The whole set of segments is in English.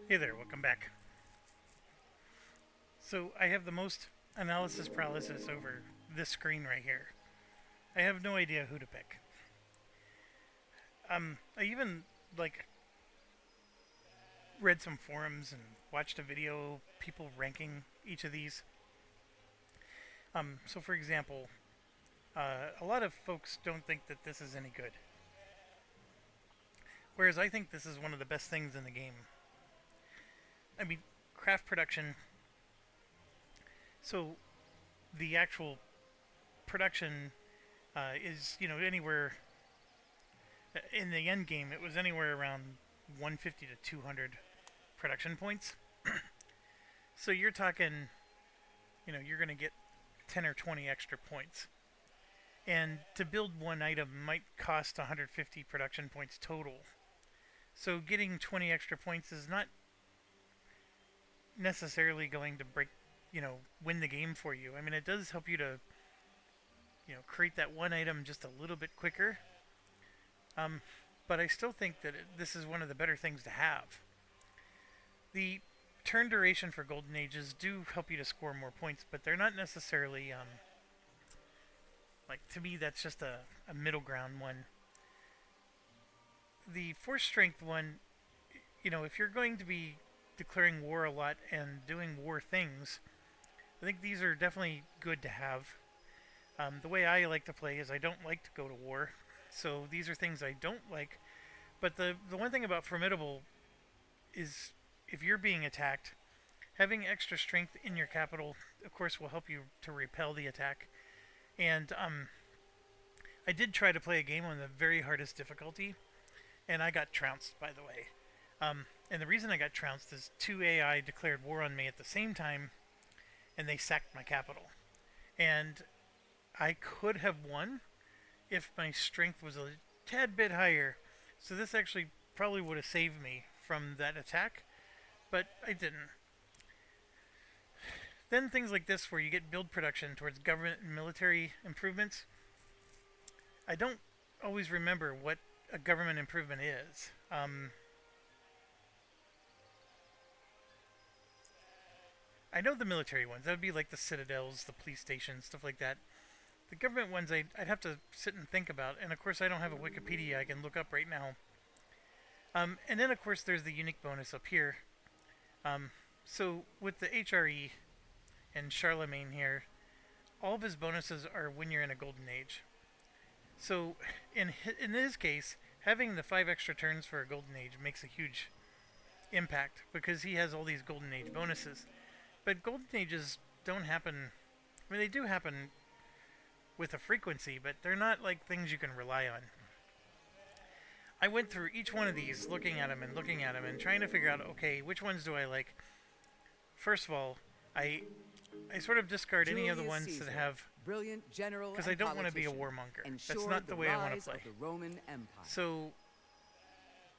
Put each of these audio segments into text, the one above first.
Hey there, welcome back. So I have the most analysis paralysis over this screen right here. I have no idea who to pick. I even like read some forums and watched a video people ranking each of these. So for example, a lot of folks don't think that this is any good, whereas I think this is one of the best things in the game. I mean, craft production. So the actual production is anywhere in the end game. It was anywhere around 150 to 200 production points. So you're talking, you're going to get 10 or 20 extra points. And to build one item might cost 150 production points total. So getting 20 extra points is not necessarily going to win the game for you. I mean, it does help you to, create that one item just a little bit quicker. Um, but I still think that this is one of the better things to have. The turn duration for Golden Ages do help you to score more points, but they're not necessarily like, to me, that's just a middle ground one. The force strength one, if you're going to be declaring war a lot and doing war things, I think these are definitely good to have. The way I like to play is I don't like to go to war, so these are things I don't like. But the one thing about formidable is if you're being attacked, having extra strength in your capital, of course, will help you to repel the attack. And I did try to play a game on the very hardest difficulty, and I got trounced, by the way. And the reason I got trounced is two AI declared war on me at the same time, and they sacked my capital. And I could have won if my strength was a tad bit higher. So this actually probably would have saved me from that attack, but I didn't. Then things like this, where you get build production towards government and military improvements, I don't always remember what a government improvement is. I know the military ones. That would be like the citadels, the police stations, stuff like that. The government ones, I'd have to sit and think about. And of course, I don't have a Wikipedia I can look up right now. And then, of course, there's the unique bonus up here. So with the HRE and Charlemagne here, all of his bonuses are when you're in a golden age. So in his case, having the 5 extra turns for a golden age makes a huge impact because he has all these golden age bonuses. But golden ages don't happen. I mean, they do happen with a frequency, but they're not like things you can rely on. I went through each one of these, looking at them and looking at them, and trying to figure out, okay, which ones do I like? First of all, I I sort of discard any of the Julius ones that Caesar, have, brilliant general because I and don't want to be a politician, warmonger. That's ensured not the the way I want to rise play. of the Roman Empire. So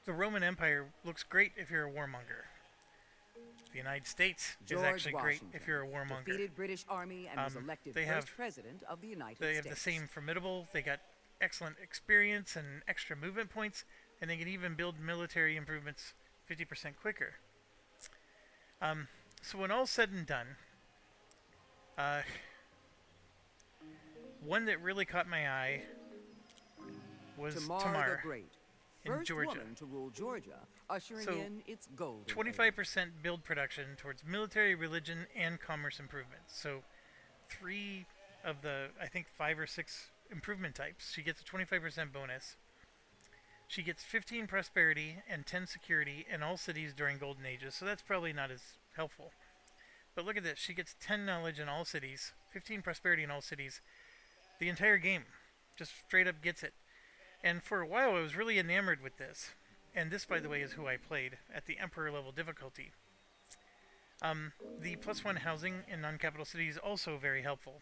the Roman Empire looks great if you're a warmonger. The United States is George actually great Washington if you're a warmonger. defeated British army and was elected They first have president of the United they have States. the same formidable. They got excellent experience and extra movement points, and they can even build military improvements 50% quicker. So when all's said and done, uh, one that really caught my eye was Tamar Tamar the Great, in first Georgia. woman to rule Georgia, ushering So, in its golden age. 25% build production towards military, religion, and commerce improvements. So, three of the, I think, 5 or 6 improvement types. She gets a 25% bonus. She gets 15 prosperity and 10 security in all cities during Golden Ages, so that's probably not as helpful. But look at this. She gets 10 knowledge in all cities, 15 prosperity in all cities, the entire game. Just straight up gets it. And for a while, I was really enamored with this. And this, by the way, is who I played at the Emperor level difficulty. The +1 housing in non-capital cities also very helpful.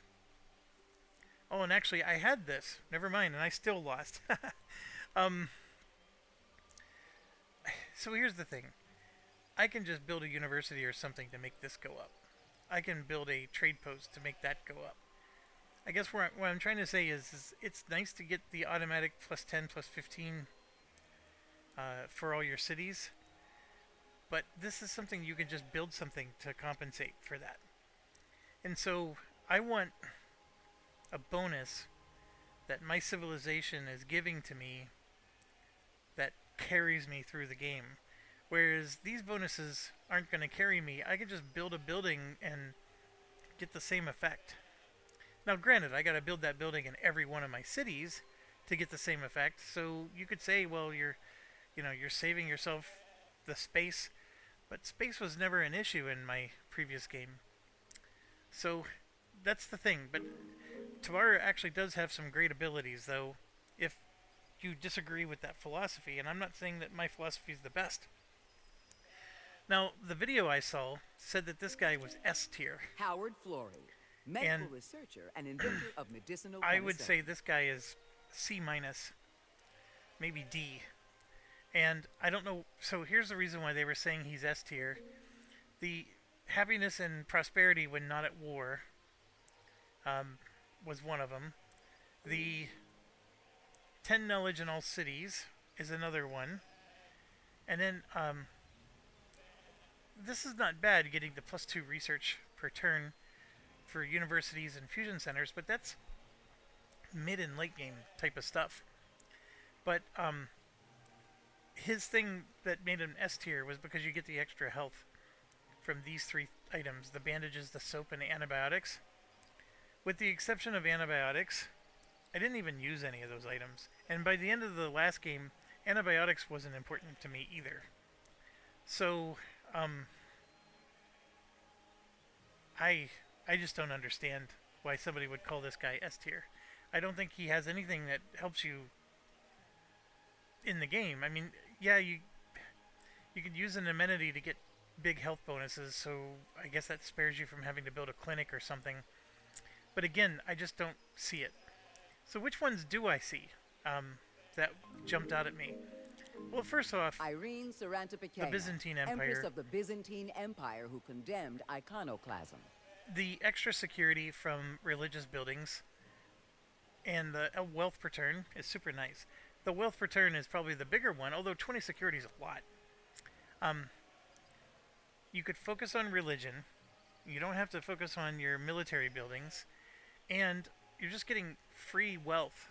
Oh, and actually, I had this. Never mind, and I still lost. um, so here's the thing. I can just build a university or something to make this go up. I can build a trade post to make that go up. I guess what I'm trying to say is it's nice to get the automatic +10, +15 for all your cities, But this is something you can just build something to compensate for that. And so I want a bonus that my civilization is giving to me that carries me through the game. Whereas these bonuses aren't going to carry me. I can just build a building and get the same effect. Now, granted, I got to build that building in every one of my cities to get the same effect. So you could say, well, you're saving yourself the space, but space was never an issue in my previous game. So that's the thing. But Tavara actually does have some great abilities, though, if you disagree with that philosophy. And I'm not saying that my philosophy is the best. Now, the video I saw said that this guy was S tier. Howard Florey, medical researcher and inventor of medicinal I would say this guy is C minus, maybe D. And I don't know. So here's the reason why they were saying he's S tier. The happiness and prosperity when not at war was one of them. The 10 knowledge in all cities is another one. And then this is not bad, getting the +2 research per turn for universities and fusion centers, but that's mid and late game type of stuff. But his thing that made him S tier was because you get the extra health from these 3 items: the bandages, the soap, and the antibiotics. With the exception of antibiotics, I didn't even use any of those items. And by the end of the last game, antibiotics wasn't important to me either. So, I just don't understand why somebody would call this guy S tier. I don't think he has anything that helps you in the game. I mean, yeah, you could use an amenity to get big health bonuses, so I guess that spares you from having to build a clinic or something. But again, I just don't see it. So which ones do I see that jumped out at me? Well, first off, Irene Sarantopykaia, the Byzantine Empire. Empress of the Byzantine Empire who condemned iconoclasm. The extra security from religious buildings and the wealth per turn is super nice. The wealth per turn is probably the bigger one, although 20 security is a lot. You could focus on religion. You don't have to focus on your military buildings. And you're just getting free wealth.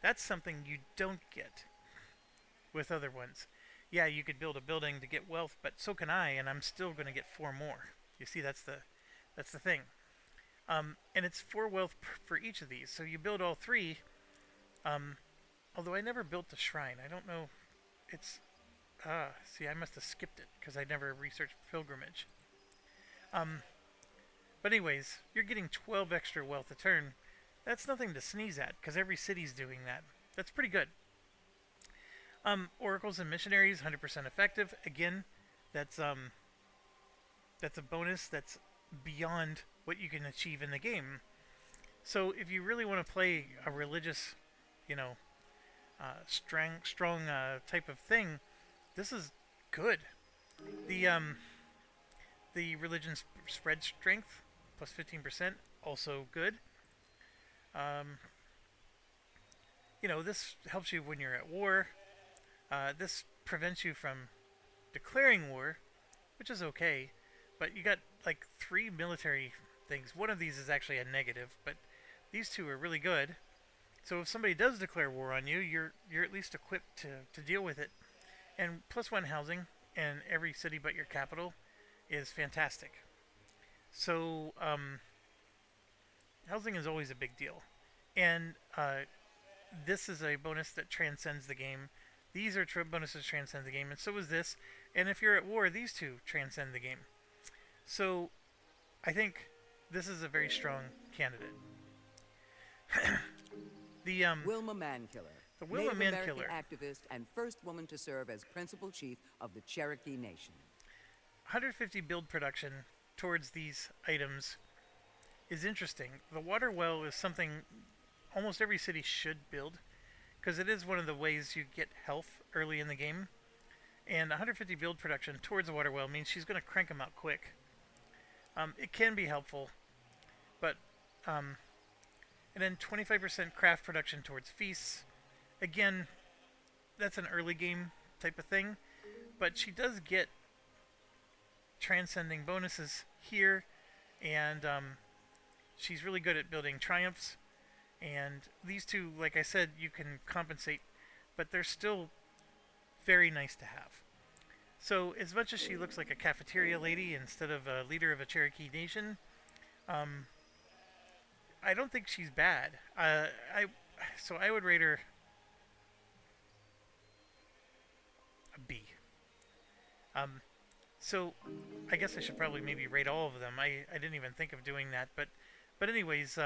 That's something you don't get with other ones. Yeah, you could build a building to get wealth, but so can I, and I'm still going to get 4 more. You see, that's the thing. And it's 4 wealth for each of these. So you build all 3. Although I never built the shrine. I don't know. It's... see, I must have skipped it because I never researched pilgrimage. But anyways, you're getting 12 extra wealth a turn. That's nothing to sneeze at because every city's doing that. That's pretty good. Oracles and missionaries, 100% effective. Again, that's a bonus that's beyond what you can achieve in the game. So if you really want to play a religious, strong type of thing, this is good. The religion spread strength plus 15%, also good. This helps you when you're at war. This prevents you from declaring war, which is okay. But you got like 3 military things. One of these is actually a negative, but these 2 are really good. So if somebody does declare war on you, you're at least equipped to deal with it. And +1 housing in every city but your capital is fantastic. So housing is always a big deal. And this is a bonus that transcends the game. These are bonuses transcend the game, and so is this. And if you're at war, these 2 transcend the game. So I think this is a very strong candidate. The Wilma Mankiller. The Wilma Native Mankiller. American activist and first woman to serve as principal chief of the Cherokee Nation. 150 build production towards these items is interesting. The water well is something almost every city should build because it is one of the ways you get health early in the game. And 150 build production towards the water well means she's going to crank them out quick. It can be helpful, but and then 25% craft production towards feasts. Again, that's an early game type of thing, but she does get transcending bonuses here, and she's really good at building triumphs. And these two, like I said, you can compensate, but they're still very nice to have. So, as much as she looks like a cafeteria lady instead of a leader of a Cherokee nation, um, I don't think she's bad. I would rate her a B. Um, so I guess I should probably maybe rate all of them. I didn't even think of doing that, but anyways,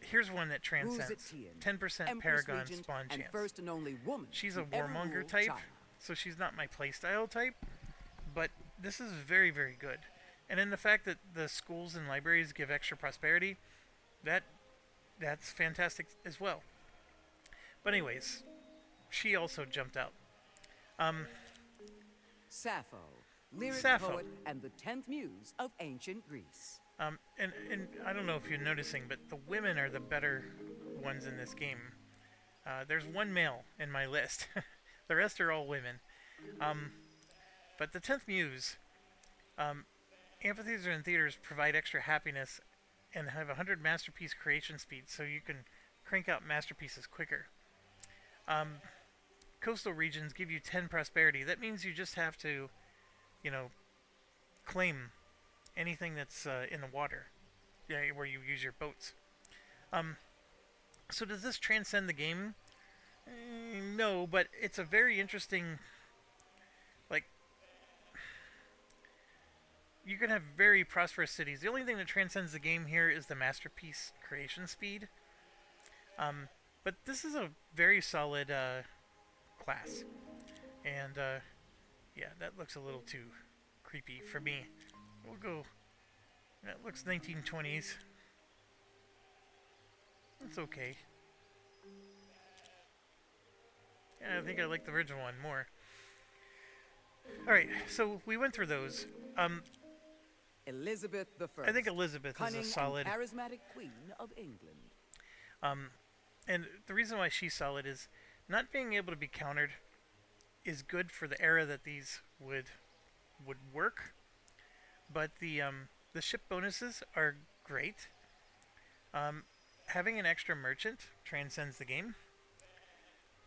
here's one that transcends. 10% Paragon spawn and chance. first and only woman She's to a ever warmonger rule type, China. so she's not my playstyle type, but this is very, very good. And in the fact that the schools and libraries give extra prosperity, that's fantastic as well. But anyways, she also jumped out. Um, Sappho, lyric Sappho. poet and the 10th muse of ancient Greece. and I don't know if you're noticing, but the women are the better ones in this game. There's one male in my list. The rest are all women. But the 10th muse, amphitheaters and theaters provide extra happiness and have 100 masterpiece creation speed, so you can crank out masterpieces quicker. Coastal regions give you 10 prosperity. That means you just have to, you know, claim anything that's in the water, yeah, where you use your boats. So does this transcend the game? No, but it's a very interesting, like, you can have very prosperous cities. The only thing that transcends the game here is the masterpiece creation speed. But this is a very solid class. And yeah, that looks a little too creepy for me. We'll go. That looks 1920s. That's okay. Yeah, I think I like the original one more. Alright, so we went through those. Elizabeth I. I think Elizabeth cunning is a solid. and charismatic queen of England. And the reason why she's solid is not being able to be countered is good for the era that these would work. But the ship bonuses are great. Having an extra merchant transcends the game.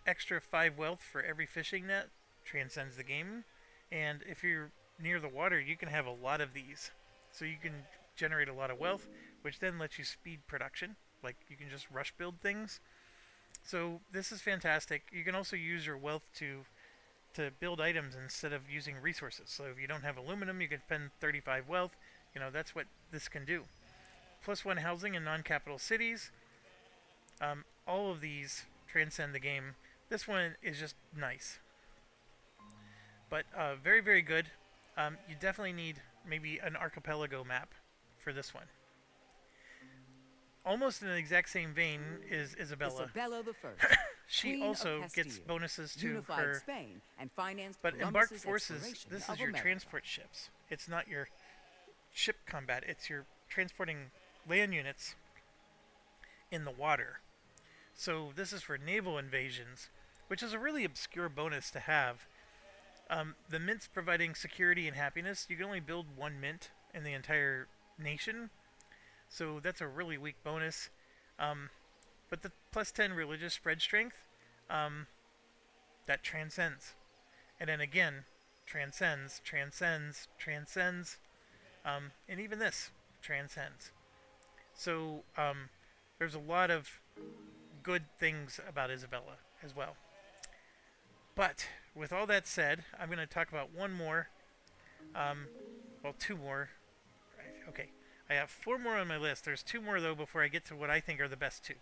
Extra 5 wealth for every fishing net transcends the game. And if you're near the water, you can have a lot of these. So you can generate a lot of wealth, which then lets you speed production. Like, you can just rush build things. So this is fantastic. You can also use your wealth to build items instead of using resources. So if you don't have aluminum, you can spend 35 wealth. You know, that's what this can do. +1 housing in non-capital cities. All of these transcend the game. This one is just nice. But very, very good. You definitely need maybe an archipelago map for this one. Almost in the exact same vein is Isabella. Isabella I. She Queen also of gets Castile, bonuses to unified her. Spain and financed But Columbus's embarked forces, exploration this of is your America. transport ships. It's not your ship combat. It's your transporting land units in the water. So this is for naval invasions, which is a really obscure bonus to have. The mints providing security and happiness. You can only build one mint in the entire nation, so that's a really weak bonus. But the +10 religious spread strength, that transcends. And then again, transcends, transcends, transcends, and even this transcends. So there's a lot of good things about Isabella as well. But with all that said, I'm going to talk about one more. Well, two more. Right, okay. I have 4 more on my list. There's 2 more, though, before I get to what I think are the best 2.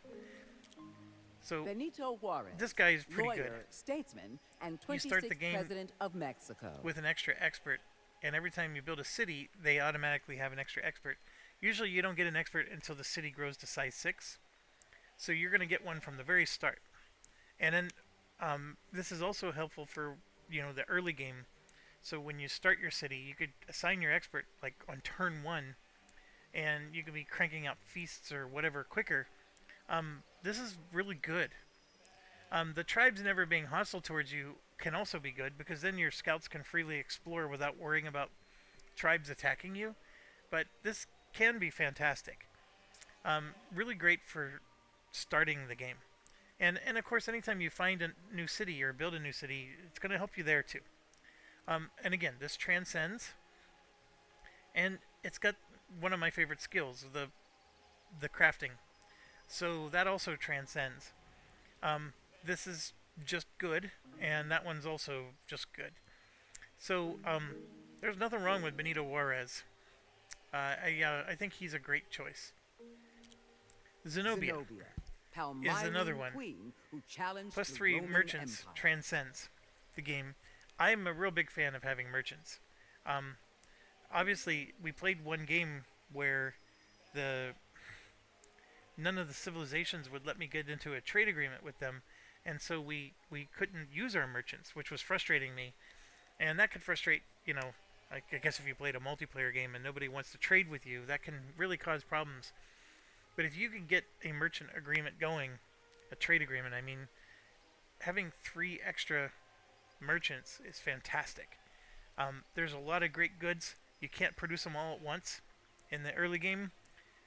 So, Benito Juarez, this guy is pretty lawyer, good. statesman, and You start 26th the game president of Mexico. with an extra expert, and every time you build a city, they automatically have an extra expert. Usually you don't get an expert until the city grows to size 6. So you're going to get one from the very start. And then this is also helpful for, the early game. So when you start your city, you could assign your expert like on turn 1, and you could be cranking out feasts or whatever quicker. This is really good. The tribes never being hostile towards you can also be good because then your scouts can freely explore without worrying about tribes attacking you. But this can be fantastic. Really great for starting the game. And of course, anytime you find a new city or build a new city, it's going to help you there too. And again, this transcends, and it's got one of my favorite skills, the crafting. So that also transcends. This is just good, and that one's also just good. So there's nothing wrong with Benito Juarez. I think he's a great choice. Zenobia is another one. Queen who challenged Plus the 3 Roman merchants Empire. transcends the game. I'm a real big fan of having merchants. Um, Obviously, we played one game where the none of the civilizations would let me get into a trade agreement with them, and so we couldn't use our merchants, which was frustrating me. And that could frustrate, I guess if you played a multiplayer game and nobody wants to trade with you, that can really cause problems. But if you can get a merchant agreement going, a trade agreement, I mean, having 3 extra merchants is fantastic. There's a lot of great goods. You can't produce them all at once in the early game,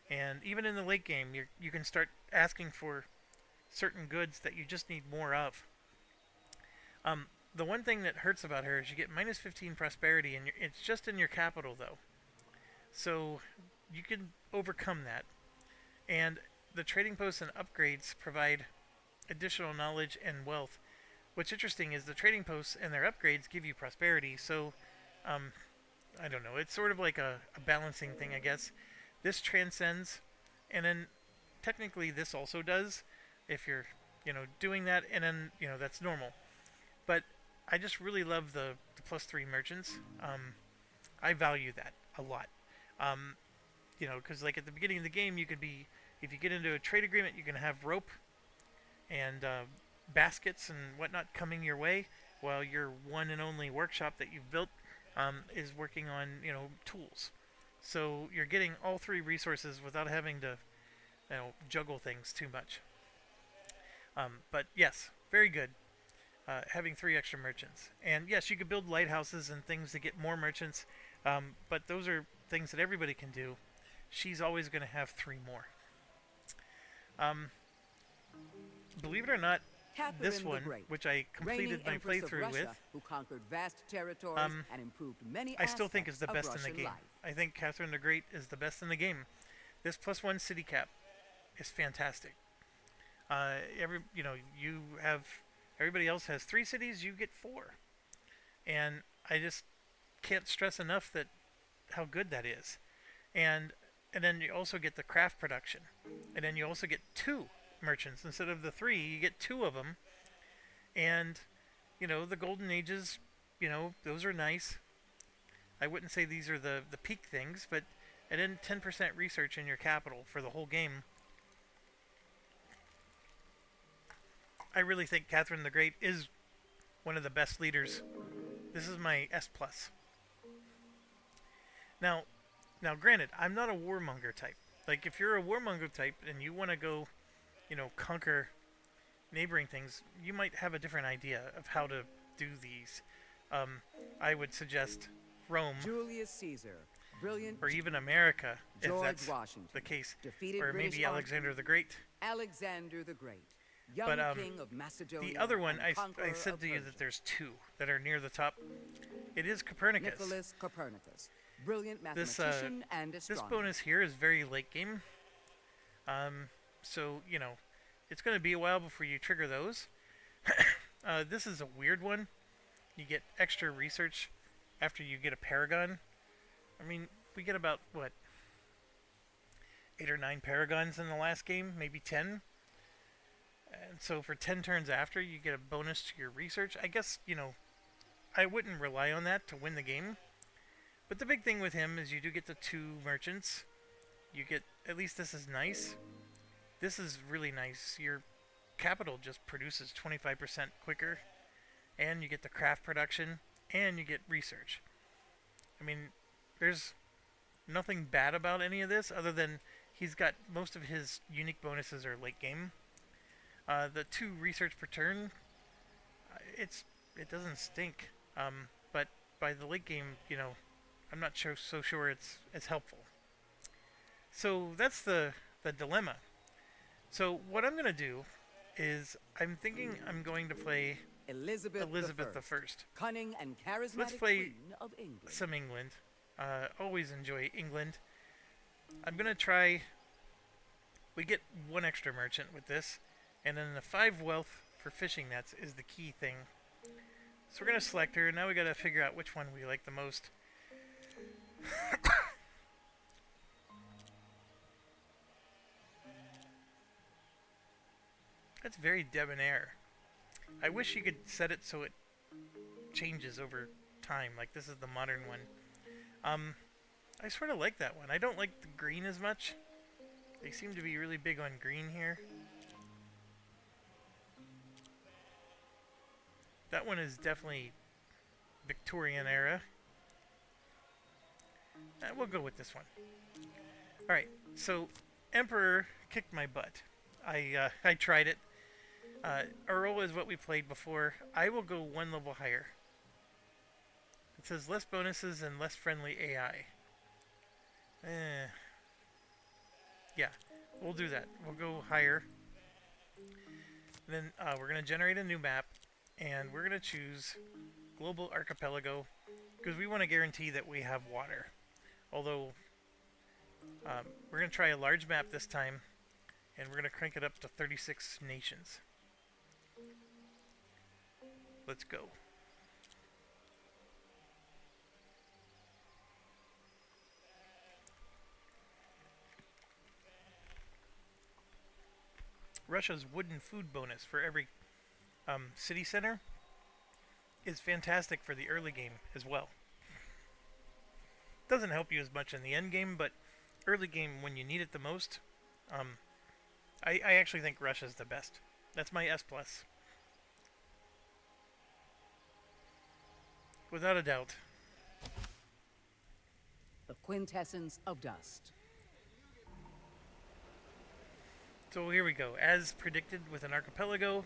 and even in the late game, you can start asking for certain goods that you just need more of. The one thing that hurts about her is you get minus 15 prosperity, and it's just in your capital though. So you can overcome that. And the trading posts and upgrades provide additional knowledge and wealth. What's interesting is the trading posts and their upgrades give you prosperity. So um, I don't know. It's sort of like a balancing thing, I guess. This transcends, and then technically this also does if you're doing that, and then that's normal. But I just really love the plus 3 merchants. I value that a lot. Um, because like at the beginning of the game, you could be, if you get into a trade agreement, you can have rope and baskets and whatnot coming your way, while your one and only workshop that you've built is working on tools. So you're getting all 3 resources without having to juggle things too much. But yes, very good. Having 3 extra merchants, and yes, you could build lighthouses and things to get more merchants, but those are things that everybody can do. She's always going to have 3 more. Um, Believe it or not, Catherine this the one, Great, which I completed reigning my Empress of playthrough Russia, with, who conquered vast territories and improved many I still think is the aspects best of in the Russian game. life. I think Catherine the Great is the best in the game. This plus 1 city cap is fantastic. You have, everybody else has 3 cities, you get 4, and I just can't stress enough that how good that is. And then you also get the craft production, and then you also get 2 merchants instead of the 3. You get 2 of them, and the golden ages, those are nice. I wouldn't say these are the peak things, but and then 10% research in your capital for the whole game. I really think Catherine the Great is one of the best leaders. This is my S plus. Now, granted, I'm not a warmonger type. Like, if you're a warmonger type and you want to go, conquer neighboring things, you might have a different idea of how to do these. I would suggest Rome Julius Caesar, brilliant or even America, if George that's Washington, the case, defeated or British maybe Alexander armies. the Great. Alexander the Great, young But king of Macedonia. the other one, and I conqueror said of to you Persia. that there's 2 that are near the top. It is Copernicus. Nicholas Copernicus, brilliant This mathematician and this astronomer. bonus here is very late game. So it's going to be a while before you trigger those. This is a weird one. You get extra research after you get a paragon. I mean, we get about what, 8 or 9 paragons in the last game, maybe 10. And so for 10 turns after, you get a bonus to your research. I guess, I wouldn't rely on that to win the game. But the big thing with him is you do get the 2 merchants. You get, at least this is nice. This is really nice. Your capital just produces 25% quicker. And you get the craft production. And you get research. I mean, there's nothing bad about any of this other than he's got most of his unique bonuses are late game. The 2 research per turn, it's it doesn't stink. But by the late game, I'm not so sure it's helpful. So that's the dilemma. So what I'm gonna do is I'm thinking I'm going to play Elizabeth, Elizabeth the I, First. cunning and Let's charismatic play queen of England. some England. Always enjoy England. I'm gonna try. We get one extra merchant with this, and then the 5 wealth for fishing nets is the key thing. So we're gonna select her. Now we gotta figure out which one we like the most. That's very debonair. I wish you could set it so it changes over time. Like this is the modern one. I sort of like that one. I don't like the green as much. They seem to be really big on green here. That one is definitely Victorian era. We'll go with this one. Alright, so Emperor kicked my butt. I tried it. Earl is what we played before. I will go one level higher. It says less bonuses and less friendly AI. Yeah, we'll do that. We'll go higher. Then we're going to generate a new map, and we're going to choose Global Archipelago because we want to guarantee that we have water. Although, we're going to try a large map this time, and we're going to crank it up to 36 nations. Let's go. Russia's wooden food bonus for every city center is fantastic for the early game as well. Doesn't help you as much in the end game, but early game when you need it the most, I actually think Russia's the best. That's my S+. Without a doubt. The quintessence of dust. So here we go. As predicted with an archipelago,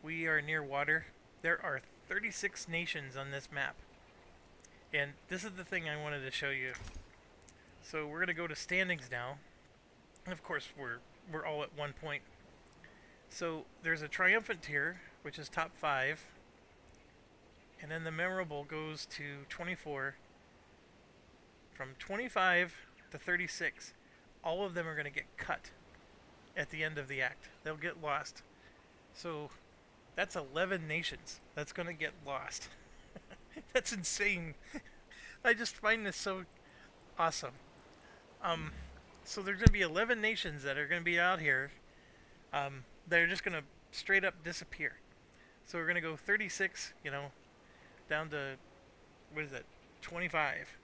we are near water. There are 36 nations on this map. And this is the thing I wanted to show you. So we're going to go to standings now. And of course, we're all at 1 point. So there's a triumphant tier, which is top 5. And then the memorable goes to 24. From 25 to 36, all of them are going to get cut at the end of the act. They'll get lost. So that's 11 nations that's going to get lost. That's insane. I just find this so awesome. So there's going to be 11 nations that are going to be out here that are just going to straight up disappear. So we're going to go 36, down to, what is it, 25.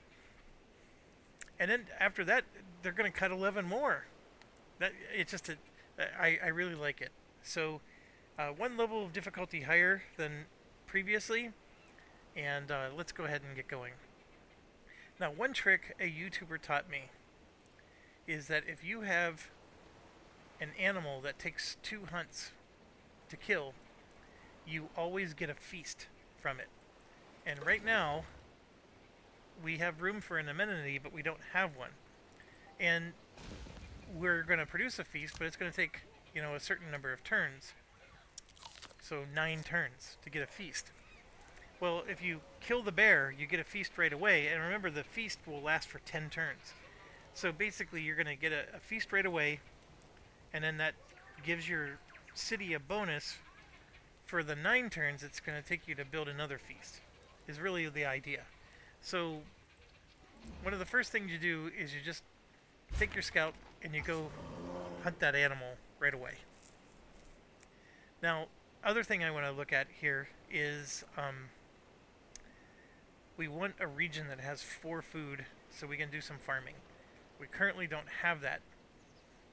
And then after that, they're going to cut 11 more. It's just I really like it. So one level of difficulty higher than previously, and let's go ahead and get going. Now, one trick a YouTuber taught me is that if you have an animal that takes 2 hunts to kill, you always get a feast from it. And right now, we have room for an amenity, but we don't have one. And we're going to produce a feast, but it's going to take, a certain number of turns. So 9 turns to get a feast. Well, if you kill the bear, you get a feast right away. And remember, the feast will last for 10 turns. So basically, you're going to get a feast right away. And then that gives your city a bonus for the 9 turns it's going to take you to build another feast. Is really the idea. So one of the first things you do is you just take your scout and you go hunt that animal right away. Now, other thing I want to look at here is we want a region that has 4 food so we can do some farming. We currently don't have that.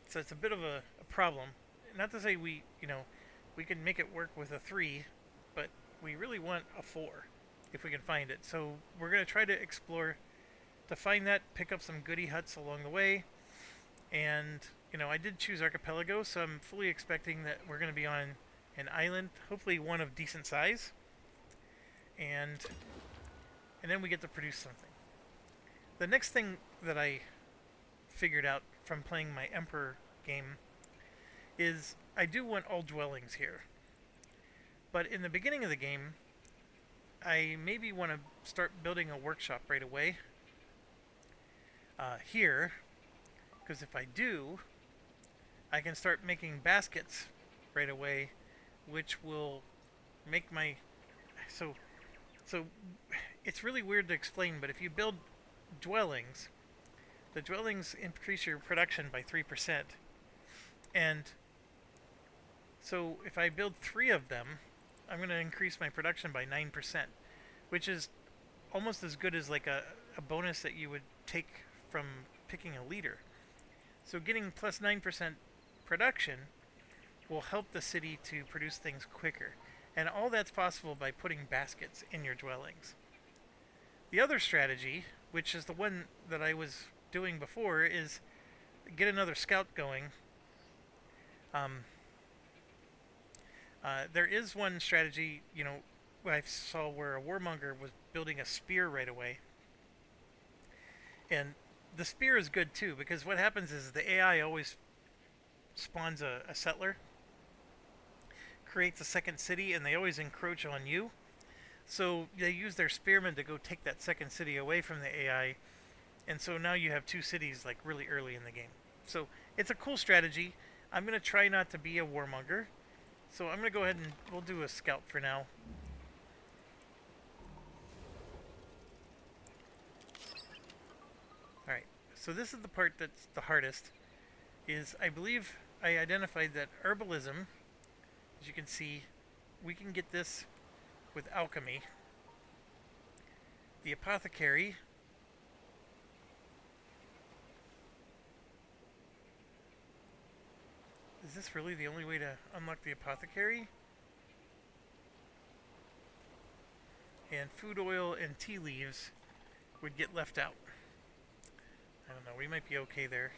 So it's a bit of a problem. Not to say we can make it work with a 3, but we really want a 4 if we can find it. So we're going to try to explore to find that, pick up some goodie huts along the way. And, I did choose Archipelago, so I'm fully expecting that we're going to be on an island, hopefully one of decent size. and then we get to produce something. The next thing that I figured out from playing my Emperor game is I do want all dwellings here. But in the beginning of the game, I maybe want to start building a workshop right away here, because if I do, I can start making baskets right away, which will make my so it's really weird to explain, but if you build dwellings, the dwellings increase your production by 3%, and so if I build 3 of them, I'm going to increase my production by 9%, which is almost as good as like a bonus that you would take from picking a leader. So getting plus 9% production will help the city to produce things quicker. And all that's possible by putting baskets in your dwellings. The other strategy, which is the one that I was doing before, is get another scout going. There is one strategy, I saw where a warmonger was building a spear right away. And the spear is good too, because what happens is the AI always spawns a settler, creates a second city, and they always encroach on you. So they use their spearmen to go take that second city away from the AI, and so now you have 2 cities like really early in the game. So it's a cool strategy. I'm going to try not to be a warmonger, so I'm going to go ahead and we'll do a scout for now. Alright, so this is the part that's the hardest, is I believe I identified that herbalism, as you can see, we can get this with alchemy. The apothecary, is this really the only way to unlock the apothecary? And food oil and tea leaves would get left out. I don't know, we might be okay there.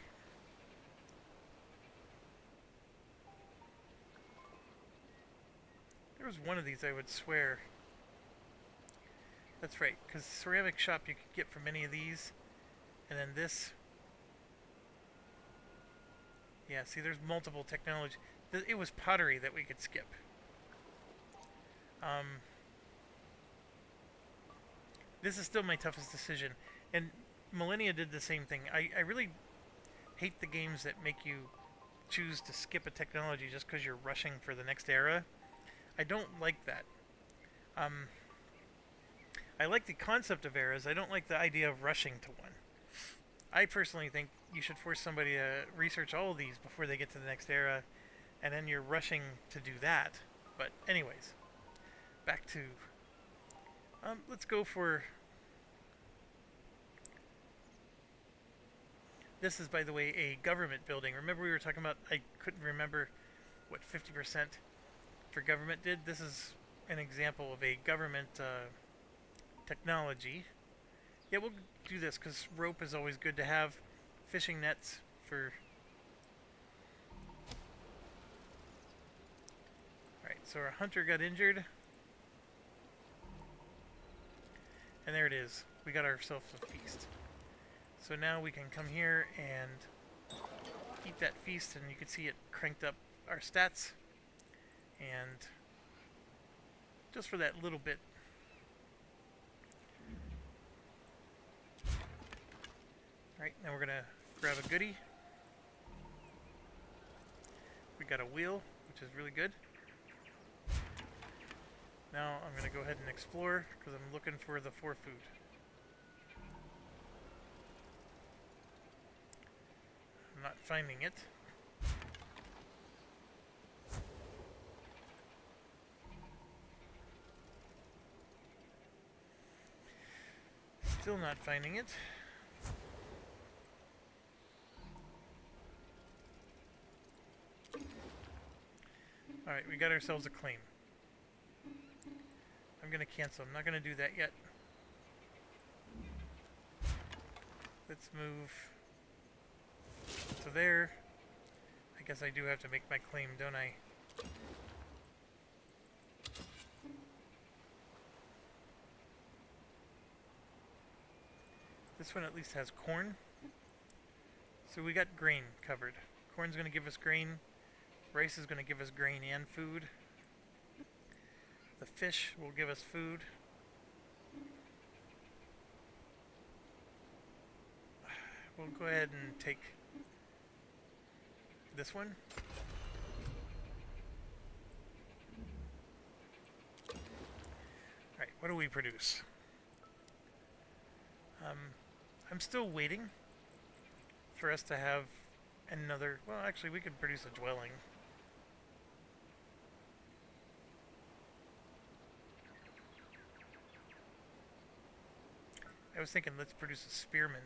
There was one of these I would swear. That's right, because ceramic shop you could get from any of these. And then this. Yeah, see, there's multiple technology. It was pottery that we could skip. This is still my toughest decision. And Millennia did the same thing. I really hate the games that make you choose to skip a technology just because you're rushing for the next era. I don't like that. I like the concept of eras. I don't like the idea of rushing to one. I personally think you should force somebody to research all of these before they get to the next era, and then you're rushing to do that. But anyways, back to... let's go for... This is, by the way, a government building. Remember we were talking about, I couldn't remember what 50% for government did? This is an example of a government technology. Yeah, we'll do this because rope is always good to have. Fishing nets for... Alright, so our hunter got injured. And there it is. We got ourselves a feast. So now we can come here and eat that feast, and you can see it cranked up our stats. And just for that little bit. Alright, now we're gonna grab a goodie. We got a wheel, which is really good. Now I'm gonna go ahead and explore, because I'm looking for the 4 food. I'm not finding it. Still not finding it. Alright, we got ourselves a claim. I'm gonna cancel. I'm not gonna do that yet. Let's move to there. I guess I do have to make my claim, don't I? This one at least has corn. So we got grain covered. Corn's going to give us grain. Rice is going to give us grain and food. The fish will give us food. We'll go ahead and take this one. Alright, what do we produce? I'm still waiting for us to have another... Well, actually, we could produce a dwelling. I was thinking let's produce a spearman.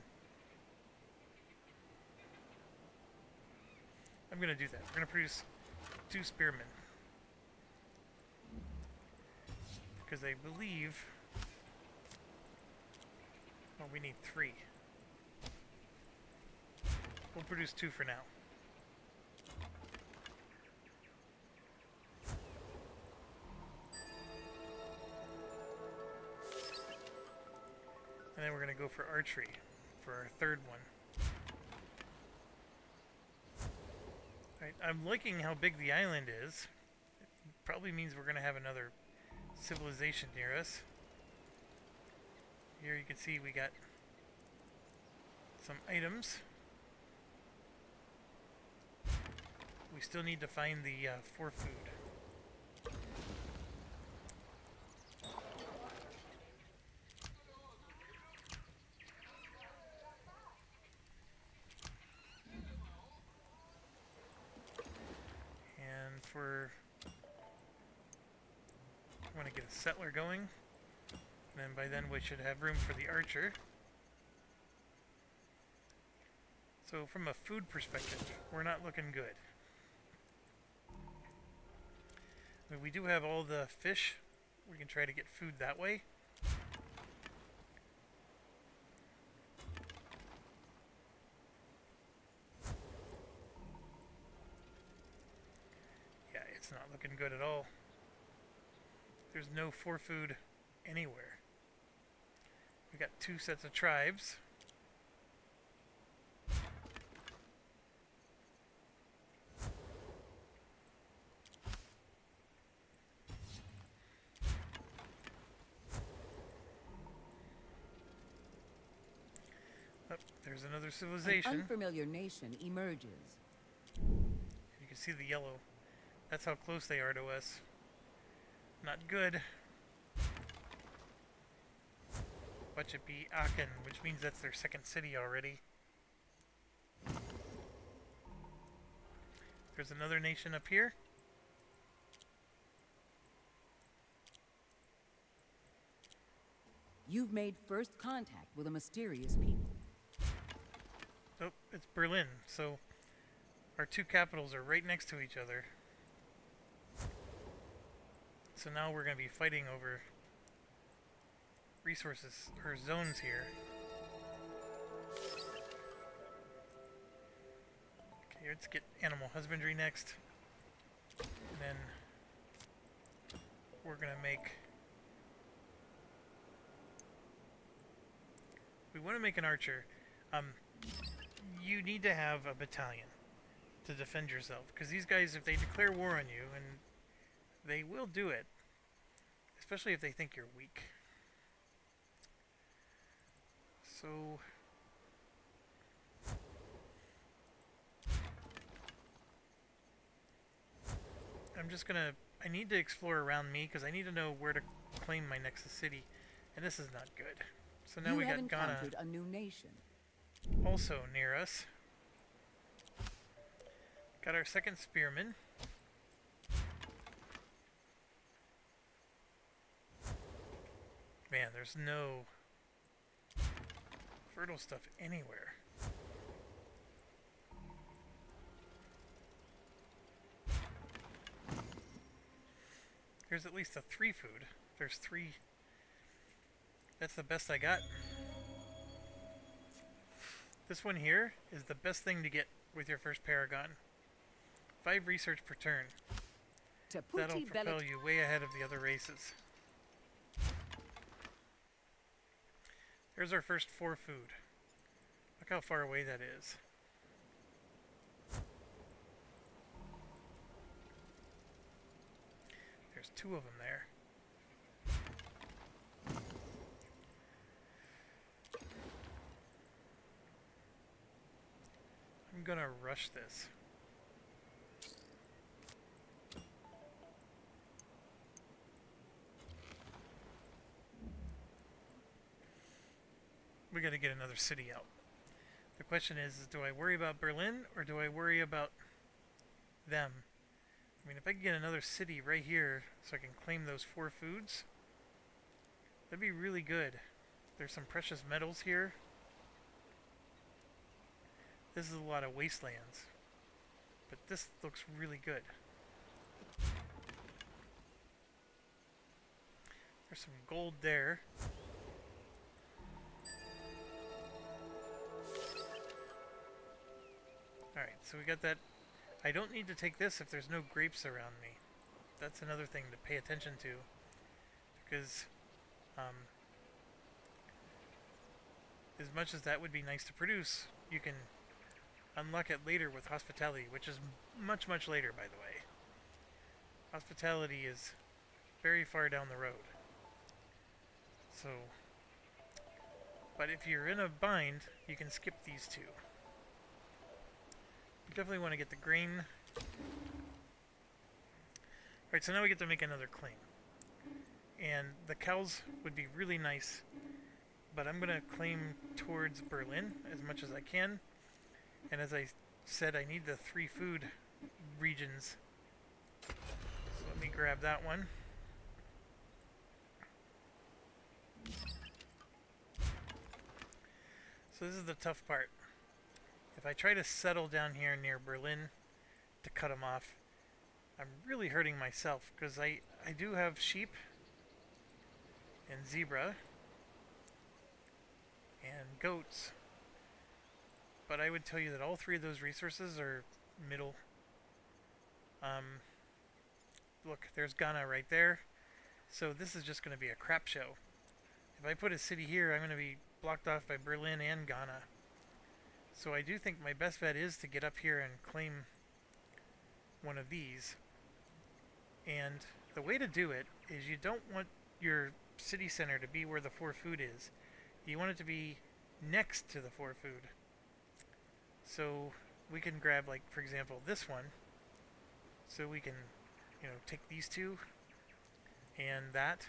I'm going to do that. We're going to produce 2 spearmen. Because I believe... Well, we need 3. We'll produce 2 for now. And then we're going to go for archery for our 3rd one. Right, I'm liking how big the island is. It probably means we're going to have another civilization near us. Here you can see we got some items. We still need to find the 4 food. And for... I want to get a settler going. And then by then we should have room for the archer. So from a food perspective, we're not looking good. I mean, we do have all the fish. We can try to get food that way. Yeah, it's not looking good at all. There's no 4 food anywhere. We got 2 sets of tribes. Oh, there's another civilization. An unfamiliar nation emerges. You can see the yellow. That's how close they are to us. Not good. Watch it be Aachen, which means that's their 2nd city already. There's another nation up here. You've made first contact with a mysterious people. Oh, it's Berlin, so our 2 capitals are right next to each other. So now we're going to be fighting over resources, or zones here. Okay, let's get animal husbandry next. And then we're going to make... We want to make an archer. You need to have a battalion to defend yourself. Because these guys, if they declare war on you, and they will do it, especially if they think you're weak. So... I'm just gonna... I need to explore around me, because I need to know where to claim my next city. And this is not good. So now we got Ghana a new nation. also near us. Got our 2nd spearman. Man, there's no fertile stuff anywhere. There's at least a 3 food. There's 3. That's the best I got. This one here is the best thing to get with your first Paragon. 5 research per turn. That'll propel you way ahead of the other races. There's our first 4 food. Look how far away that is. There's two of them there. I'm gonna rush this. We gotta get another city out. The question is do I worry about Berlin or do I worry about them? I mean, if I can get another city right here so I can claim those 4 foods, that'd be really good. There's some precious metals here. This is a lot of wastelands, but this looks really good. There's some gold there. Alright, so we got that. I don't need to take this if there's no grapes around me. That's another thing to pay attention to. Because, as much as that would be nice to produce, you can unlock it later with hospitality, which is much, much later, by the way. Hospitality is very far down the road. So, but if you're in a bind, you can skip these two. You definitely want to get the grain. Alright, so now we get to make another claim. And the cows would be really nice, but I'm going to claim towards Berlin as much as I can. And as I said, I need the 3 food regions. So let me grab that one. So this is the tough part. If I try to settle down here near Berlin to cut them off, I'm really hurting myself because I do have sheep and zebra and goats. But I would tell you that all 3 of those resources are middle. Look, there's Ghana right there. So this is just going to be a crap show. If I put a city here, I'm going to be blocked off by Berlin and Ghana. So I do think my best bet is to get up here and claim one of these. And the way to do it is you don't want your city center to be where the 4 food is. You want it to be next to the 4 food. So we can grab, like, for example, this one. So we can, take these 2 and that.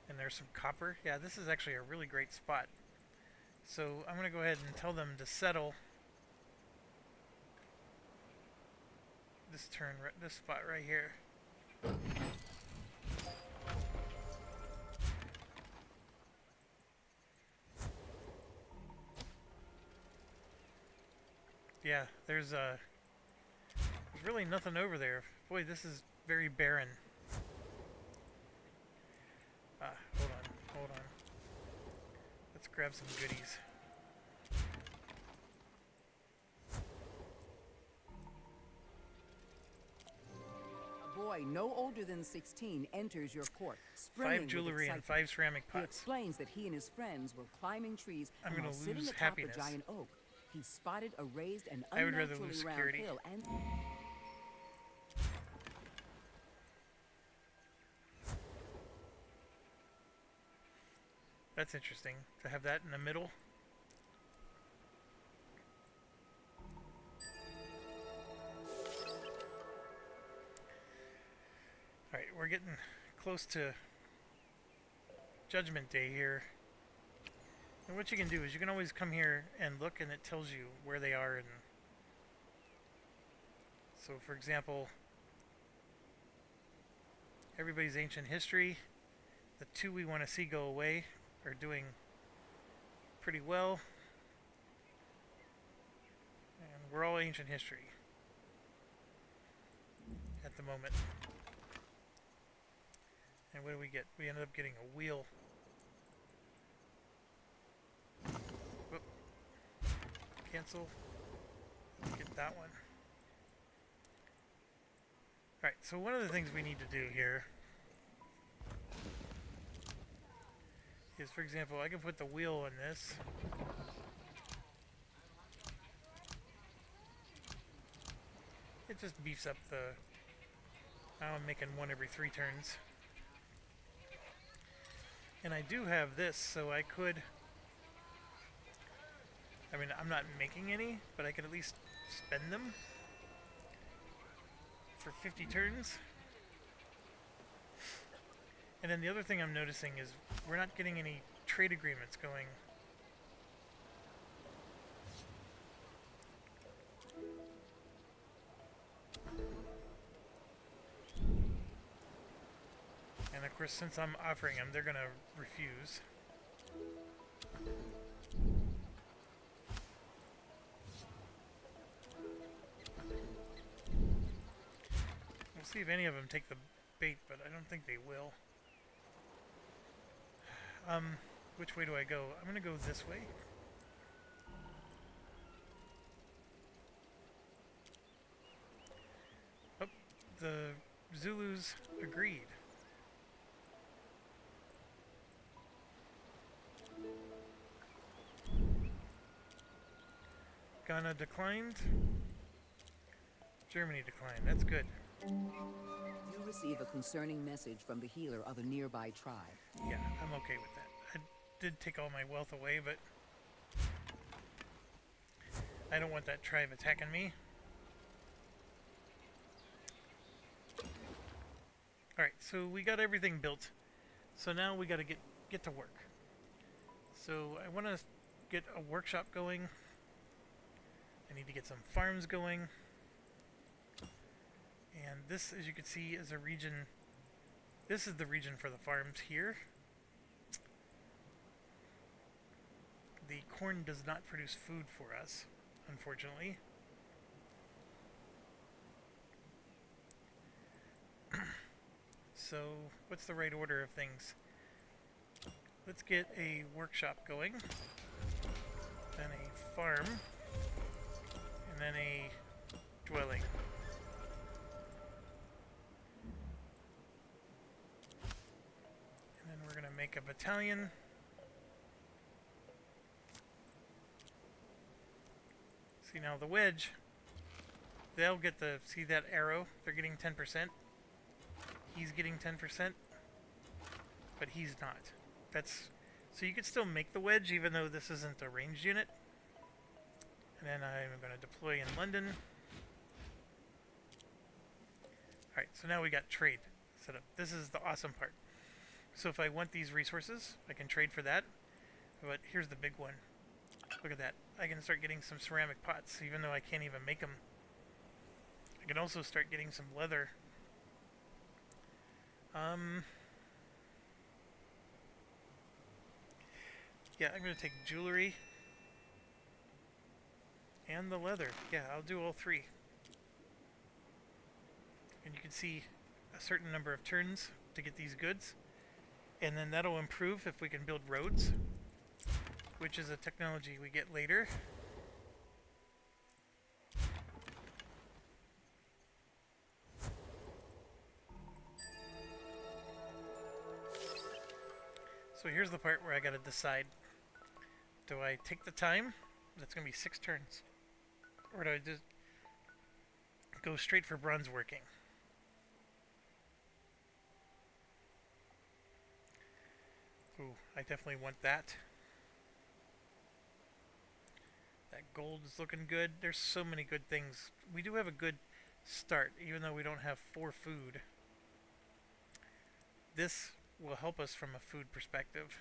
And there's some copper. Yeah, this is actually a really great spot. So I'm going to go ahead and tell them to settle this this spot right here. Yeah, there's really nothing over there. Boy, this is very barren. Hold on. Let's grab some goodies. A boy no older than 16 enters your court, springing 5 jewelry with and 5 ceramic He pots. explains that he and his friends were climbing trees, I'm and gonna while sitting lose atop happiness. a giant oak, he spotted a raised and I would rather unnaturally lose round security. hill and... That's interesting to have that in the middle. Alright, we're getting close to Judgment Day here. And what you can do is you can always come here and look, and it tells you where they are. And so, for example, everybody's ancient history. The 2 we want to see go away are doing pretty well. And we're all ancient history at the moment. And what do we get? We ended up getting a wheel. Whoop. Cancel. Get that one. Alright, so one of the things we need to do here is, for example, I can put the wheel on this. It just beefs up the... Now I'm making one every 3 turns. And I do have this, so I could... I mean, I'm not making any, but I could at least spend them for 50 turns. And then the other thing I'm noticing is we're not getting any trade agreements going. And of course, since I'm offering them, they're going to refuse. We'll see if any of them take the bait, but I don't think they will. Which way do I go? I'm going to go this way. Oh, the Zulus agreed. Ghana declined. Germany declined. That's good. You receive a concerning message from the healer of a nearby tribe. Yeah, I'm okay with that. I did take all my wealth away, but I don't want that tribe attacking me. Alright, so we got everything built. So now we got to get to work. So I want to get a workshop going. I need to get some farms going. And this, as you can see, is a region. This is the region for the farms here. The corn does not produce food for us, unfortunately. So, what's the right order of things? Let's get a workshop going, then a farm, and then a dwelling. And then we're going to make a battalion. See, now the wedge, they'll get the, see that arrow? They're getting 10%. He's getting 10%, but he's not. That's, so you could still make the wedge even though this isn't a ranged unit. And then I'm going to deploy in London. Alright, so now we got trade set up. This is the awesome part. So if I want these resources, I can trade for that. But here's the big one. Look at that. I can start getting some ceramic pots, even though I can't even make them. I can also start getting some leather. Yeah, I'm going to take jewelry and the leather. Yeah, I'll do all 3. And you can see a certain number of turns to get these goods. And then that'll improve if we can build roads, which is a technology we get later. So here's the part where I gotta decide. Do I take the time? That's gonna be 6 turns. Or do I just go straight for bronze working? Ooh, I definitely want that. That gold is looking good. There's so many good things. We do have a good start, even though we don't have 4 food. This will help us from a food perspective.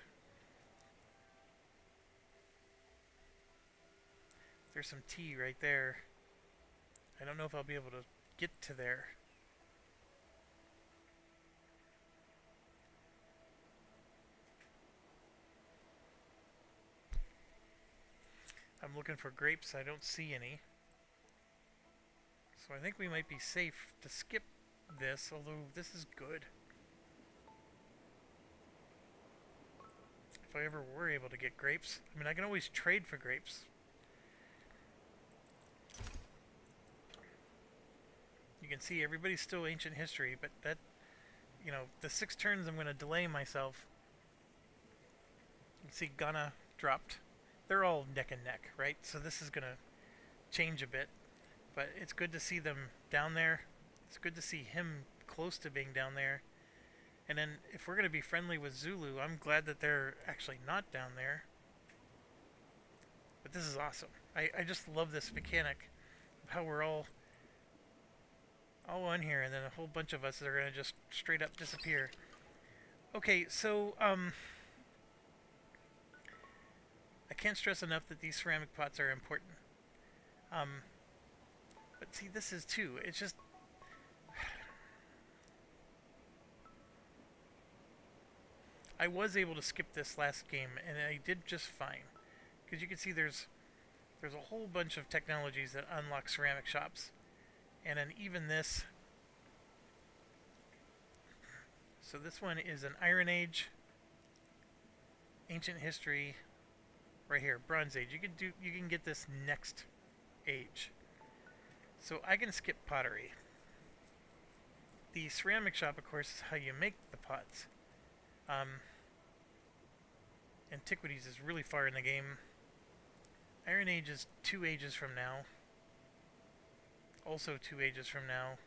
There's some tea right there. I don't know if I'll be able to get to there. I'm looking for grapes. I don't see any. So I think we might be safe to skip this, although this is good. If I ever were able to get grapes. I mean, I can always trade for grapes. You can see everybody's still ancient history, but that, you know, the 6 turns I'm going to delay myself You see Ghana dropped. They're all neck and neck, right? So this is going to change a bit. But it's good to see them down there. It's good to see him close to being down there. And then if we're going to be friendly with Zulu, I'm glad that they're actually not down there. But this is awesome. I just love this mechanic of how we're all on here, and then a whole bunch of us are going to just straight up disappear. Okay, so I can't stress enough that these ceramic pots are important. But see, this is too. It's just I was able to skip this last game, and I did just fine. Because you can see there's a whole bunch of technologies that unlock ceramic shops. And then even this. So this one is an Iron Age, Ancient History, right here, Bronze Age. You can get this next age. So I can skip pottery. The ceramic shop, of course, is how you make the pots. Antiquities is really far in the game. Iron Age is 2 ages from now. Also 2 ages from now.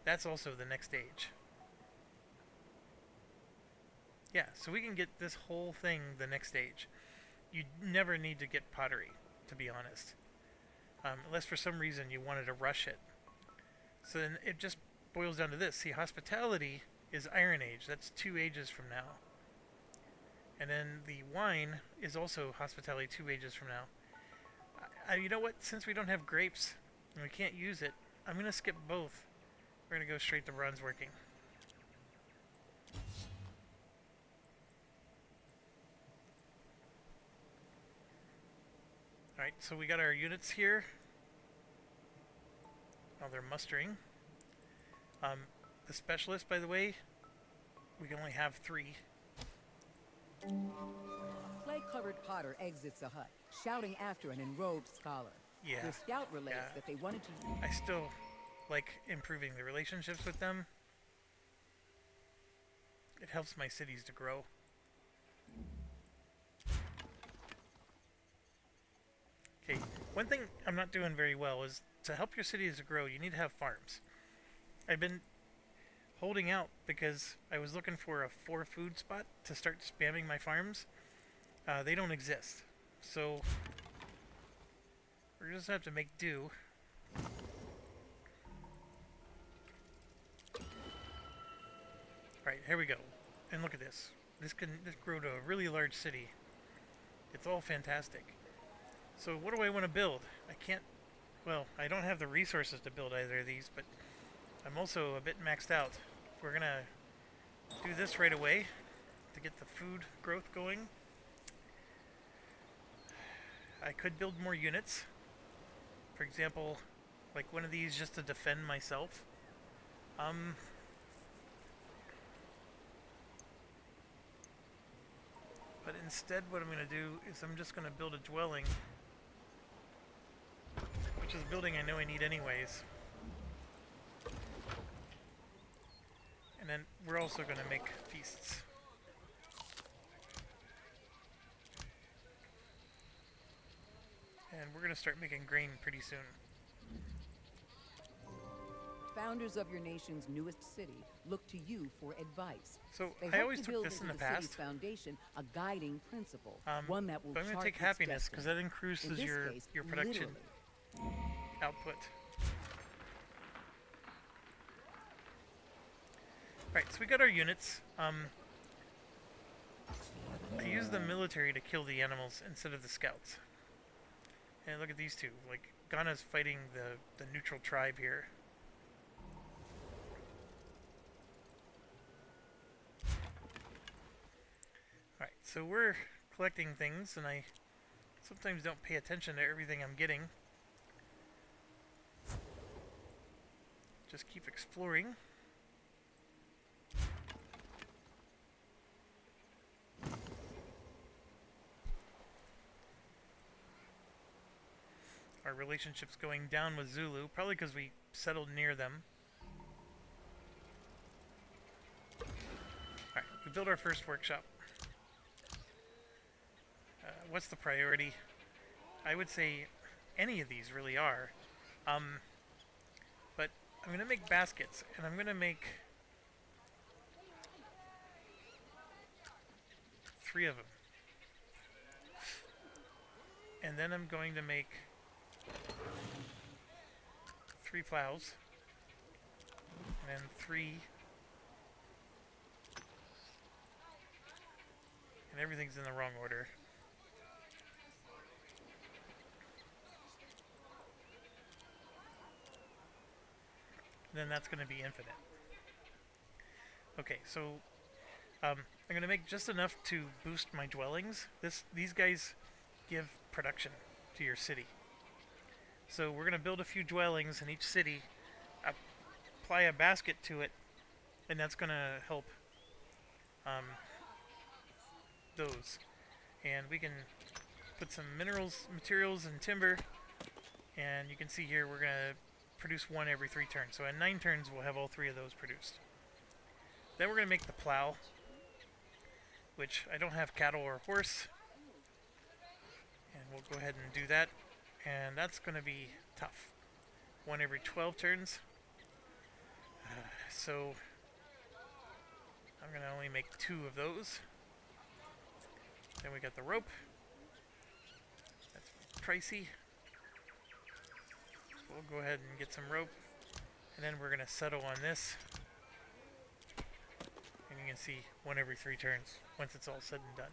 That's also the next age. Yeah, so we can get this whole thing the next age. You never need to get pottery, to be honest. Unless for some reason you wanted to rush it. So then it just boils down to this. See, hospitality is Iron Age. That's 2 ages from now. And then the wine is also hospitality 2 ages from now. You know what? Since we don't have grapes and we can't use it, I'm going to skip both. We're going to go straight to bronze working. Alright, so we got our units here. Oh, they're mustering. The specialist, by the way, we can only have 3. Clay-covered potter exits a hut, shouting after an enrobed scholar. Yeah. Their scout relates Yeah. that they wanted to... I still like improving the relationships with them. It helps my cities to grow. Okay, one thing I'm not doing very well is to help your cities to grow, you need to have farms. I've been holding out because I was looking for a 4 food spot to start spamming my farms. They don't exist. So we're just gonna have to make do. Alright, here we go. And look at this. This can grow to a really large city. It's all fantastic. So what do I want to build? I can't... Well, I don't have the resources to build either of these, but I'm also a bit maxed out. We're gonna do this right away to get the food growth going. I could build more units. For example, like one of these just to defend myself. But instead what I'm going to do is I'm just going to build a dwelling, which is a building I know I need anyways. And then we're also going to make feasts. And we're going to start making grain pretty soon. Founders of your nation's newest city look to you for advice. So They I hope always to took build this in into the city's past. foundation a guiding principle, one that will But I'm going chart to take its happiness because destiny. that increases In this your case, production literally. output. Right, so we got our units. I use the military to kill the animals instead of the scouts. And look at these two. Like, Ghana's fighting the neutral tribe here. Alright, so we're collecting things, and I sometimes don't pay attention to everything I'm getting. Just keep exploring. Our relationship's going down with Zulu, probably because we settled near them. Alright, we built our first workshop. what's the priority. I would say any of these really are. Um, but I'm going to make baskets, and I'm going to make 3 of them. And then I'm going to make 3 plows, and then 3, and everything's in the wrong order. Then that's going to be infinite. Okay, so I'm going to make just enough to boost my dwellings. These guys give production to your city. So we're going to build a few dwellings in each city, apply a basket to it, and that's going to help those. And we can put some materials, and timber, and you can see here we're going to produce 1 every 3 turns. So in 9 turns we'll have all 3 of those produced. Then we're going to make the plow, which I don't have cattle or horse, and we'll go ahead and do that, and that's going to be tough. 1 every 12 turns. So I'm going to only make 2 of those. Then we got the rope. That's pricey. So we'll go ahead and get some rope, and then we're going to settle on this. And you can see 1 every 3 turns once it's all said and done.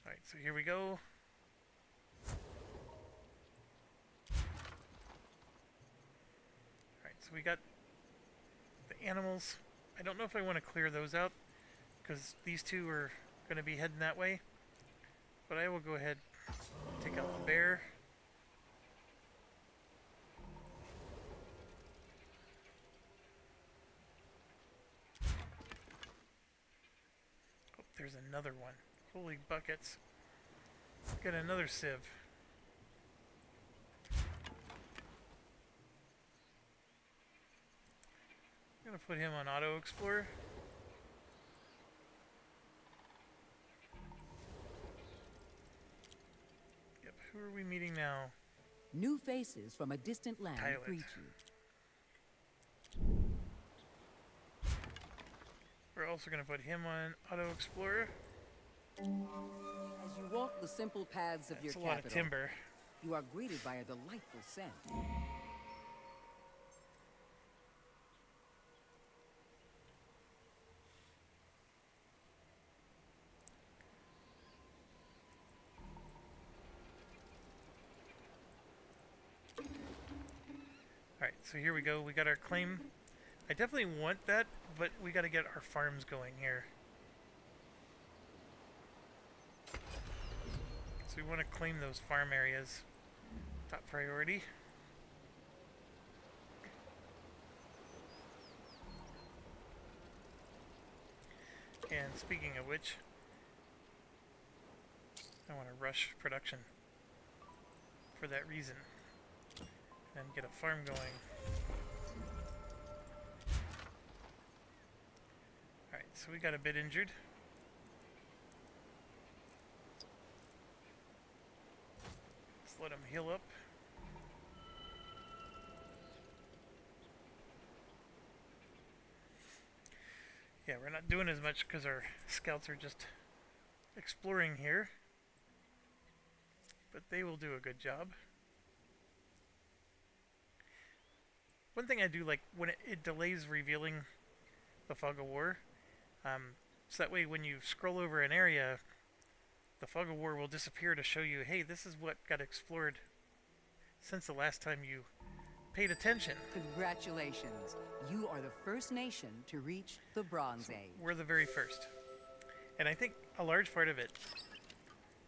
Alright, so here we go. Alright, so we got the animals. I don't know if I want to clear those out, because these 2 are going to be heading that way. But I will go ahead and take out the bear. Oh, there's another one. Holy buckets. Got another sieve. I'm going to put him on Auto Explorer. Yep, who are we meeting now? New faces from a distant land Tyler. greet you. We're also going to put him on Auto Explorer. As you walk the simple paths of That's your a lot of capital, timber. you are greeted by a delightful scent. Alright, so here we go. We got our claim. I definitely want that, but we got to get our farms going here. So we want to claim those farm areas. Top priority. And speaking of which, I want to rush production for that reason. And get a farm going. Alright, so we got a bit injured. Let's let him heal up. Yeah, we're not doing as much because our scouts are just exploring here. But they will do a good job. One thing I do like, when it delays revealing the Fog of War, so that way when you scroll over an area, the Fog of War will disappear to show you, hey, this is what got explored since the last time you paid attention. Congratulations. You are the first nation to reach the Bronze Age. We're the very first. And I think a large part of it,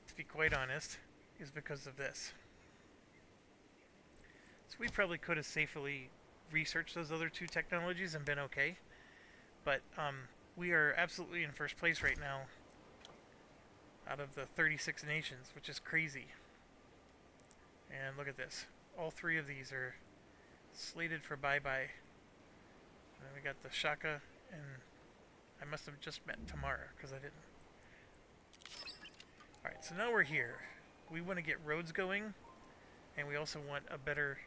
to be quite honest, is because of this. So we probably could have safely researched those other 2 technologies and been okay. But we are absolutely in first place right now out of the 36 nations, which is crazy. And look at this. All 3 of these are slated for bye-bye And then we got the Shaka, and I must have just met Tamara, because I didn't. Alright, so now we're here. We want to get roads going, and we also want a better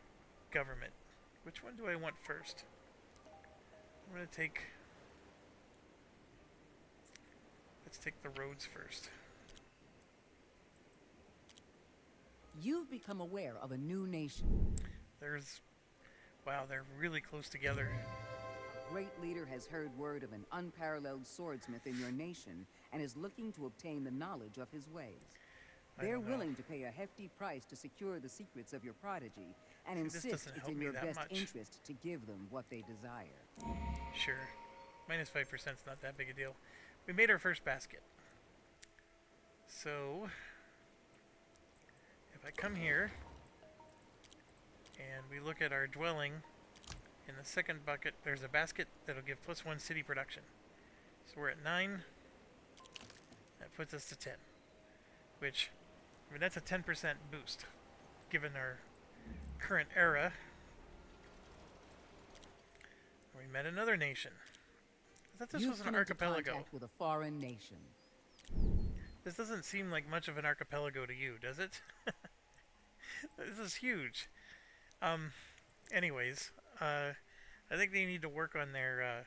government. Which one do I want first? I'm going to take... Let's take the roads first. You've become aware of a new nation. There's... Wow, they're really close together. A great leader has heard word of an unparalleled swordsmith in your nation and is looking to obtain the knowledge of his ways. They're willing to pay a hefty price to secure the secrets of your prodigy and insist it's in your best interest to give them what they desire. Sure. Minus 5% is not that big a deal. We made our first basket. So, if I come here and we look at our dwelling, in the second bucket there's a basket that'll give +1 city production. So we're at 9. That puts us to 10. Which, I mean, that's a 10% boost, given our current era. We met another nation. I thought this was an archipelago. Contact with a foreign nation. This doesn't seem like much of an archipelago to you, does it? This is huge. Anyways, I think they need to work on their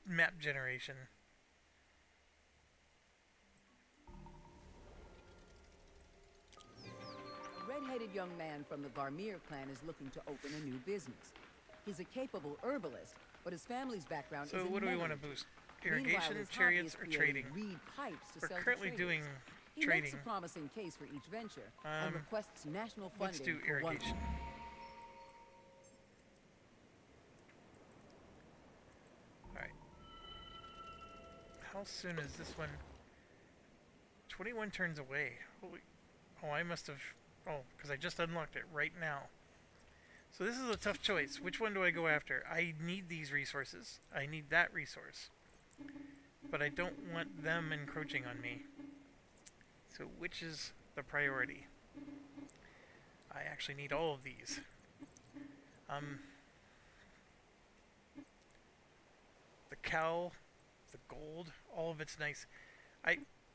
map generation. A red-headed young man from the Garmir clan is looking to open a new business. He's a capable herbalist, but his family's background is So what do we want to boost? Irrigation, Meanwhile, chariots, or trading? Reed pipes to We're sell to currently traders. doing He trading. makes a promising case for each venture and requests national funding Let's do for one. irrigation. Alright. How soon is this one? 21 turns away. Holy... Oh, I must have... Oh, because I just unlocked it right now. So this is a tough choice. Which one do I go after? I need these resources. I need that resource. But I don't want them encroaching on me. So which is the priority? I actually need all of these. The cow, the gold, all of it's nice.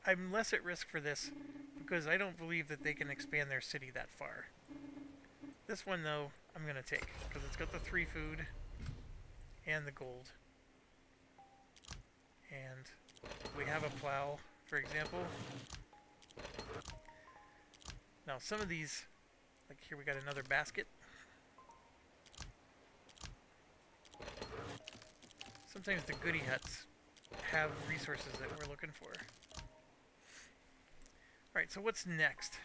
I'm less at risk for this because I don't believe that they can expand their city that far. This one, though, I'm going to take because it's got the 3 food and the gold. And we have a plow, for example. Now, some of these, like here we got another basket. Sometimes the goodie huts have resources that we're looking for. Alright, so what's next?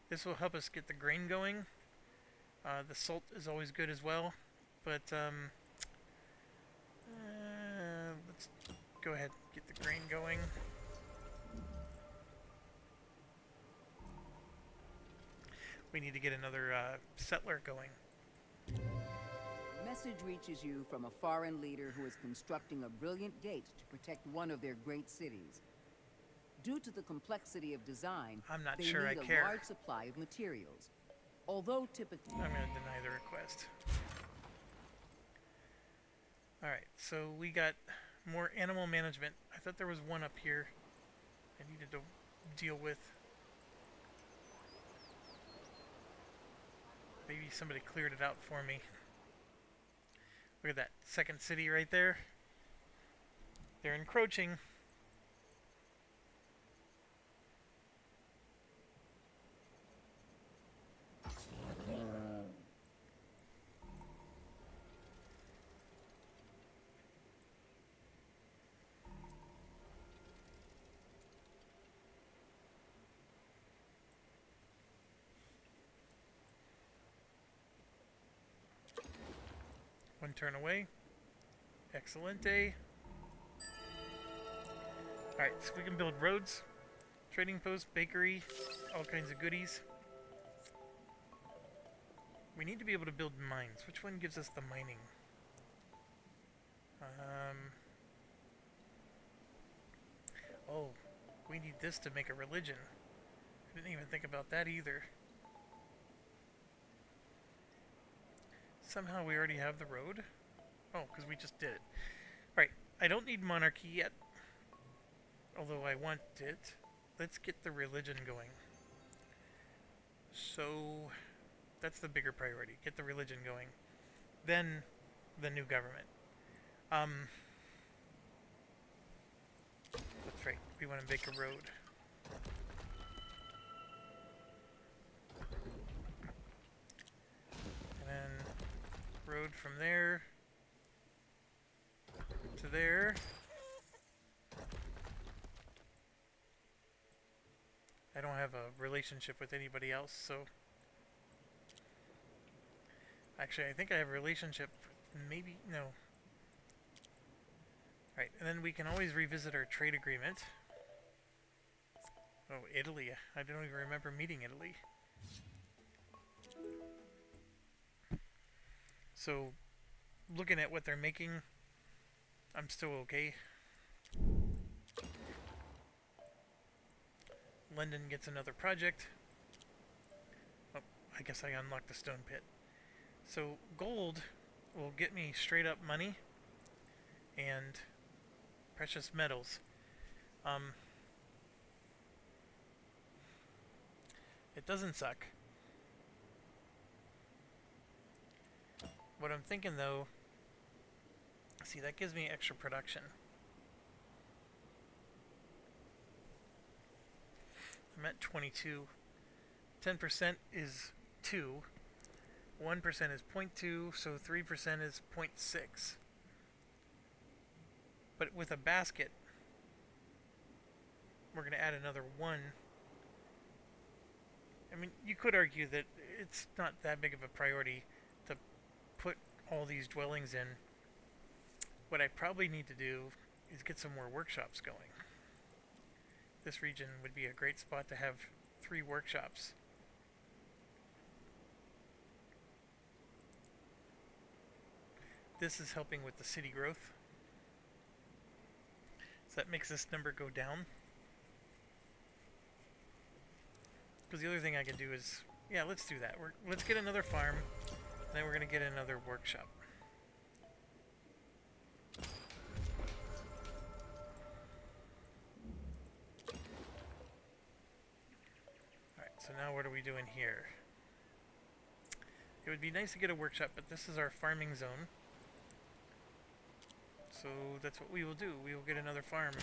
This will help us get the grain going. The salt is always good as well. But, let's go ahead and get the grain going. We need to get another settler going. A message reaches you from a foreign leader who is constructing a brilliant gate to protect one of their great cities. Due to the complexity of design, I'm not they sure I need a care. large supply of materials. Although typically... I'm going to deny the request. Alright, so we got more animal management. I thought there was one up here I needed to deal with. Maybe somebody cleared it out for me. Look at that second city right there. They're encroaching. One turn away. Excelente. Alright, so we can build roads, trading post, bakery, all kinds of goodies. We need to be able to build mines. Which one gives us the mining? Oh, we need this to make a religion. I didn't even think about that either. somehow we already have the road? Oh, because we just did it. Right, I don't need monarchy yet, although I want it. Let's get the religion going. So, that's the bigger priority. Get the religion going. Then, the new government. That's right, we want to make a road. And then, road from there to there. I don't have a relationship with anybody else, so... Actually, I think I have a relationship with maybe... no. Right, and then we can always revisit our trade agreement. Oh, Italy. I don't even remember meeting Italy. So, looking at what they're making, I'm still okay. London gets another project. Oh, I guess I unlocked the stone pit. So gold will get me straight up money and precious metals. It doesn't suck. What I'm thinking though, see, that gives me extra production. I'm at 22. 10% is 2. 1% is 0.2, so 3% is 0.6. But with a basket, we're going to add another 1. I mean, you could argue that it's not that big of a priority to put all these dwellings in. What I probably need to do is get some more workshops going. This region would be a great spot to have 3 workshops. This is helping with the city growth. So that makes this number go down. Because the other thing I can do is, yeah, let's do that. Let's get another farm, and then we're going to get another workshop. Alright, so now what are we doing here? It would be nice to get a workshop, but this is our farming zone. So that's what we will do. We will get another farm.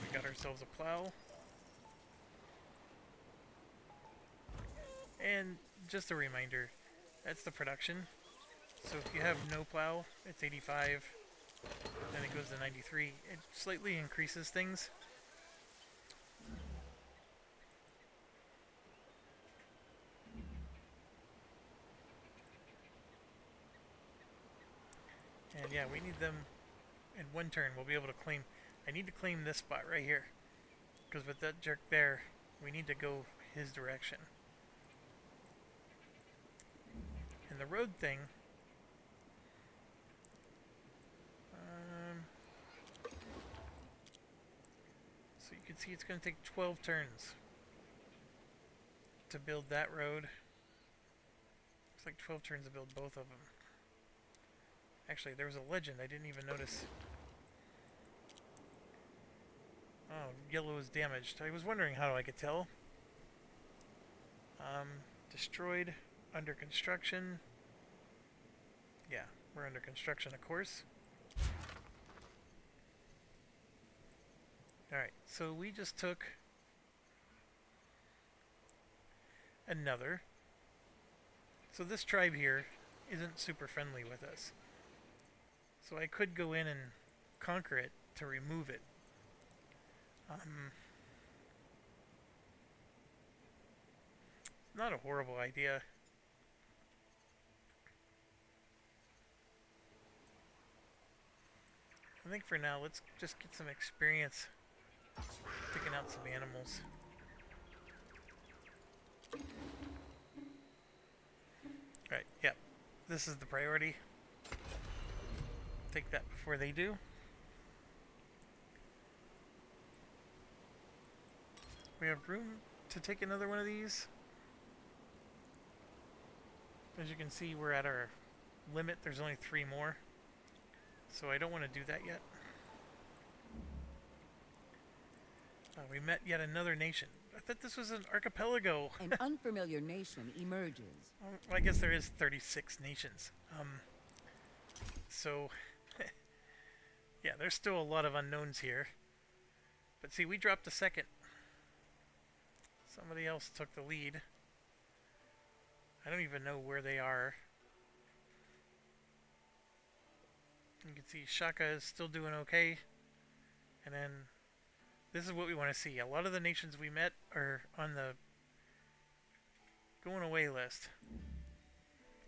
We got ourselves a plow. And just a reminder, that's the production. So if you have no plow, it's 85. Then it goes to 93. It slightly increases things. And yeah, we need them in one turn. We'll be able to claim. I need to claim this spot right here. Because with that jerk there, we need to go his direction. And the road thing... so you can see it's going to take 12 turns to build that road. It's like 12 turns to build both of them. Actually, there was a legend I didn't even notice. Oh, yellow is damaged. I was wondering how I could tell. Destroyed, under construction. Yeah, we're under construction, of course. Alright, so we just took another. So this tribe here isn't super friendly with us. So I could go in and conquer it to remove it. Not a horrible idea. I think for now, let's just get some experience picking out some animals. Right, yep. This is the priority. Take that before they do. We have room to take another one of these. As you can see, we're at our limit. There's only 3 more. So I don't want to do that yet. We met yet another nation. I thought this was an archipelago. An unfamiliar nation emerges. Well, I guess there is 36 nations. So, yeah, there's still a lot of unknowns here. But see, we dropped a second. Somebody else took the lead. I don't even know where they are. You can see Shaka is still doing okay. And then this is what we want to see. A lot of the nations we met are on the going away list.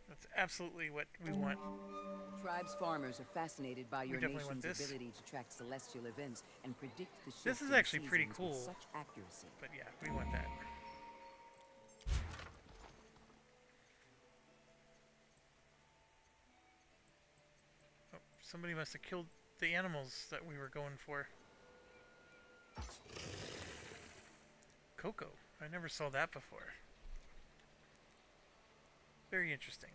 That's absolutely what we want. Tribes farmers are fascinated by your definitely want nation's this. ability to track celestial events and predict the shift This is in actually pretty seasons cool. with such accuracy. But yeah, we want that. Oh, somebody must have killed the animals that we were going for. Cocoa. I never saw that before. Very interesting.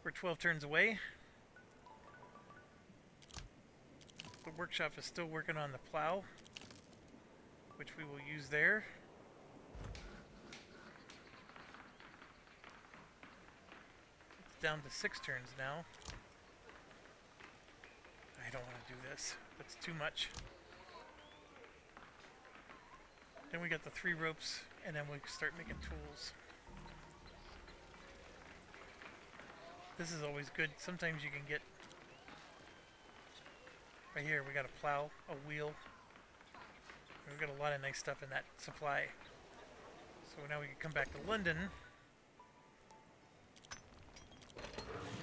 We're 12 turns away. The workshop is still working on the plow, which we will use there. It's down to 6 turns now. I don't want to do this. That's too much. Then we got the 3 ropes, and then we start making tools. This is always good. Sometimes you can get... Right here, we got a plow, a wheel. We've got a lot of nice stuff in that supply. So now we can come back to London.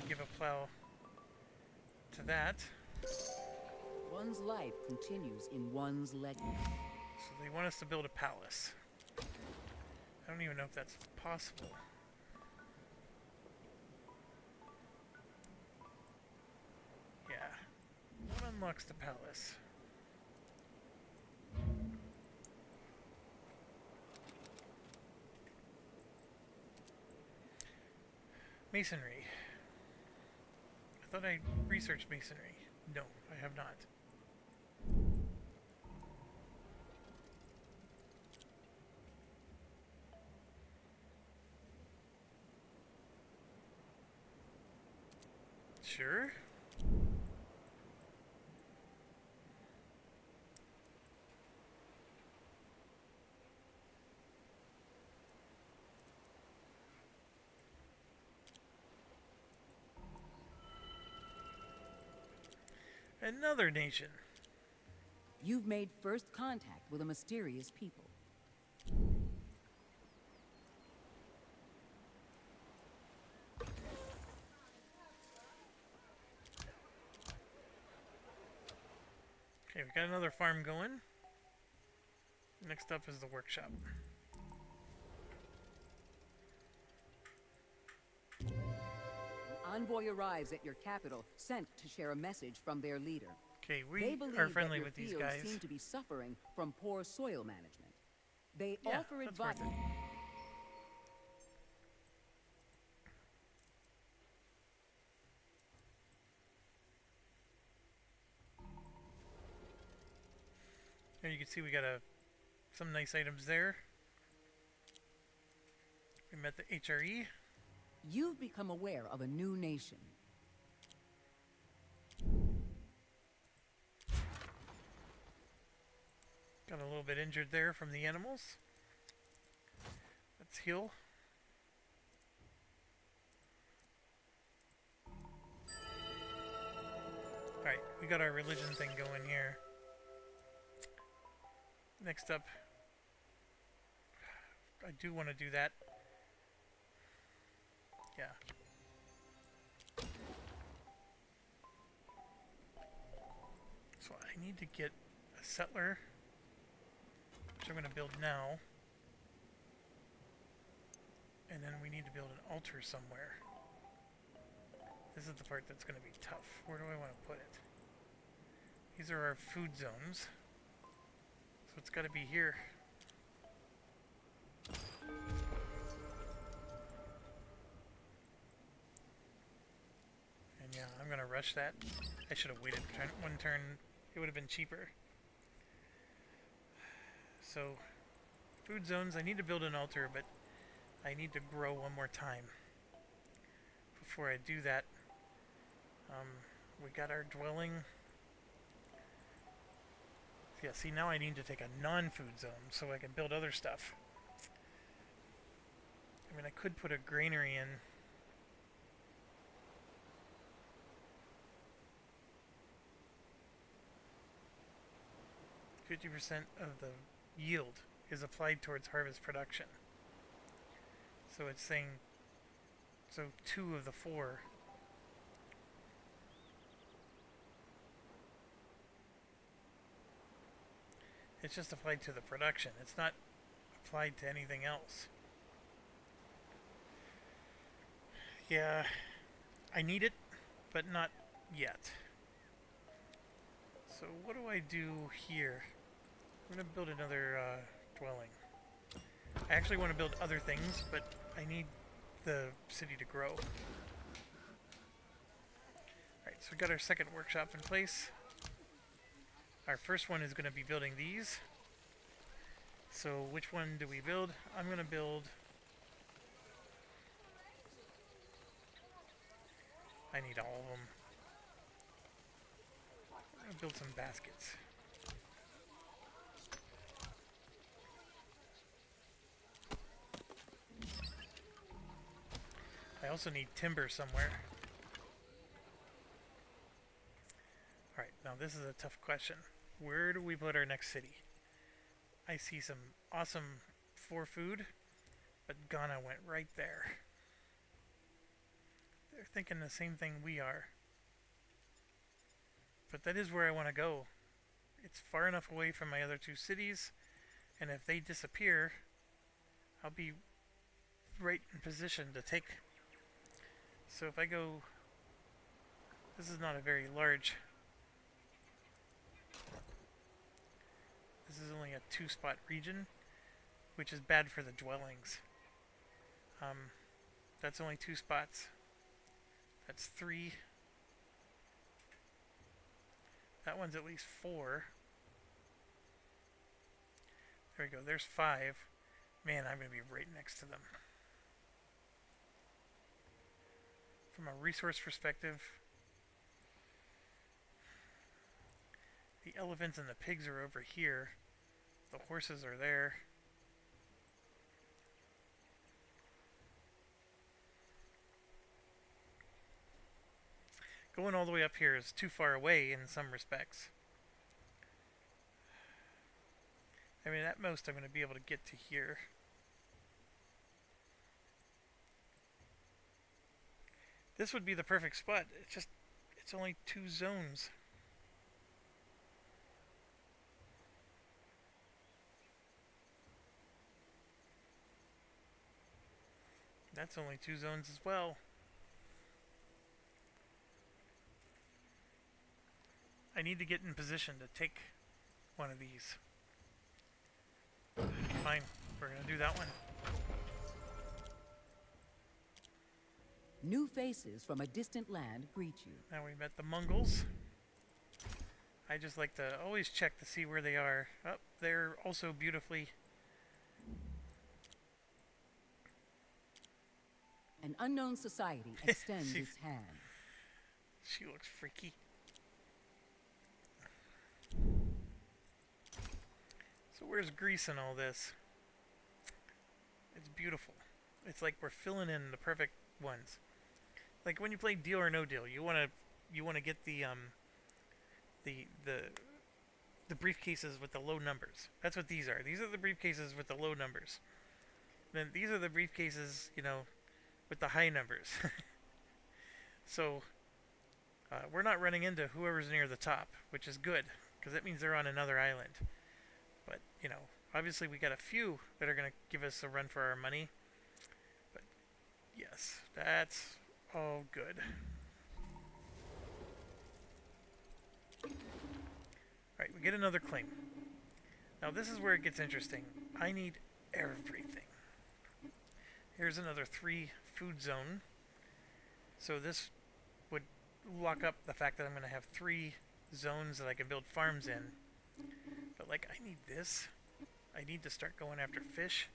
Give a plow to that. One's life continues in one's legacy. So they want us to build a palace. I don't even know if that's possible. Yeah. What unlocks the palace? Masonry. I thought I researched masonry. No, I have not. Sure. Another nation. You've made first contact with a mysterious people. Okay, we got another farm going. Next up is the workshop. An envoy arrives at your capital, sent to share a message from their leader. Okay, They we believe are friendly that your with these fields guys. seem to be suffering from poor soil management. They Yeah, offer that's advice. worth it. Here you can see we got some nice items there. We met the HRE. You've become aware of a new nation. Got a little bit injured there from the animals. Let's heal. Alright, we got our religion thing going here. Next up, I do want to do that. Yeah. So I need to get a settler, which I'm going to build now. And then we need to build an altar somewhere. This is the part that's going to be tough. Where do I want to put it? These are our food zones. So it's got to be here. Yeah, I'm gonna rush that. I should have waited one turn. It would have been cheaper. So, food zones. I need to build an altar, but I need to grow one more time. Before I do that, um, we got our dwelling. Yeah, see, now I need to take a non-food zone so I can build other stuff. I mean, I could put a granary in. %50 of the yield is applied towards harvest production. So it's saying, so 2 of the 4. It's just applied to the production. It's not applied to anything else. Yeah, I need it, but not yet. So what do I do here? I'm going to build another dwelling. I actually want to build other things, but I need the city to grow. Alright, so we got our second workshop in place. Our first one is going to be building these. So which one do we build? I'm going to build... I need all of them. I'm going to build some baskets. I also need timber somewhere. Alright, now this is a tough question. Where do we put our next city? I see some awesome for food, but Ghana went right there. They're thinking the same thing we are. But that is where I want to go. It's far enough away from my other 2 cities, and if they disappear, I'll be right in position to take. So if I go... This is not a very large... This is only a 2-spot region, which is bad for the dwellings. That's only 2 spots. That's 3. That one's at least 4. There we go. There's 5. Man, I'm going to be right next to them. From a resource perspective, the elephants and the pigs are over here. The horses are there. Going all the way up here is too far away in some respects. I mean, at most I'm going to be able to get to here. This would be the perfect spot. It's only 2 zones. That's only 2 zones as well. I need to get in position to take one of these. Fine, we're gonna do that one. New faces from a distant land greet you. Now we met the Mongols. I just like to always check to see where they are. Oh, they're also beautifully... An unknown society extends its hand. She looks freaky. So where's Greece in all this? It's beautiful. It's like we're filling in the perfect ones. Like when you play Deal or No Deal, you wanna get the briefcases with the low numbers. That's what these are. These are the briefcases with the low numbers. Then these are the briefcases, you know, with the high numbers. So we're not running into whoever's near the top, which is good, because that means they're on another island. But, you know, obviously we got a few that are going to give us a run for our money. But, yes, that's all good. Alright, we get another claim. Now this is where it gets interesting. I need everything. Here's another 3 food zone. So this would lock up the fact that I'm going to have 3 zones that I can build farms in. But like, I need this. I need to start going after fish.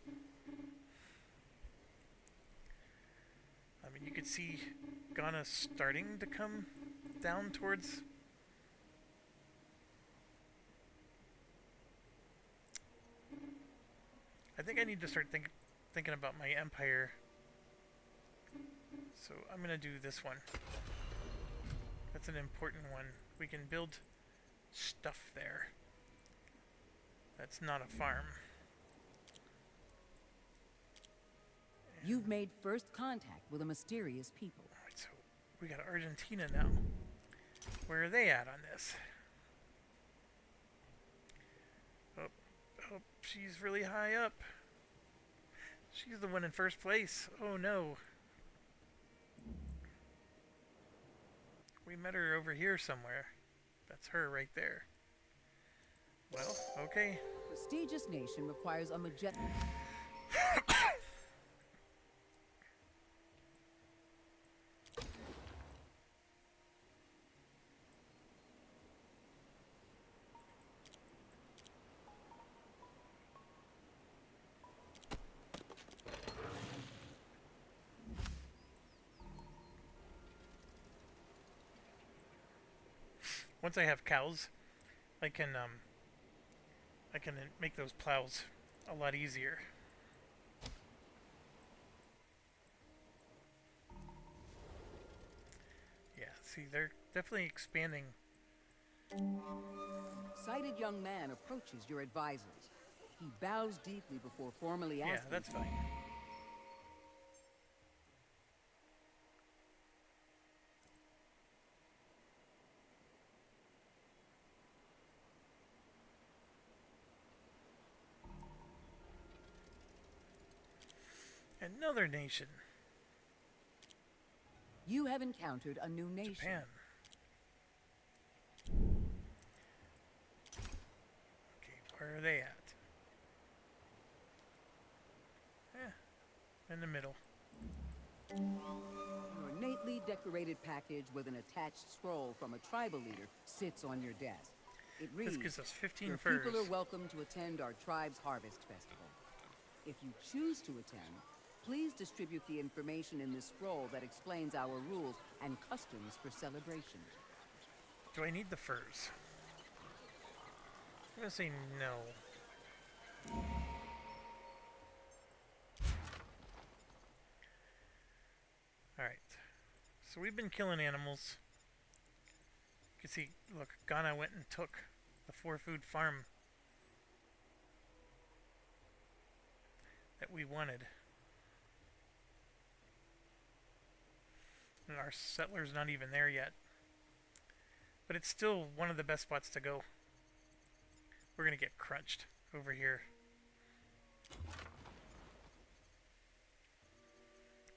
I mean, you could see Ghana starting to come down towards... I think I need to start thinking about my empire. So I'm going to do this one. That's an important one. We can build stuff there. That's not a farm. You've made first contact with a mysterious people. Alright, so we got Argentina now. Where are they at on this? Oh, she's really high up. She's the one in first place. Oh no. We met her over here somewhere. That's her right there. Well, okay. Prestigious nation requires a majestic... Once I have cows, I can make those plows a lot easier. Yeah, see, they're definitely expanding. Sighted young man approaches your advisors. He bows deeply before formally asking... Yeah, that's fine. Another nation. You have encountered a new nation. Japan. Okay, where are they at? In the middle. Your ornately decorated package with an attached scroll from a tribal leader sits on your desk. It reads, This gives us 15 your furs. people are welcome to attend our tribe's harvest festival. If you choose to attend, please distribute the information in this scroll that explains our rules and customs for celebration. Do I need the furs? I'm gonna say no. Alright. So we've been killing animals. You can see, look, Ghana went and took the 4-food farm that we wanted. And our settler's not even there yet. But it's still one of the best spots to go. We're gonna get crunched over here.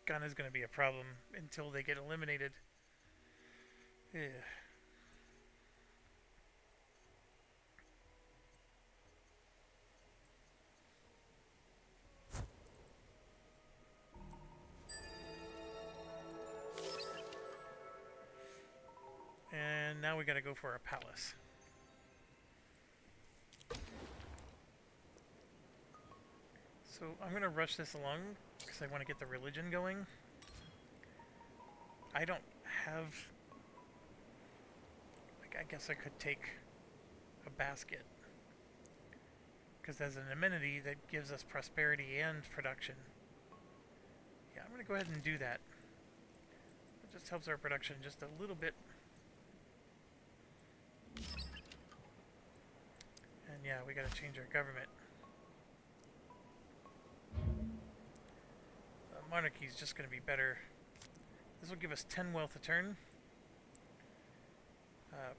Ghana's gonna be a problem until they get eliminated. Yeah. And now we gotta go for a palace. So I'm gonna rush this along because I want to get the religion going. I don't have... like, I guess I could take a basket. Because as an amenity, that gives us prosperity and production. Yeah, I'm gonna go ahead and do that. It just helps our production just a little bit. And yeah, we gotta change our government. Monarchy is just going to be better. This will give us 10 wealth a turn.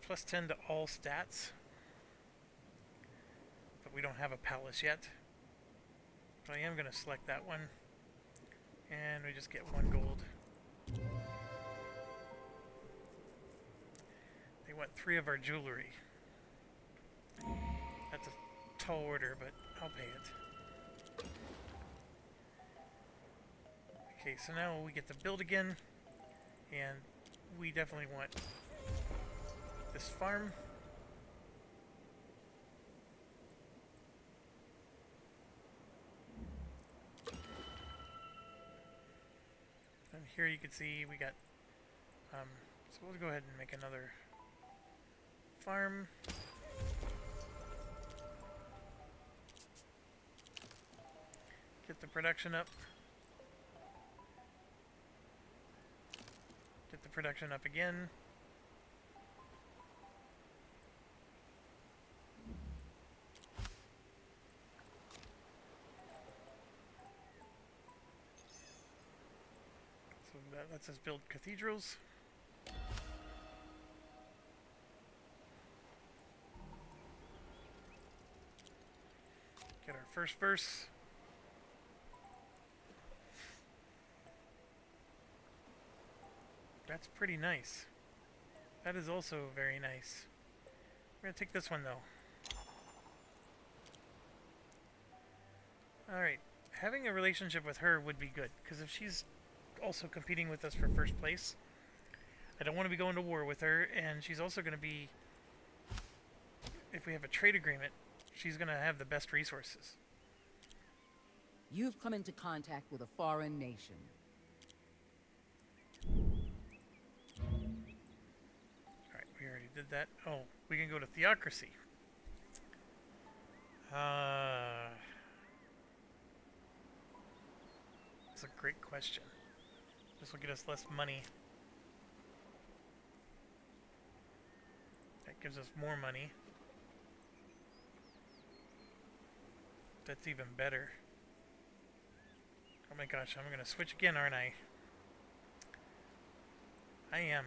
Plus 10 to all stats. But we don't have a palace yet. But I am going to select that one. And we just get 1 gold. They want 3 of our jewelry. That's a tall order, but I'll pay it. Okay, so now we get to build again, and we definitely want this farm. And here you can see we got, so we'll go ahead and make another farm. Get the production up. Get the production up again. So that lets us build cathedrals. Get our first verse. That's pretty nice. That is also very nice. We're gonna take this one though. Alright, having a relationship with her would be good, because if she's also competing with us for first place, I don't want to be going to war with her, and she's also going to be, if we have a trade agreement, she's going to have the best resources. You've come into contact with a foreign nation. Alright, we already did that. Oh, we can go to theocracy. That's a great question. This will get us less money. That gives us more money. That's even better. Oh my gosh, I'm gonna switch again, aren't I? I am.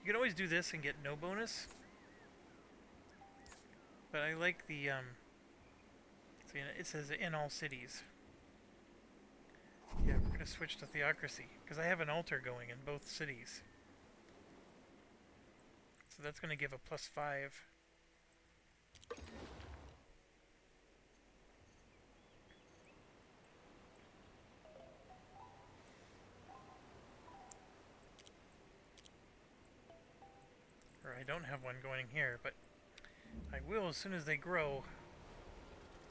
You can always do this and get no bonus. But I like the, see, it says in all cities. Yeah, we're gonna switch to theocracy, because I have an altar going in both cities. So that's gonna give a +5. Or I don't have one going here, but I will as soon as they grow.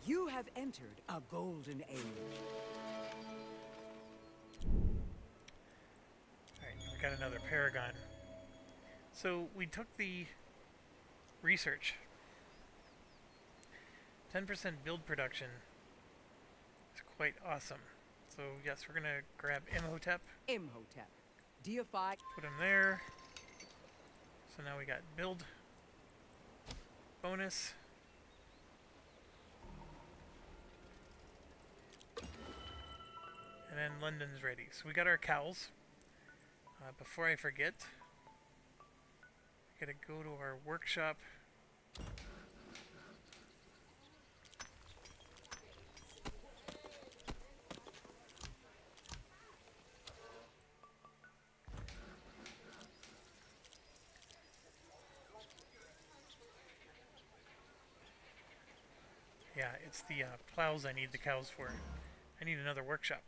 You have entered a golden age. Alright, we got another paragon. So we took the research. 10% build production. It's quite awesome. So yes, we're gonna grab Imhotep. Imhotep, deified. Put him there. So now we got build bonus. And then London's ready. So we got our cows. Before I forget, I gotta go to our workshop. Yeah, it's the plows I need the cows for. I need another workshop.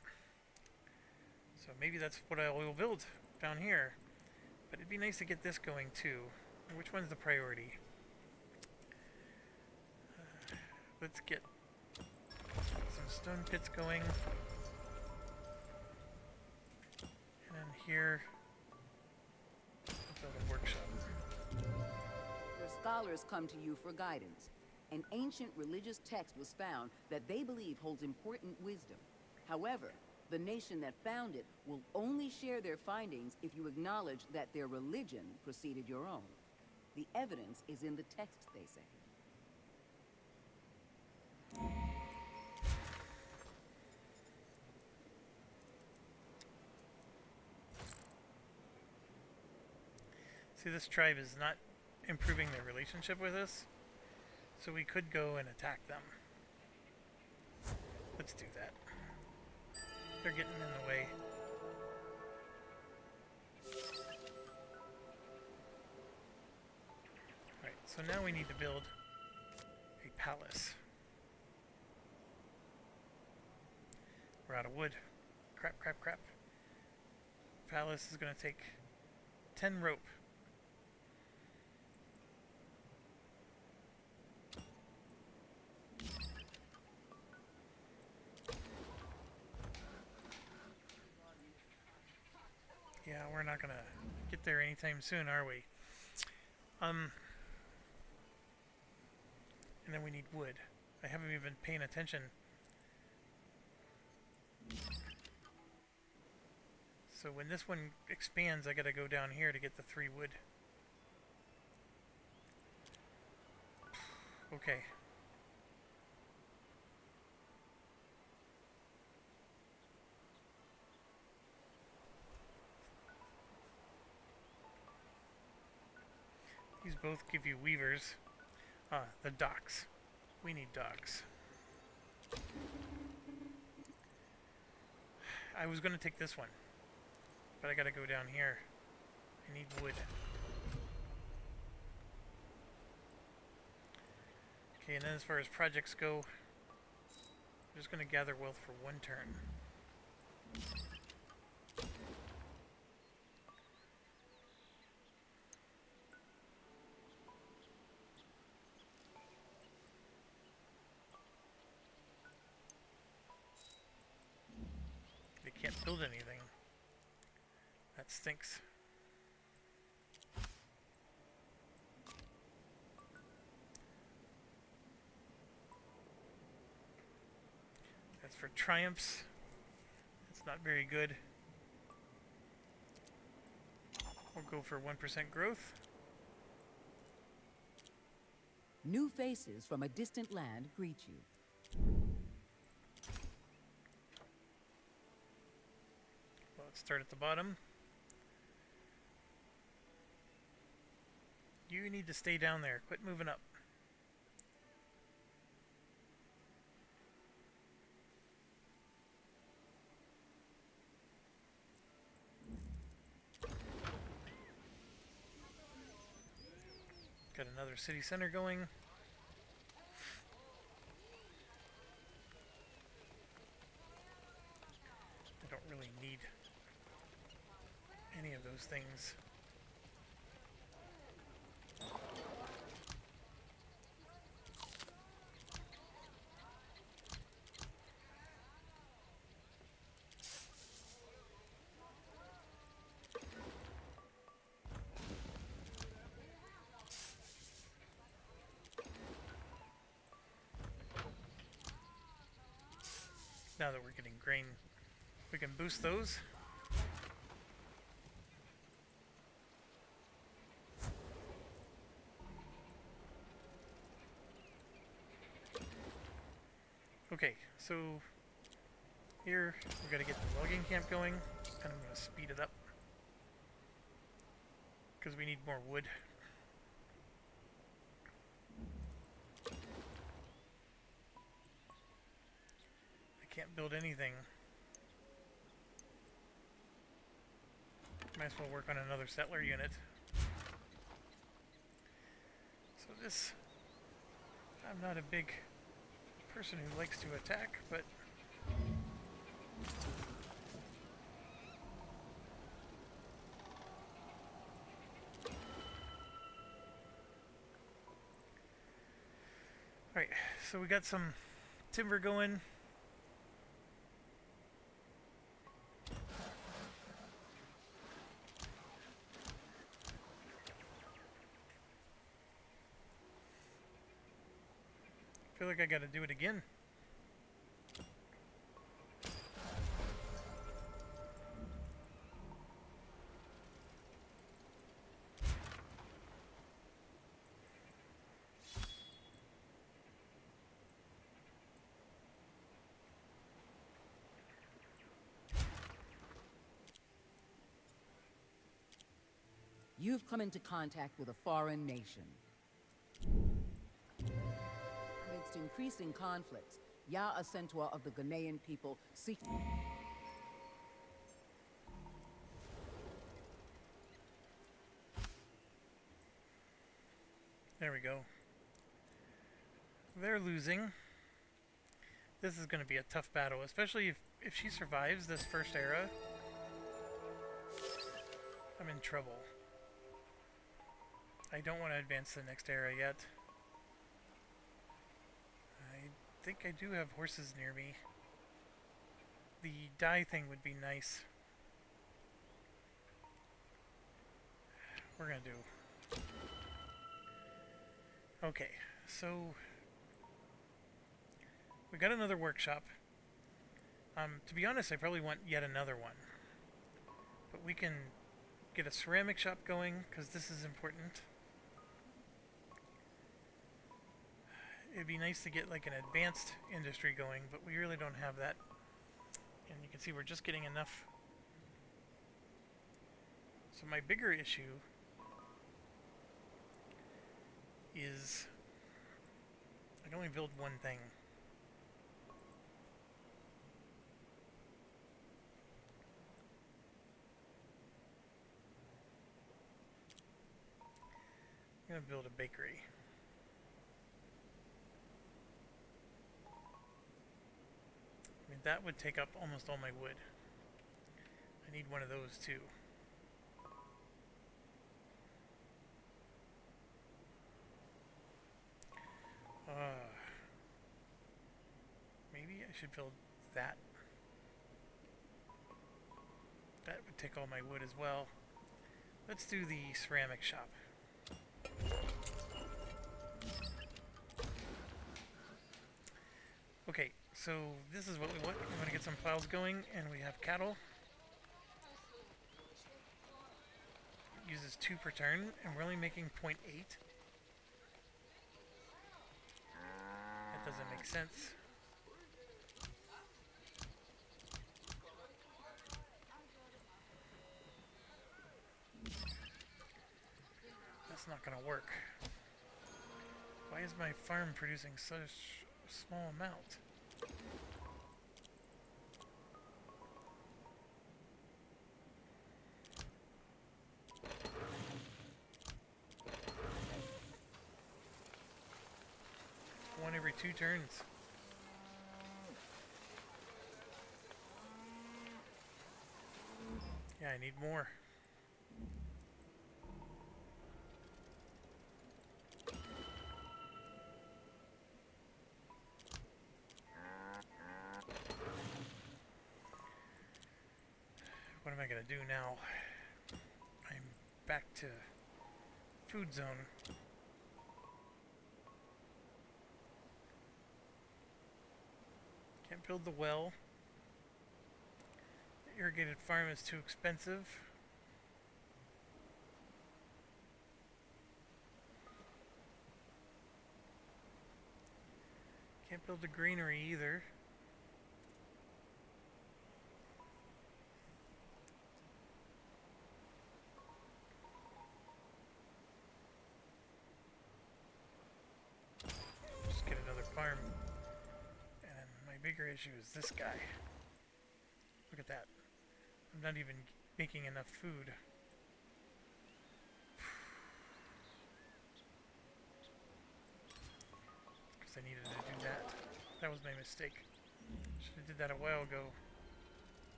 So maybe that's what I will build down here. But it'd be nice to get this going too. Which one's the priority? Let's get some stone pits going. And then here, build a workshop. Your scholars come to you for guidance. An ancient religious text was found that they believe holds important wisdom. However, the nation that found it will only share their findings if you acknowledge that their religion preceded your own. The evidence is in the text, they say. See, this tribe is not improving their relationship with us, so we could go and attack them. Let's do that. They're getting in the way. Alright, so now we need to build a palace. We're out of wood. crap, crap, crap. Palace is going to take 10 rope. Yeah, we're not going to get there anytime soon, are we? And then we need wood. I haven't even been paying attention. So when this one expands, I gotta go down here to get the 3 wood. Okay. These both give you weavers. Ah, the docks. We need docks. I was gonna take this one, but I gotta go down here. I need wood. Okay, and then as far as projects go, I'm just gonna gather wealth for 1 turn. They can't build anything. That stinks. As for triumphs, it's not very good. We'll go for 1% growth. New faces from a distant land greet you. Well, let's start at the bottom. You need to stay down there. Quit moving up. Got another city center going. I don't really need any of those things. Now that we're getting grain, we can boost those. Okay, so here we've got to get the logging camp going, and I'm going to speed it up because we need more wood. I can't build anything. Might as well work on another settler unit. So this, I'm not a big person who likes to attack, but alright, so we got some timber going. I feel like I gotta do it again. You've come into contact with a foreign nation. Amidst increasing conflicts, Ya Acentua of the Ghanaian people seek... There we go. They're losing. This is going to be a tough battle, especially if she survives this first era, I'm in trouble. I don't want to advance to the next era yet. I think I do have horses near me. The dye thing would be nice. We're gonna do. Okay, so we got another workshop. To be honest, I probably want yet another one. But we can get a ceramic shop going, because this is important. It'd be nice to get like an advanced industry going, but we really don't have that. And you can see we're just getting enough. So my bigger issue is I can only build one thing. I'm gonna build a bakery. I mean, that would take up almost all my wood. I need one of those too. Maybe I should build that. That would take all my wood as well. Let's do the ceramic shop. Okay, so this is what we want. We want to get some plows going, and we have cattle. It uses 2 per turn, and we're only making 0.8. That doesn't make sense. That's not gonna work. Why is my farm producing such a small amount? One every 2 turns. Yeah, I need more. What am I gonna do now? I'm back to food zone. Can't build the well. The irrigated farm is too expensive. Can't build the greenery either. Just get another farm. And my bigger issue is this guy. Look at that. I'm not even making enough food. Because I needed to do that. That was my mistake. Should have did that a while ago.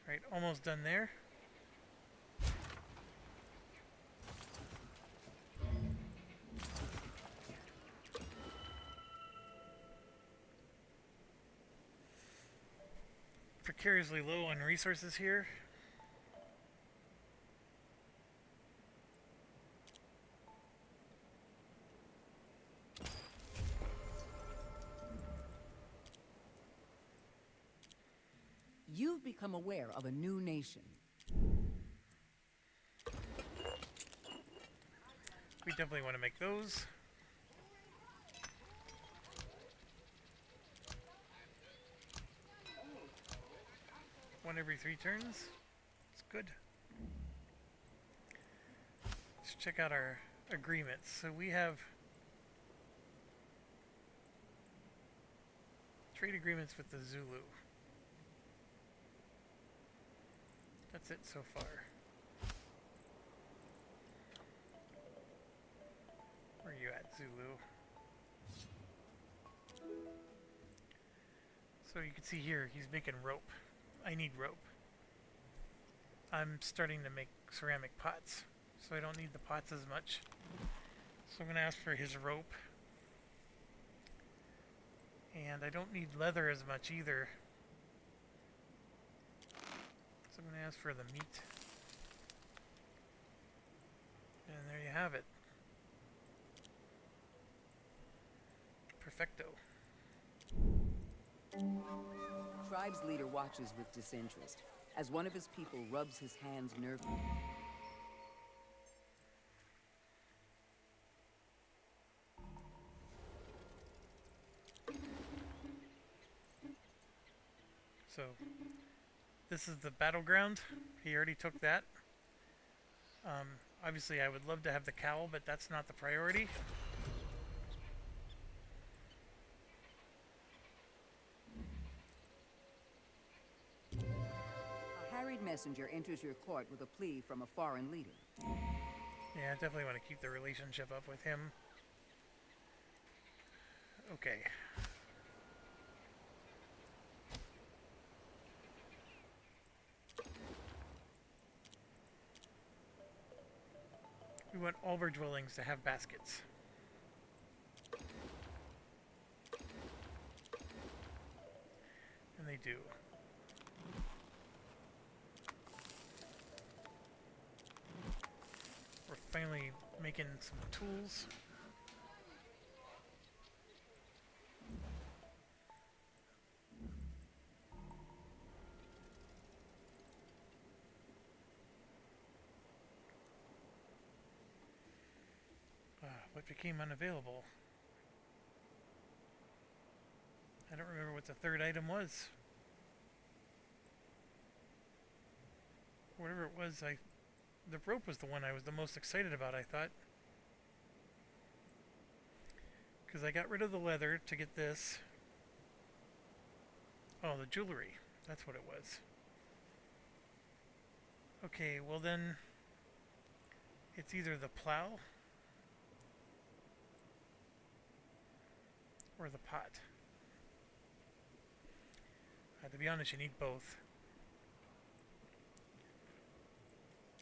Right, almost done there. Precariously low on resources here. You've become aware of a new nation. We definitely want to make those. One every 3 turns. It's good. Let's check out our agreements. So we have trade agreements with the Zulu. That's it so far. Where are you at, Zulu? So you can see here, he's making rope. I need rope. I'm starting to make ceramic pots, so I don't need the pots as much. So I'm going to ask for his rope. And I don't need leather as much either. So I'm going to ask for the meat. And there you have it. Perfecto. Tribe's leader watches with disinterest as one of his people rubs his hands nervously. So, this is the battleground. He already took that. Obviously, I would love to have the cowl, but that's not the priority. A harried messenger enters your court with a plea from a foreign leader. Yeah, I definitely want to keep the relationship up with him. Okay. We want all of our dwellings to have baskets. And they do. We're finally making some tools. What became unavailable? I don't remember what the third item was. Whatever it was, the rope was the one I was the most excited about, I thought. Because I got rid of the leather to get this. Oh, the jewelry. That's what it was. Okay, well then, it's either the plow or the pot. To be honest, you need both.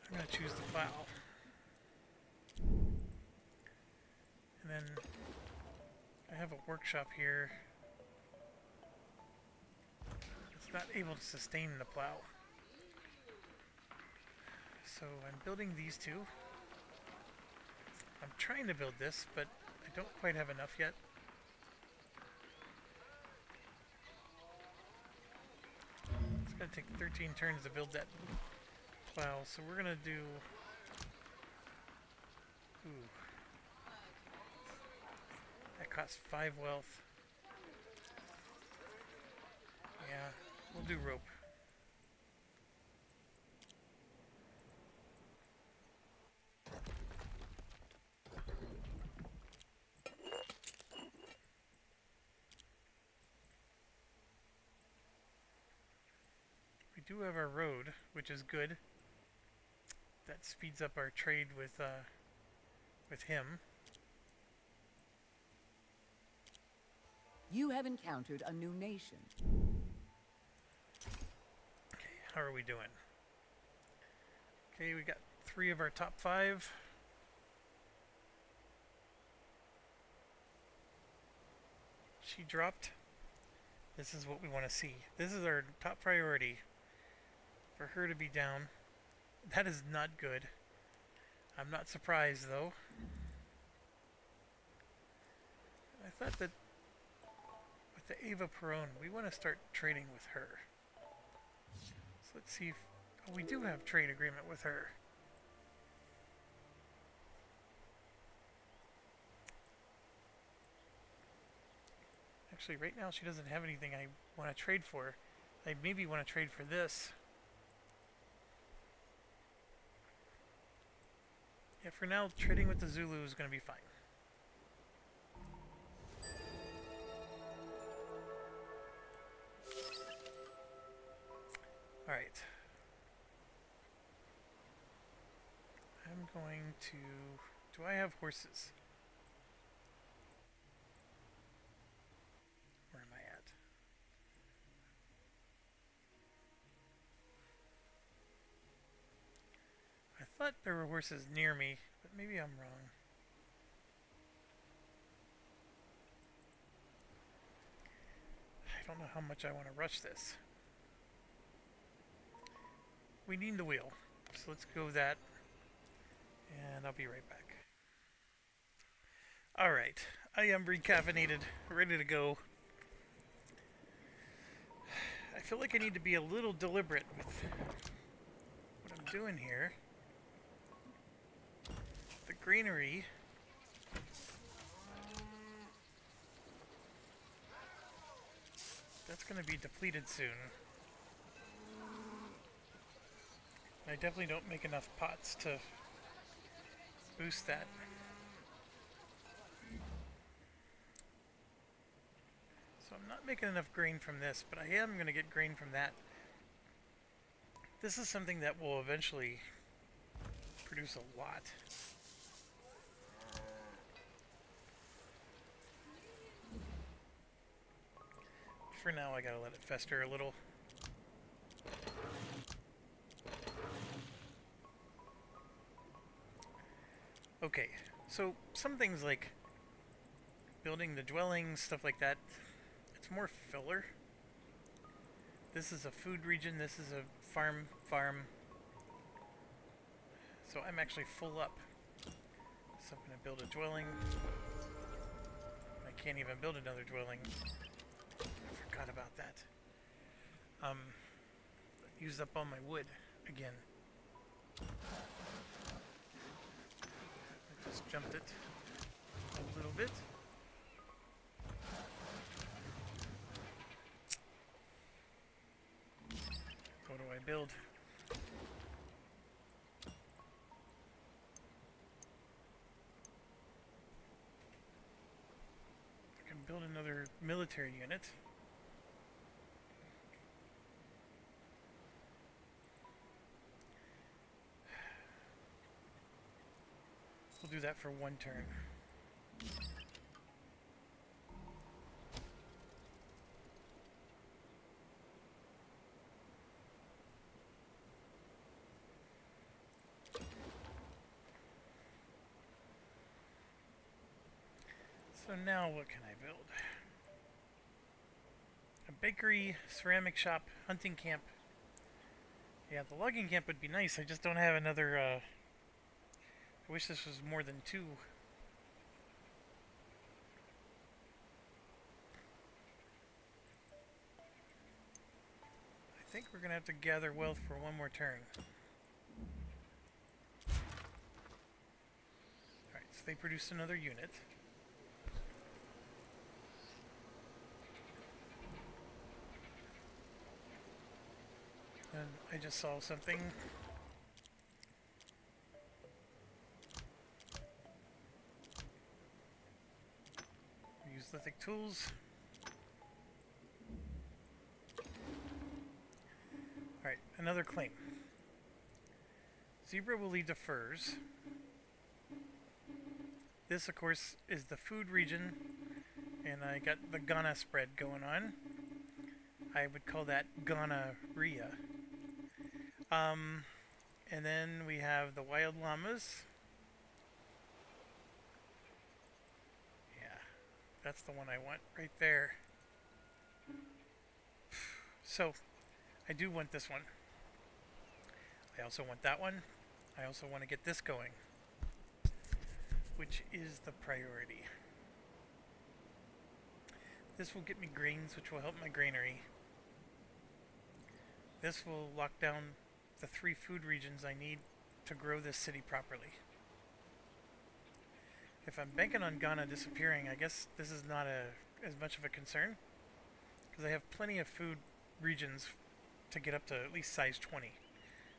I'm going to choose the plow. And then I have a workshop here. It's not able to sustain the plow. So I'm building these two. I'm trying to build this, but I don't quite have enough yet. It's going to take 13 turns to build that plow, so we're going to do... Ooh. That costs 5 wealth. Yeah, we'll do rope. We do have our road, which is good. That speeds up our trade with him. You have encountered a new nation. Okay, how are we doing? Okay, we got 3 of our top 5. She dropped. This is what we want to see. This is our top priority. For her to be down. That is not good. I'm not surprised though. I thought that with the Ava Perón, we want to start trading with her. So let's see if we do have trade agreement with her. Actually, right now she doesn't have anything I want to trade for. I maybe want to trade for this. Yeah, for now, trading with the Zulu is going to be fine. Alright. I'm going to... Do I have horses? Where am I at? thought there were horses near me, but maybe I'm wrong. I don't know how much I want to rush this. We need the wheel, so let's go that, and I'll be right back. Alright, I am recaffeinated, ready to go. I feel like I need to be a little deliberate with what I'm doing here. The granary. That's going to be depleted soon. I definitely don't make enough pots to boost that. So I'm not making enough grain from this, but I am going to get grain from that. This is something that will eventually produce a lot. For now, I gotta let it fester a little. Okay, so some things like building the dwellings, stuff like that, it's more filler. This is a food region, this is a farm. So I'm actually full up. So I'm gonna build a dwelling. I can't even build another dwelling. I forgot about that. Used up all my wood again. I just jumped it a little bit. What do I build? I can build another military unit. We'll do that for one turn. So now what can I build? A bakery, ceramic shop, hunting camp. Yeah, the logging camp would be nice. I just don't have another, I wish this was more than 2. I think we're gonna have to gather wealth for one more turn. Alright, so they produced another unit. And I just saw something. Use lithic tools. Alright, another claim. Zebra will lead to furs. This, of course, is the food region, and I got the Ghana spread going on. I would call that gonorrhea. And then we have the wild llamas. Yeah, that's the one I want right there. So, I do want this one. I also want that one. I also want to get this going, which is the priority. This will get me grains, which will help my granary. This will lock down the 3 food regions I need to grow this city properly. If I'm banking on Ghana disappearing, I guess this is not as much of a concern, because I have plenty of food regions to get up to at least size 20.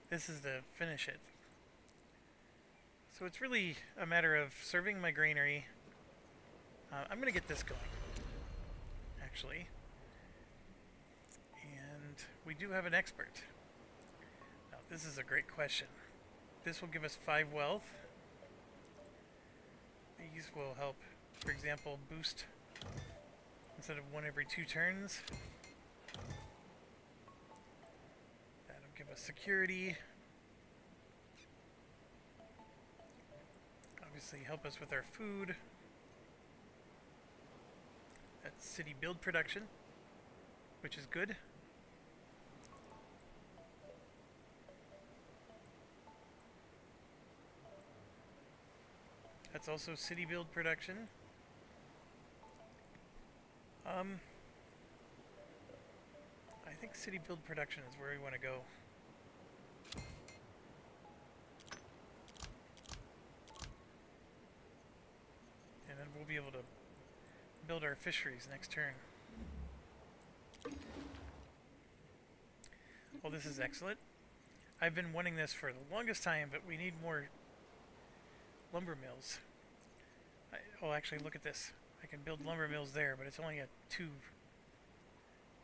This is to finish it. So it's really a matter of serving my granary. I'm going to get this going, actually. And we do have an expert. Now, this is a great question. This will give us 5 wealth. These will help, for example, boost instead of 1 every 2 turns. That'll give us security. obviously help us with our food. That's city build production, which is good. That's also city build production. I think city build production is where we want to go. And then we'll be able to build our fisheries next turn. Well, this is excellent. I've been wanting this for the longest time, but we need more lumber mills. Oh, actually, look at this. I can build lumber mills there, but it's only a 2.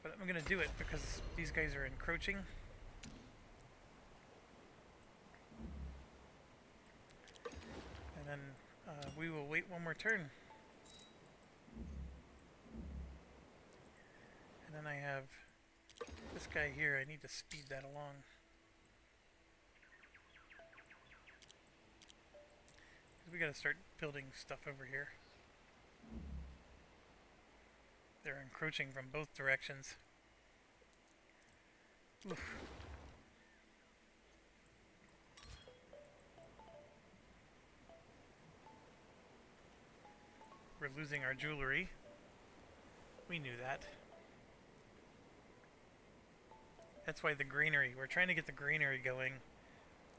But I'm going to do it because these guys are encroaching. And then we will wait one more turn. And then I have this guy here. I need to speed that along. We gotta start building stuff over here. They're encroaching from both directions. Oof. We're losing our jewelry. We knew that. That's why the granary, we're trying to get the granary going.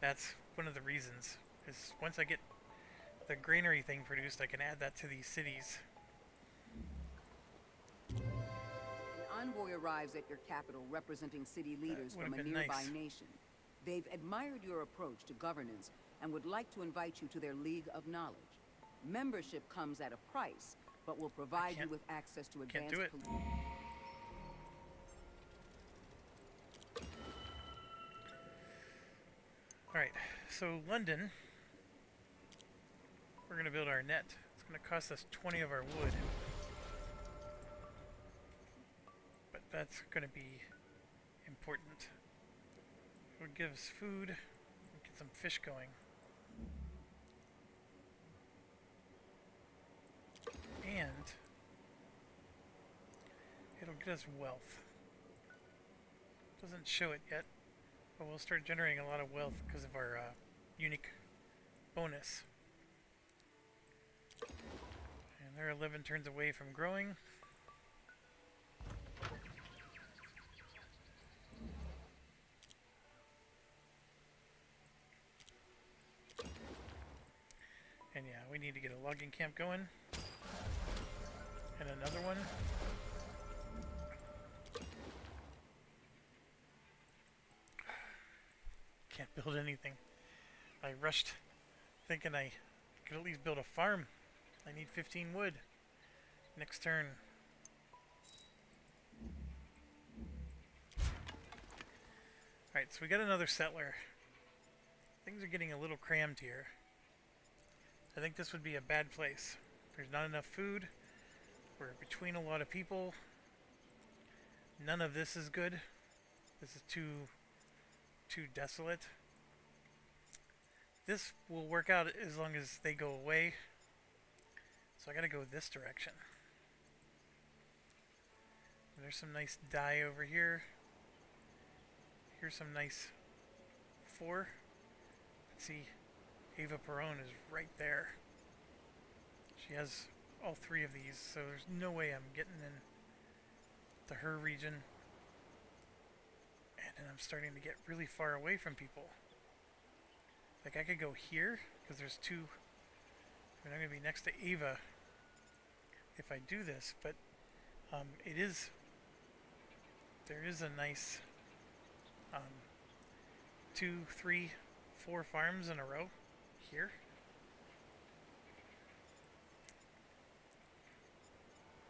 That's one of the reasons. Is once I get the granary thing produced, I can add that to these cities. An envoy arrives at your capital representing city leaders from a nearby nation. They've admired your approach to governance and would like to invite you to their League of Knowledge. Membership comes at a price, but will provide you with access to advanced police. Alright, so London, we're going to build our net. It's going to cost us 20 of our wood. But that's going to be important. It would give us food, get some fish going. And it'll get us wealth. Doesn't show it yet, but we'll start generating a lot of wealth because of our unique bonus. And they're 11 turns away from growing. And yeah, we need to get a logging camp going. And another one. Can't build anything. I rushed thinking I could at least build a farm. I need 15 wood. Next turn. Alright, so we got another settler. Things are getting a little crammed here. I think this would be a bad place. There's not enough food. We're between a lot of people. None of this is good. This is too desolate. This will work out as long as they go away. So I gotta go this direction. There's some nice dye over here. Here's some nice 4. Let's see, Ava Perón is right there. She has all 3 of these, so there's no way I'm getting in to her region. And then I'm starting to get really far away from people. Like I could go here, because there's 2. I'm going to be next to Ava if I do this, but there is a nice 2, 3, 4 farms in a row here.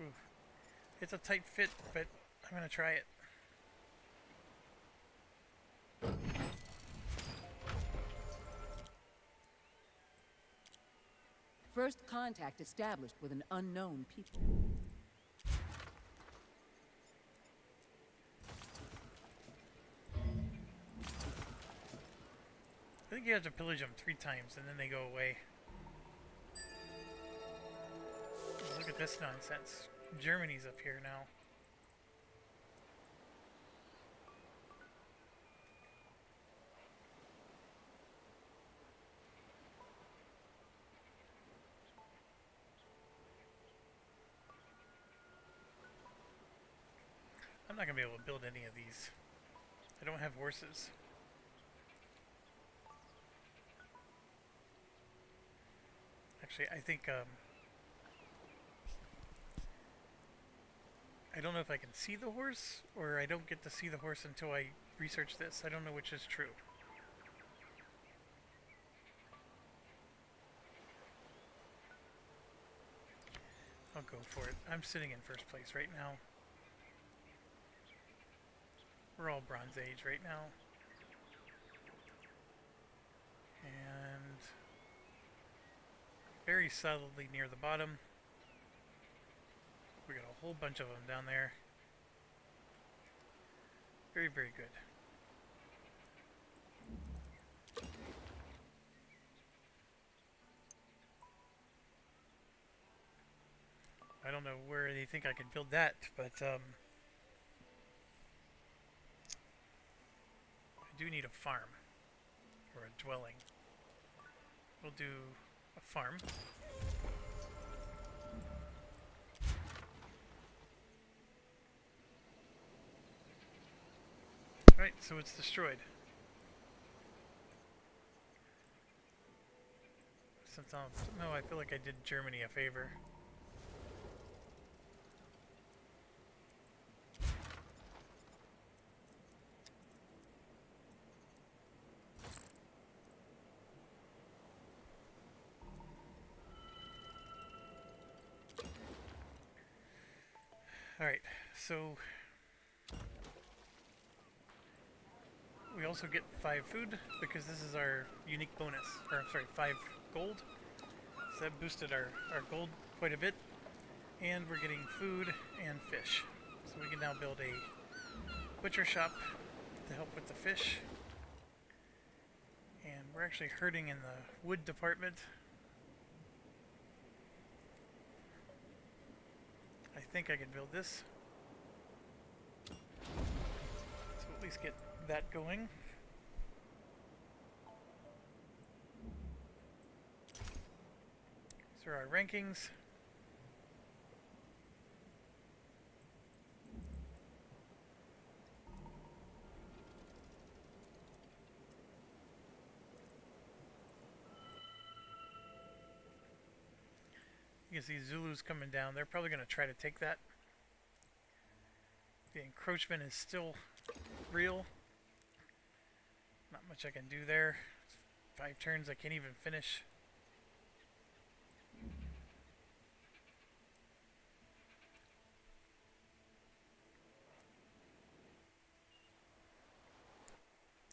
Ooh. It's a tight fit, but I'm going to try it. First contact established with an unknown people. I think you have to pillage them 3 times and then they go away. this nonsense? Germany's up here now. I'm not going to be able to build any of these. I don't have horses. Actually, I think I don't know if I can see the horse, or I don't get to see the horse until I research this. I don't know which is true. I'll go for it. I'm sitting in first place right now. We're all Bronze Age right now. And very solidly near the bottom. We got a whole bunch of them down there. Very, very good. I don't know where they think I could build that, but I do need a farm or a dwelling. We'll do a farm. Alright, so it's destroyed. No, I feel like I did Germany a favor. Alright, so we also get 5 food because this is our unique bonus. Or, I'm sorry, 5 gold. So that boosted our gold quite a bit. And we're getting food and fish. So we can now build a butcher shop to help with the fish. And we're actually hurting in the wood department. I think I can build this. So at least get that going. These are our rankings. You can see Zulus coming down. They're probably going to try to take that. The encroachment is still real. Not much I can do there. 5 turns I can't even finish.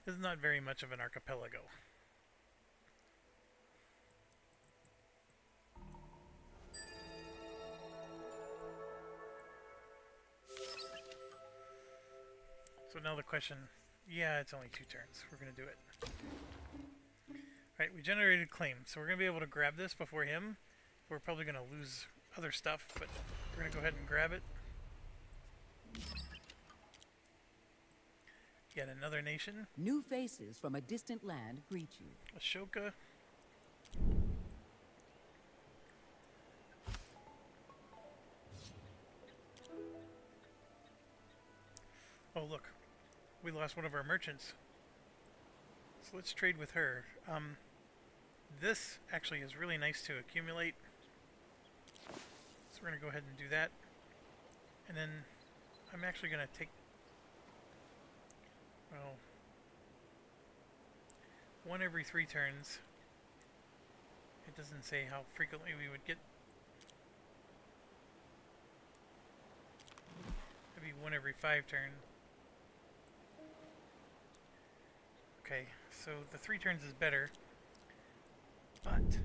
This is not very much of an archipelago. So now the question, yeah, it's only 2 turns. We're going to do it. Alright, we generated claim, so we're going to be able to grab this before him. We're probably going to lose other stuff, but we're going to go ahead and grab it. Yet another nation. New faces from a distant land greet you. Ashoka. Oh, look. We lost one of our merchants. So let's trade with her. This actually is really nice to accumulate. So we're going to go ahead and do that. And then I'm actually going to take... well, 1 every 3 turns. It doesn't say how frequently we would get. Maybe 1 every 5 turns. Okay, so the 3 turns is better. But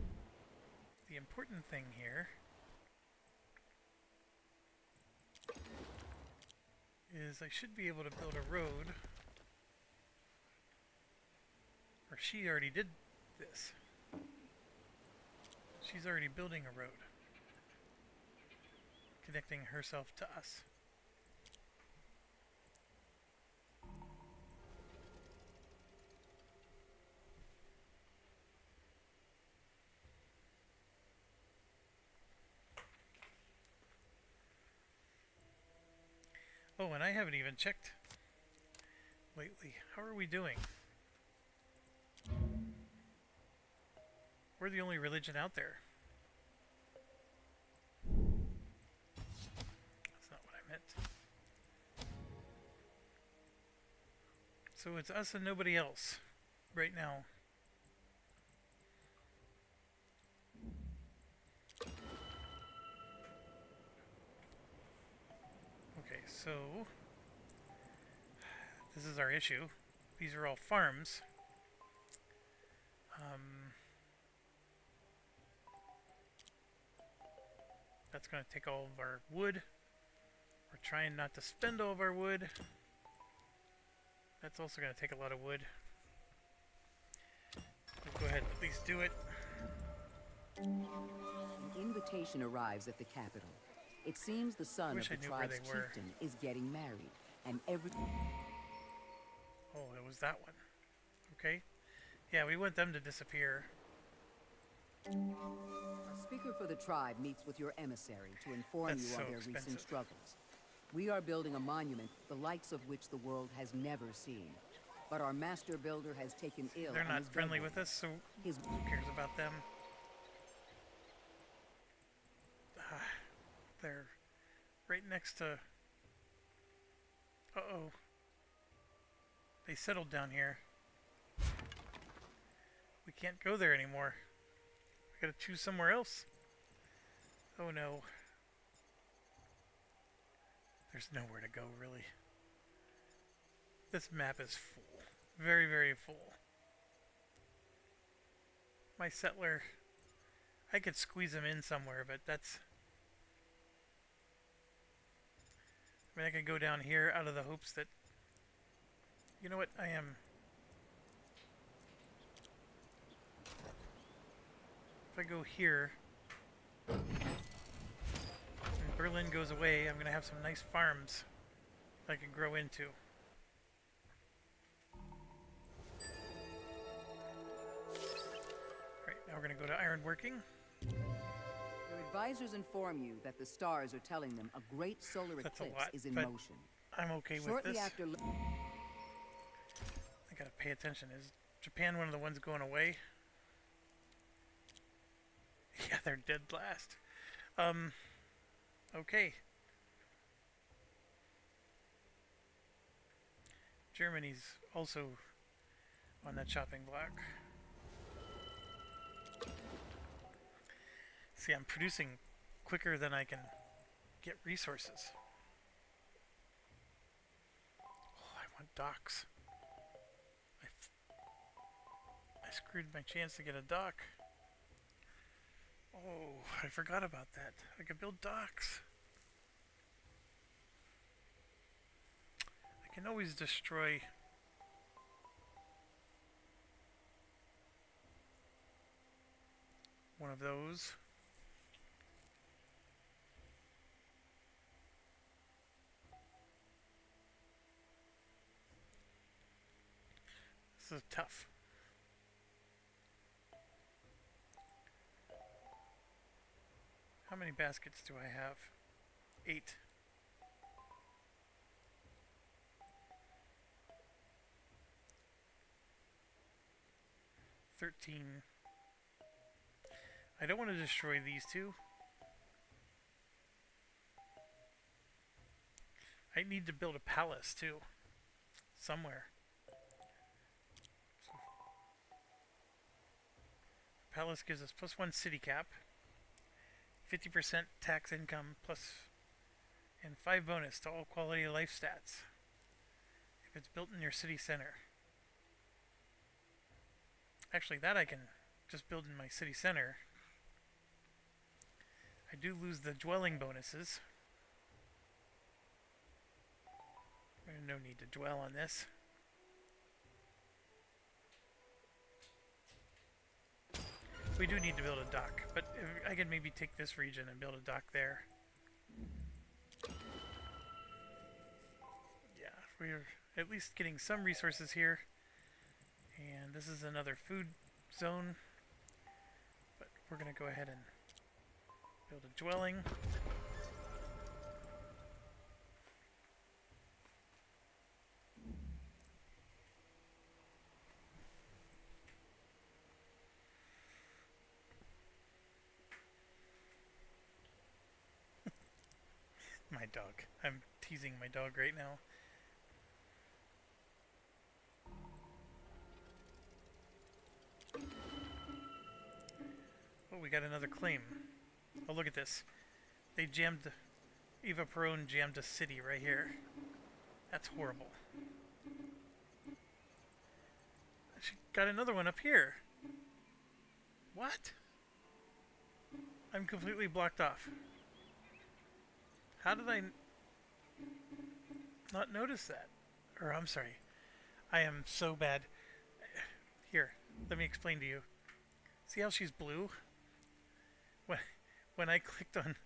the important thing here is I should be able to build a road. Or she already did this. She's already building a road. connecting herself to us. Oh, and I haven't even checked lately. How are we doing? We're the only religion out there. That's not what I meant. So it's us and nobody else right now. Okay, so this is our issue. These are all farms. That's going to take all of our wood. We're trying not to spend all of our wood. That's also going to take a lot of wood. We'll go ahead and at least do it. An invitation arrives at the capital. It seems the son of the tribe's chieftain is getting married, and every... Oh, it was that one. Okay. Yeah, we want them to disappear. A speaker for the tribe meets with your emissary to inform you of their recent struggles. We are building a monument, the likes of which the world has never seen. But our master builder has taken ill. They're not friendly with us, so who cares about them? They're right next to... Uh-oh. They settled down here. We can't go there anymore. We gotta choose somewhere else. Oh no. There's nowhere to go, really. This map is full. Very, very full. My settler... I could squeeze him in somewhere, but that's... I mean, I could go down here out of the hopes that... You know what? I am... If I go here... and Berlin goes away, I'm going to have some nice farms that I can grow into. Alright, now we're going to go to ironworking. Your advisors inform you that the stars are telling them a great solar eclipse is in motion. I'm okay with Shortly this. after... I gotta pay attention. Is Japan one of the ones going away? Yeah, they're dead last. Okay. Germany's also on that chopping block. See, I'm producing quicker than I can get resources. Oh, I want docks. I screwed my chance to get a dock. Oh, I forgot about that. I could build docks. I can always destroy one of those. This is tough. How many baskets do I have? 8. 13. I don't want to destroy these two. I need to build a palace too. Somewhere. So, palace gives us +1 city cap. 50% tax income plus and 5 bonus to all quality of life stats if it's built in your city center. Actually, that I can just build in my city center. I do lose the dwelling bonuses. No need to dwell on this. We do need to build a dock, but I can maybe take this region and build a dock there. we're at least getting some resources here. And this is another food zone. But we're going to go ahead and build a dwelling. My dog. I'm teasing my dog right now. Oh, we got another claim. Oh, look at this. They jammed... Eva Perón jammed a city right here. That's horrible. She got another one up here. What? I'm completely blocked off. How did I not notice that? Or, I'm sorry. I am so bad. Here, let me explain to you. See how she's blue? When I clicked on...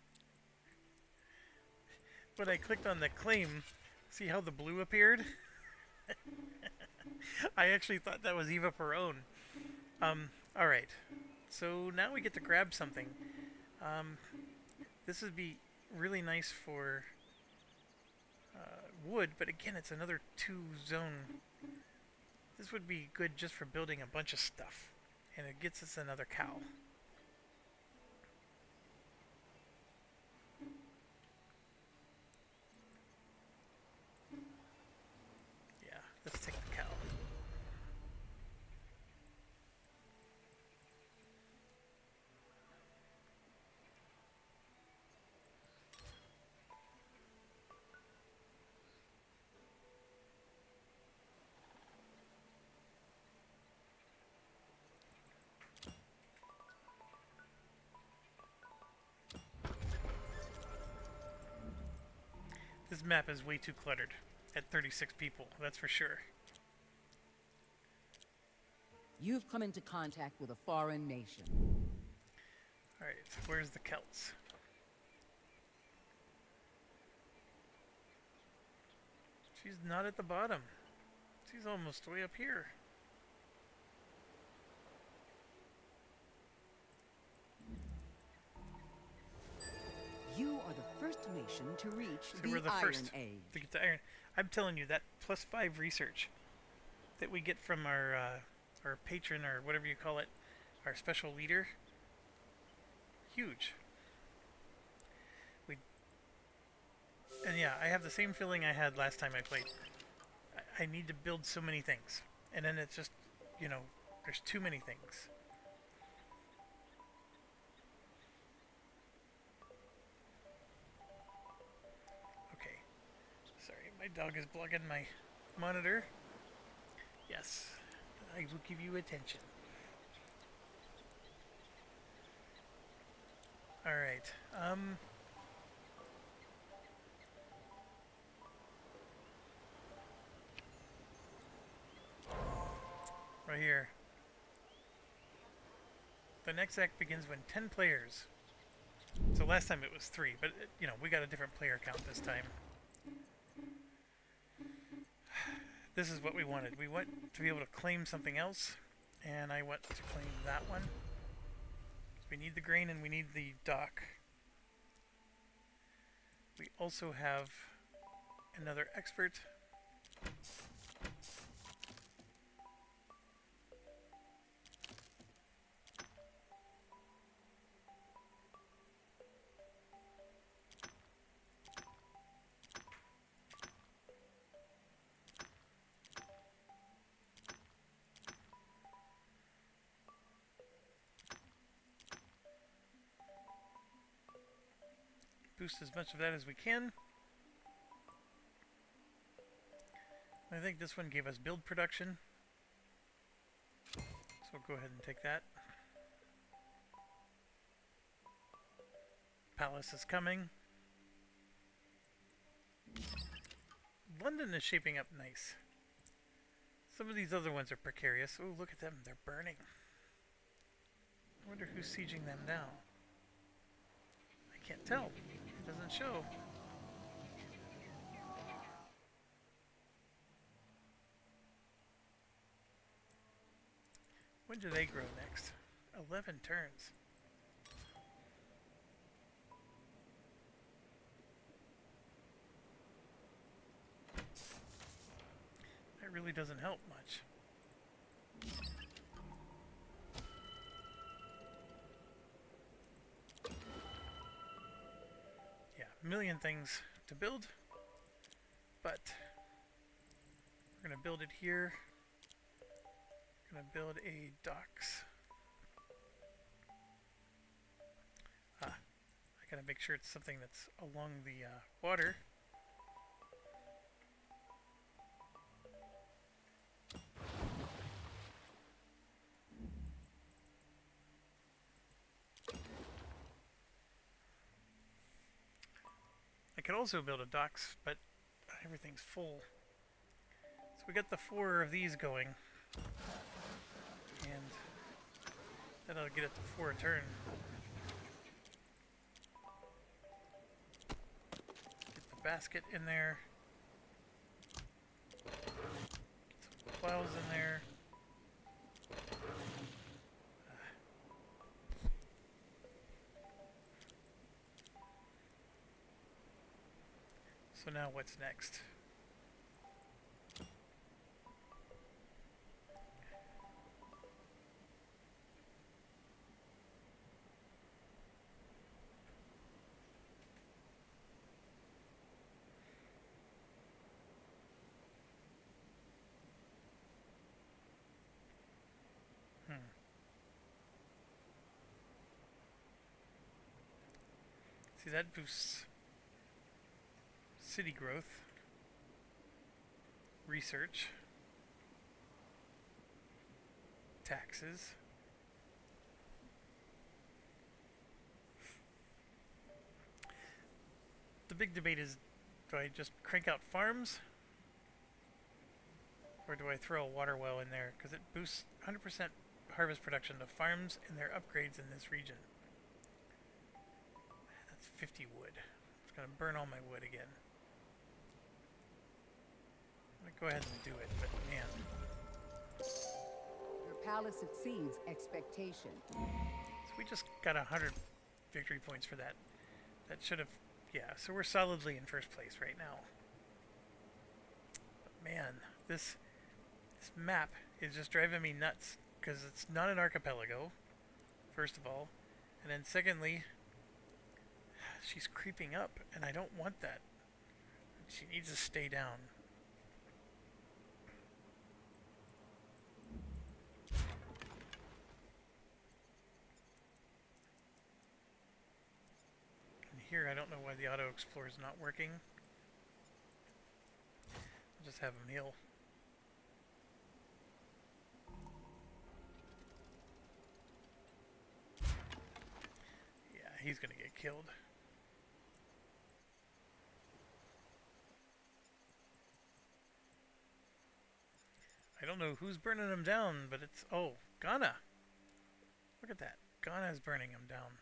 When I clicked on the claim, see how the blue appeared? I actually thought that was Eva Perón. Alright. So now we get to grab something. This would be really nice for wood, but again, it's another 2-zone. This would be good just for building a bunch of stuff. And it gets us another cow. Yeah, let's take the cow. This map is way too cluttered at 36 people, that's for sure. You've come into contact with a foreign nation. Alright, where's the Celts? She's not at the bottom. She's almost way up here. You are the first nation to reach So the we're the Iron first Age. to get to iron. I'm telling you, that +5 research that we get from our patron, or whatever you call it, our special leader, huge. And yeah, I have the same feeling I had last time I played. I need to build so many things. And then it's just, you know, there's too many things. Okay. Sorry, my dog is blocking my monitor. Yes, I will give you attention. Alright, right here. The next act begins when 10 players. So last time it was 3, but you know, we got a different player count this time. This is what we wanted. We want to be able to claim something else, and I want to claim that one. We need the grain and we need the dock. We also have another expert. Boost as much of that as we can. I think this one gave us build production. So we'll go ahead and take that. Palace is coming. London is shaping up nice. Some of these other ones are precarious. Oh, look at them. They're burning. I wonder who's sieging them now. I can't tell. It doesn't show. When do they grow next? 11 turns. That really doesn't help much. Yeah, a million things to build, but we're gonna build it here. We're gonna build a docks. I gotta make sure it's something that's along the water. I could also build a docks, but everything's full. So we got the 4 of these going, and that'll get it to 4 a turn. Get the basket in there. Get some plows in there. So now what's next? See, that boosts city growth, research, taxes. The big debate is, do I just crank out farms? Or do I throw a water well in there? Because it boosts 100% harvest production of farms and their upgrades in this region. That's 50 wood. It's going to burn all my wood again. I'm going to go ahead and do it, but man. Your palace exceeds expectation. So we just got 100 victory points for that. That should have... Yeah, so we're solidly in first place right now. But man, this map is just driving me nuts. Because it's not an archipelago, first of all. And then secondly, she's creeping up, and I don't want that. She needs to stay down. And here, I don't know why the auto explorer is not working. I'll just have him heal. Yeah, he's gonna get killed. I don't know who's burning him down, but it's... Oh, Ghana! Look at that. Ghana's burning him down.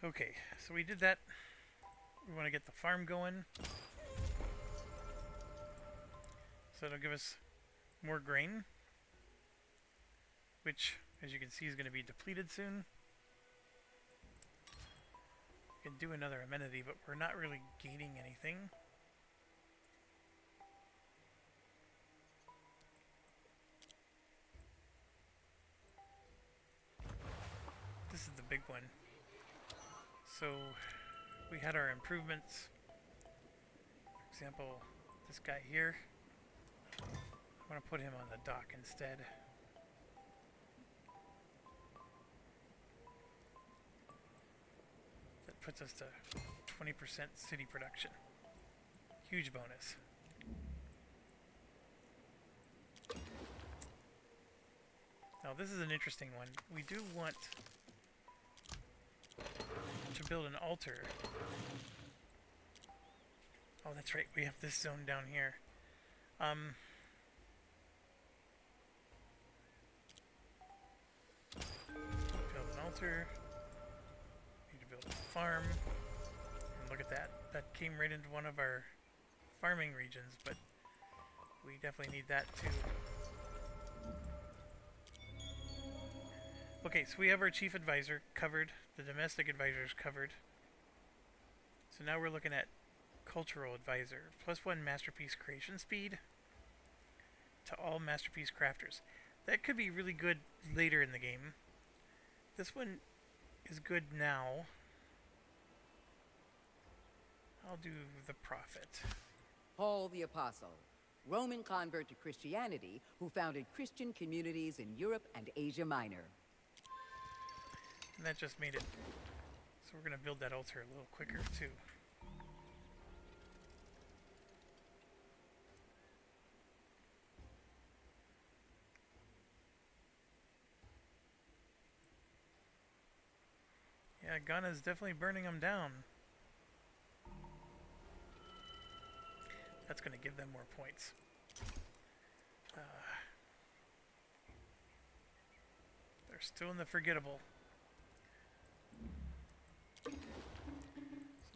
Okay, so we did that. We want to get the farm going. So it'll give us more grain, which, as you can see, is going to be depleted soon. We can do another amenity, but we're not really gaining anything. This is the big one. So we had our improvements. For example, this guy here. I'm going to put him on the dock instead. That puts us to 20% city production. Huge bonus. Now this is an interesting one. We do want to build an altar Oh, that's right. We have this zone down here. Um, build an altar. Need to build a farm. And look at that. That came right into one of our farming regions, but we definitely need that too. Okay, so we have our chief advisor covered. The domestic advisor is covered. So now we're looking at cultural advisor. +1 masterpiece creation speed to all masterpiece crafters. That could be really good later in the game. This one is good now. I'll do the prophet. Paul the Apostle, Roman convert to Christianity who founded Christian communities in Europe and Asia Minor. And that just made it so we're going to build that altar a little quicker too. Yeah, Ghana's definitely burning them down. That's going to give them more points. They're still in the forgettable. So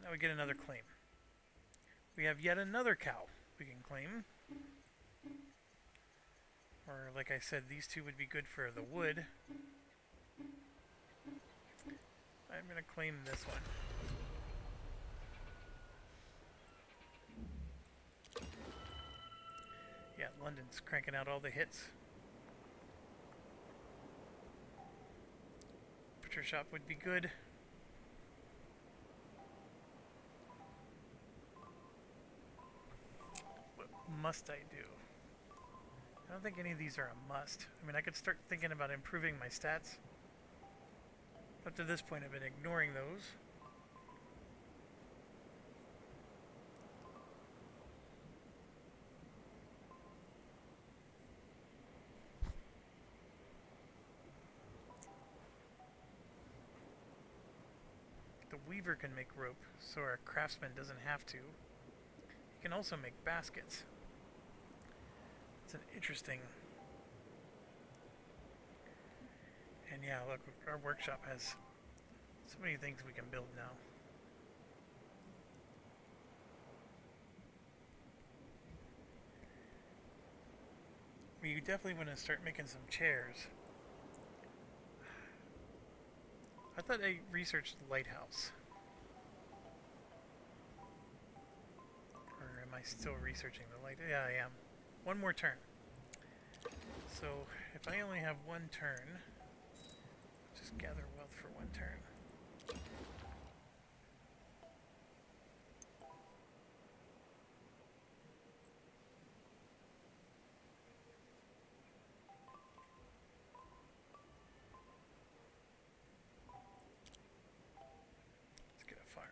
now we get another claim. We have yet another cow we can claim. Or, like I said, these two would be good for the wood. I'm going to claim this one. Yeah, London's cranking out all the hits. Butcher shop would be good. What must I do? I don't think any of these are a must. I mean, I could start thinking about improving my stats. Up to this point, I've been ignoring those. The weaver can make rope, so our craftsman doesn't have to. He can also make baskets. It's an interesting... And yeah, look, our workshop has so many things we can build now. We definitely want to start making some chairs. I thought I researched the lighthouse. Or am I still researching the light? Yeah, I am. One more turn. So, if I only have one turn, just gather wealth for one turn. Let's get a farm.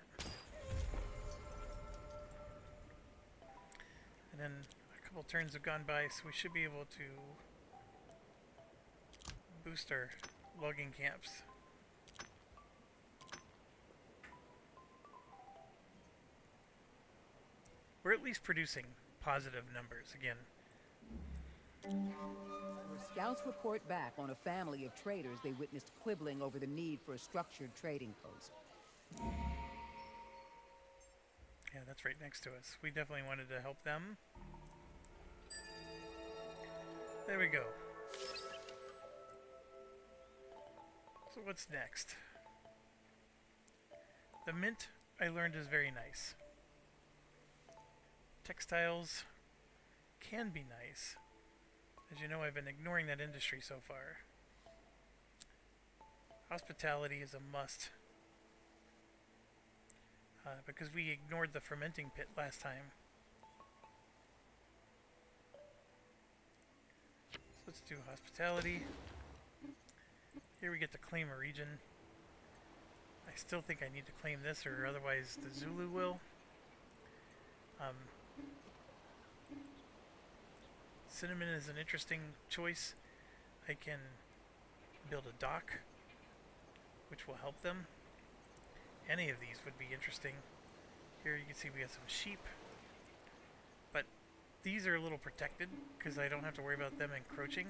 And then a couple turns have gone by, so we should be able to boost our logging camps. We're at least producing positive numbers again. Your scouts report back on a family of traders they witnessed quibbling over the need for a structured trading post. Yeah, that's right next to us. We definitely wanted to help them. There we go. So what's next? The mint, I learned, is very nice. Textiles can be nice. As you know, I've been ignoring that industry so far. Hospitality is a must. Because we ignored the fermenting pit last time. So let's do hospitality. Here we get to claim a region. I still think I need to claim this, or otherwise the Zulu will. Cinnamon is an interesting choice. I can build a dock, which will help them. Any of these would be interesting. Here you can see we have some sheep. these are a little protected because I don't have to worry about them encroaching.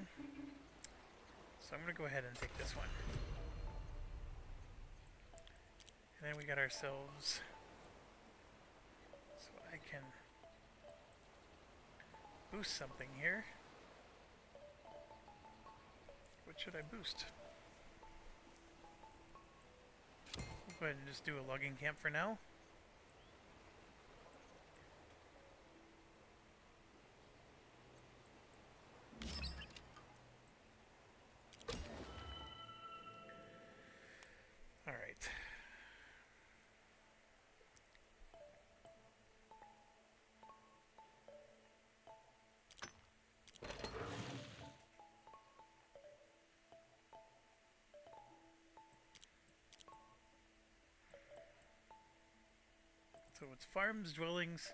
So I'm going to go ahead and take this one. And then we got ourselves... So I can boost something here. What should I boost? We'll go ahead and just do a logging camp for now. Alright. So it's farms, dwellings,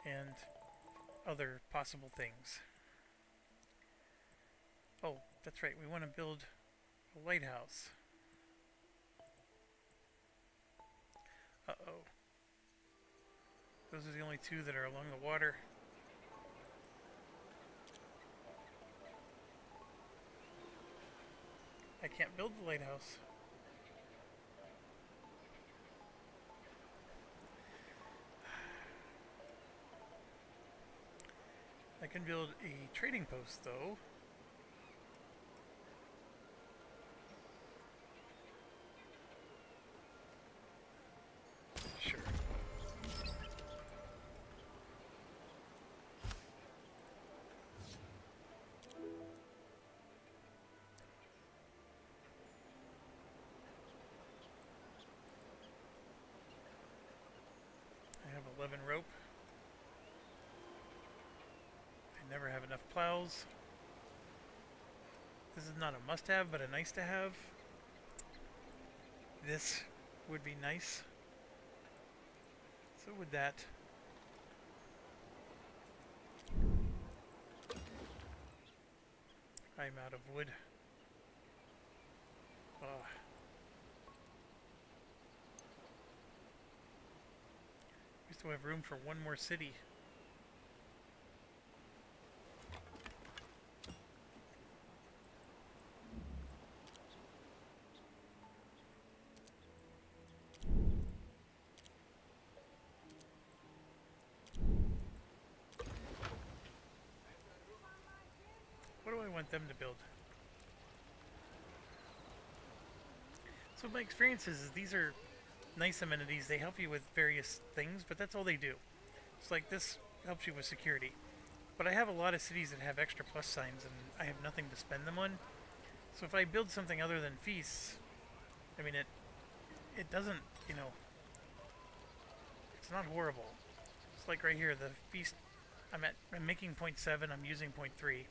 and other possible things. Oh, that's right, we want to build a lighthouse. Uh-oh. Those are the only two that are along the water. I can't build the lighthouse. I can build a trading post, though. Sure. I have 11 rope. I never have enough plows. This is not a must-have, but a nice-to-have. This would be nice. So would that. I'm out of wood. We still have room for one more city. What do I want them to build? So my experience is these are nice amenities. They help you with various things, but that's all they do. It's like this helps you with security. But I have a lot of cities that have extra plus signs and I have nothing to spend them on. So if I build something other than feasts, I mean it doesn't, you know, it's not horrible. It's like right here, the feast, I'm making 0.7, I'm using 0.3.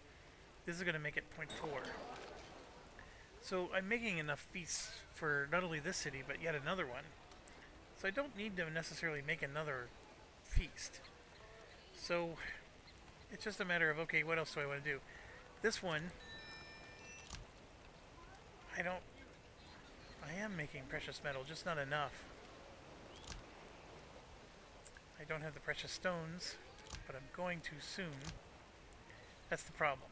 This is going to make it 0.4. So I'm making enough feasts for not only this city, but yet another one. So I don't need to necessarily make another feast. So it's just a matter of, okay, what else do I want to do? This one, I am making precious metal, just not enough. I don't have the precious stones, but I'm going to soon. That's the problem.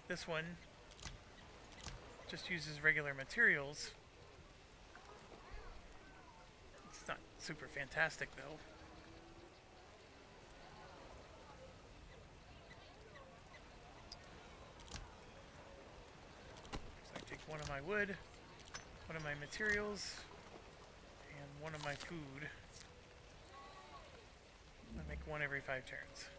This one just uses regular materials. It's not super fantastic though. So I take one of my wood, one of my materials, and one of my food. I make one every 5 turns.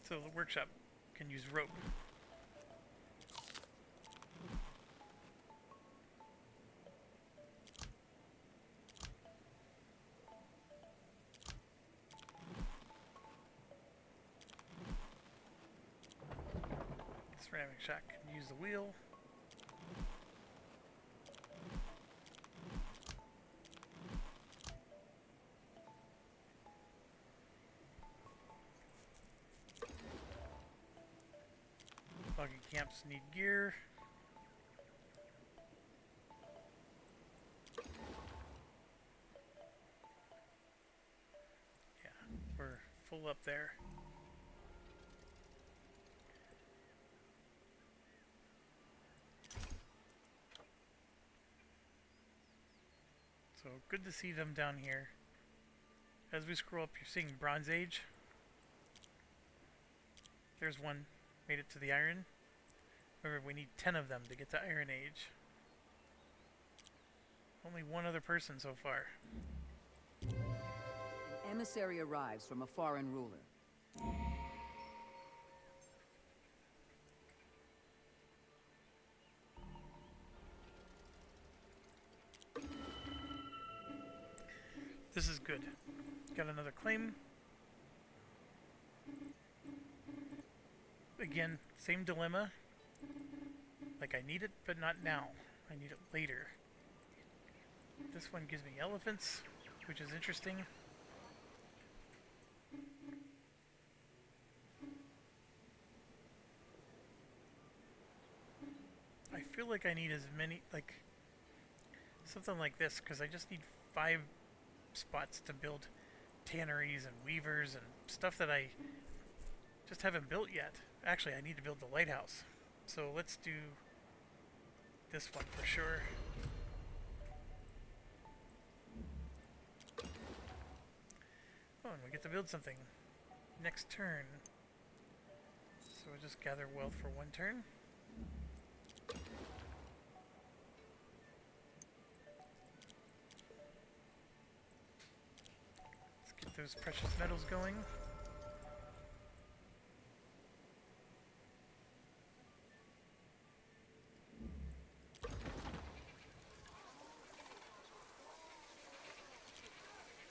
So the workshop can use rope. Ceramic shack can use use the wheel. Logging camps need gear. Yeah, we're full up there. So good to see them down here. As we scroll up, you're seeing Bronze Age. There's one. Made it to the Iron. Remember, we need 10 of them to get to Iron Age. Only one other person so far. An emissary arrives from a foreign ruler. This is good. Got another claim. Again, same dilemma. Like, I need it, but not now. I need it later. This one gives me elephants, which is interesting. I feel like I need as many, like, something like this, because I just need 5 spots to build tanneries and weavers and stuff that I just haven't built yet. Actually, I need to build the lighthouse. So let's do this one for sure. Oh, and we get to build something next turn. So we'll just gather wealth for one turn. Let's get those precious metals going.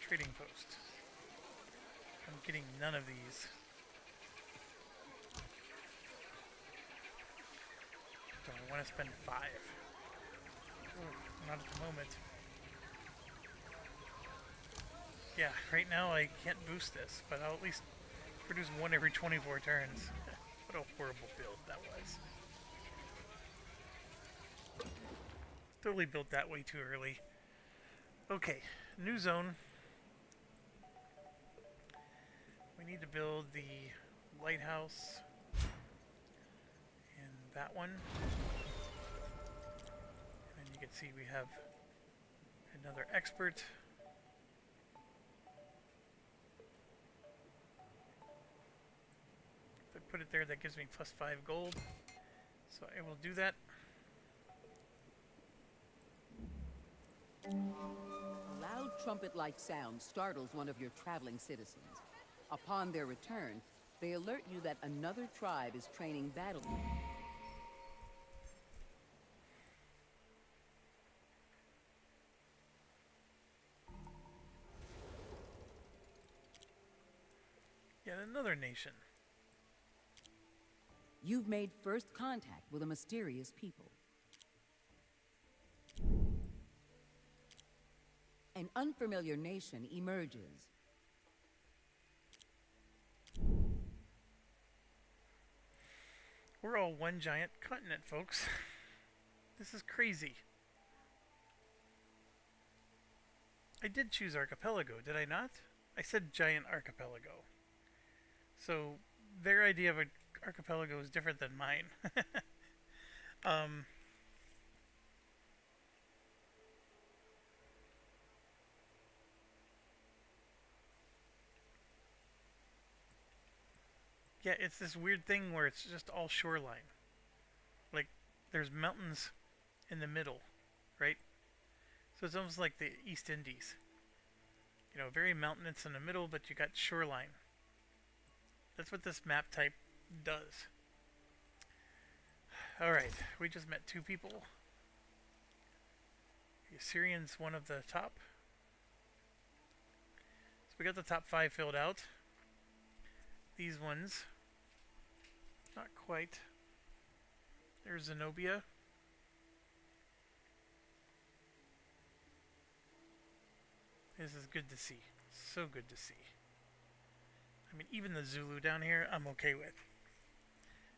Trading post. I'm getting none of these. Do I want to spend 5? Ooh, not at the moment. Yeah, right now I can't boost this, but I'll at least produce 1 every 24 turns. What a horrible build that was. Totally built that way too early. Okay, new zone. We need to build the lighthouse and that one. And you can see we have another expert. If I put it there, that gives me plus 5 gold. So I will do that. A loud trumpet-like sound startles one of your traveling citizens. Upon their return, they alert you that another tribe is training battle. Yet another nation. You've made first contact with a mysterious people. An unfamiliar nation emerges. We're all one giant continent, folks. This is crazy. I did choose archipelago, did I not? I said giant archipelago. So their idea of an archipelago is different than mine. Yeah, it's this weird thing where it's just all shoreline. Like, there's mountains in the middle, right? So it's almost like the East Indies. You know, very mountainous in the middle, but you got shoreline. That's what this map type does. Alright, we just met 2 people. The Assyrian's one of the top. So we got the top 5 filled out. These ones, not quite. There's Zenobia. This is good to see. So good to see. I mean, even the Zulu down here, I'm okay with.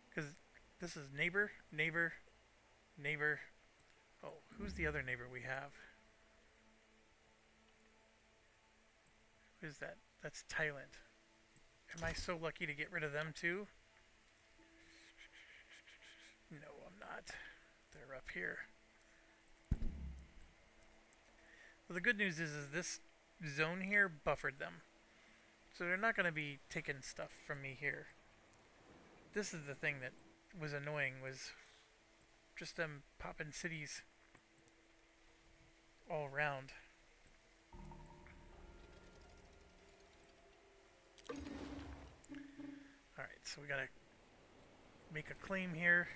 Because this is neighbor, neighbor, neighbor. Oh, who's the other neighbor we have? Who is that? That's Thailand. Am I so lucky to get rid of them too? No, I'm not. They're up here. Well, the good news is this zone here buffered them. So they're not going to be taking stuff from me here. This is the thing that was annoying, was just them popping cities all around. Alright, so we gotta make a claim here.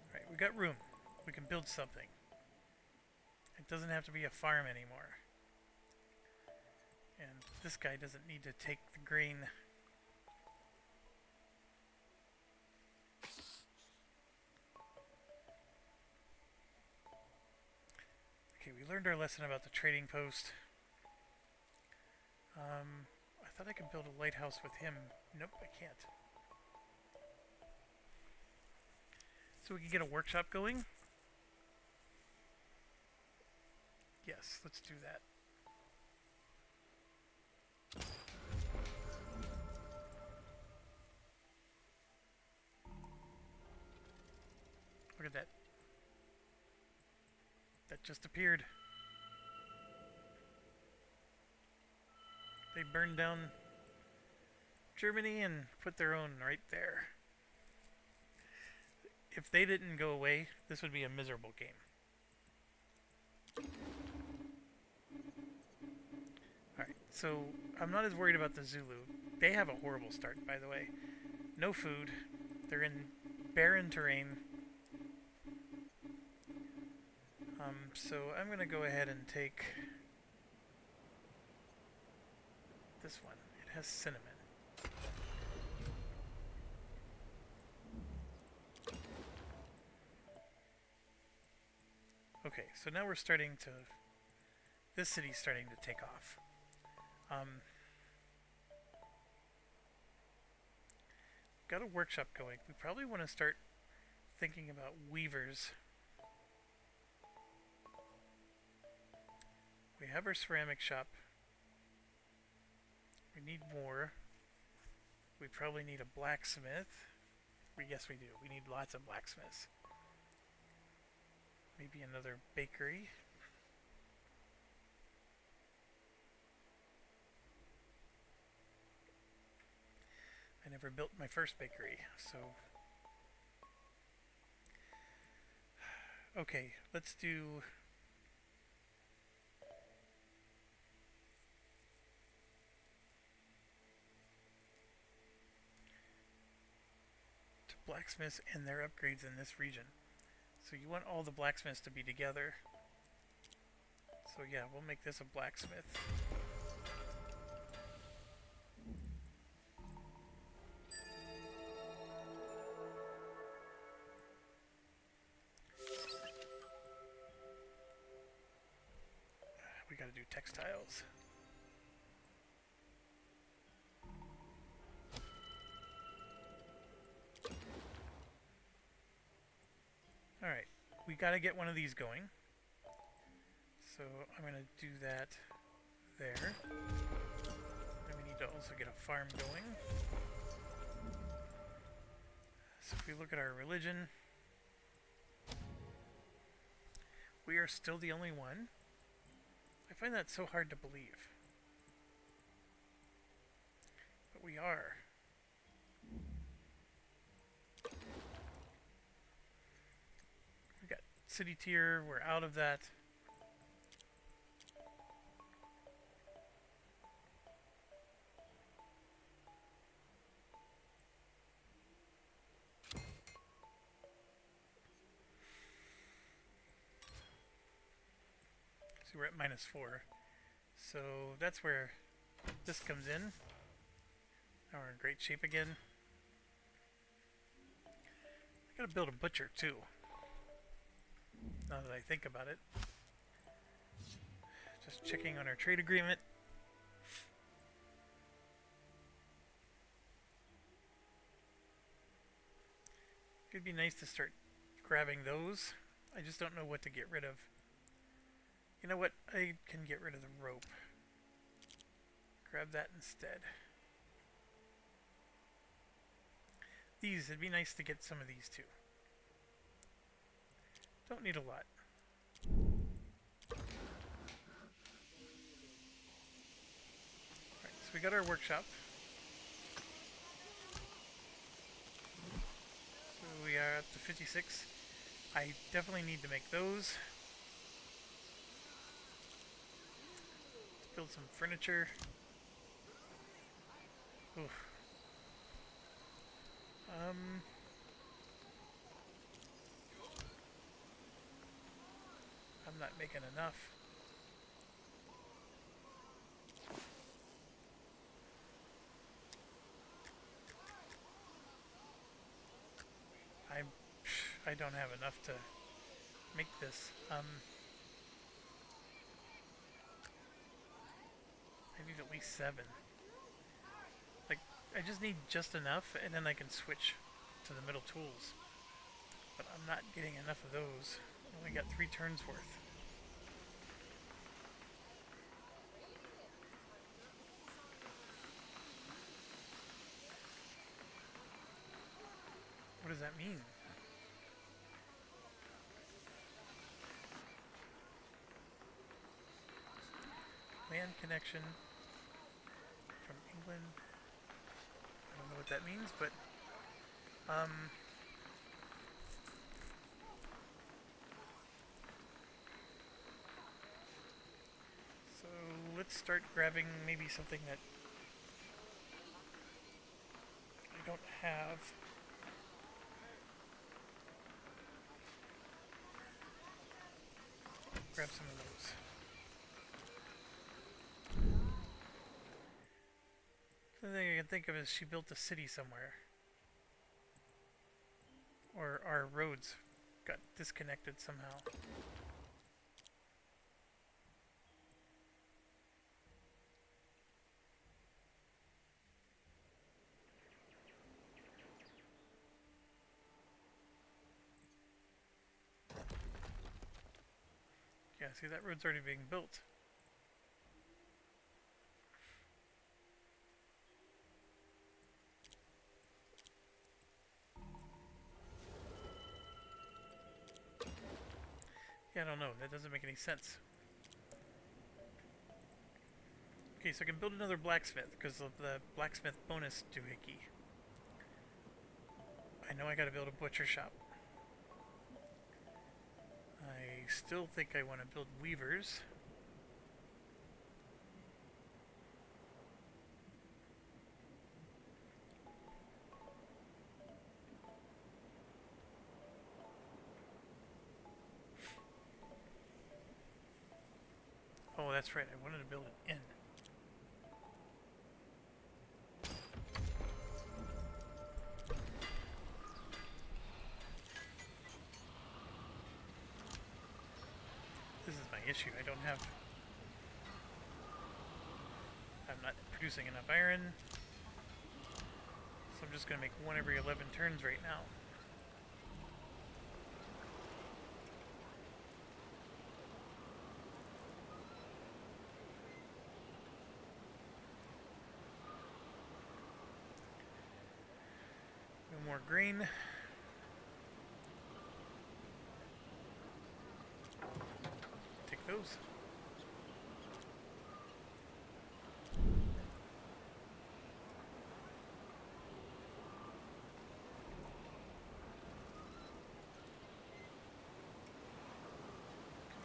Alright, we got room. We can build something. It doesn't have to be a farm anymore. And this guy doesn't need to take the grain. Okay, we learned our lesson about the trading post. I thought I could build a lighthouse with him. Nope, I can't. So we can get a workshop going? Yes, let's do that. Look at that. That just appeared. They burned down Germany and put their own right there. If they didn't go away, this would be a miserable game. Alright, so I'm not as worried about the Zulu. They have a horrible start, by the way. No food. They're in barren terrain. So I'm going to go ahead and take this one. It has cinnamon. Okay, so now we're starting to... This city's starting to take off. Got a workshop going. We probably want to start thinking about weavers. We have our ceramic shop. We need more. We probably need a blacksmith. Yes, we do. We need lots of blacksmiths. Maybe another bakery. I never built my first bakery, so... Okay, let's do... blacksmiths and their upgrades in this region. So you want all the blacksmiths to be together. So yeah, we'll make this a blacksmith. We gotta do textiles. Alright, we gotta get one of these going. So I'm gonna do that there. And we need to also get a farm going. So if we look at our religion, we are still the only one. I find that so hard to believe. But we are. City tier, we're out of that. we're at -4. So that's where this comes in. Now we're in great shape again. I gotta build a butcher too. Now that I think about it. Just checking on our trade agreement. It'd be nice to start grabbing those. I just don't know what to get rid of. You know what? I can get rid of the rope. Grab that instead. These, it'd be nice to get some of these too. Don't need a lot. Alright, so we got our workshop. So we are up to 56. I definitely need to make those. Let's build some furniture. Oof. I'm not making enough. I don't have enough to make this. I need at least 7. Like, I just need just enough, and then I can switch to the middle tools. But I'm not getting enough of those. I only got 3 turns worth. What does that mean? Land connection from England. I don't know what that means, but so let's start grabbing maybe something that I don't have. Grab some of those. The thing I can think of is she built a city somewhere. Or our roads got disconnected somehow. Yeah, see, that road's already being built. Yeah, I don't know. That doesn't make any sense. Okay, so I can build another blacksmith because of the blacksmith bonus doohickey. I know I gotta build a butcher shop. I still think I want to build weavers. Oh, that's right. I wanted to build an inn. This is my issue. I'm not producing enough iron. So I'm just going to make one every 11 turns right now. No more grain. Take those.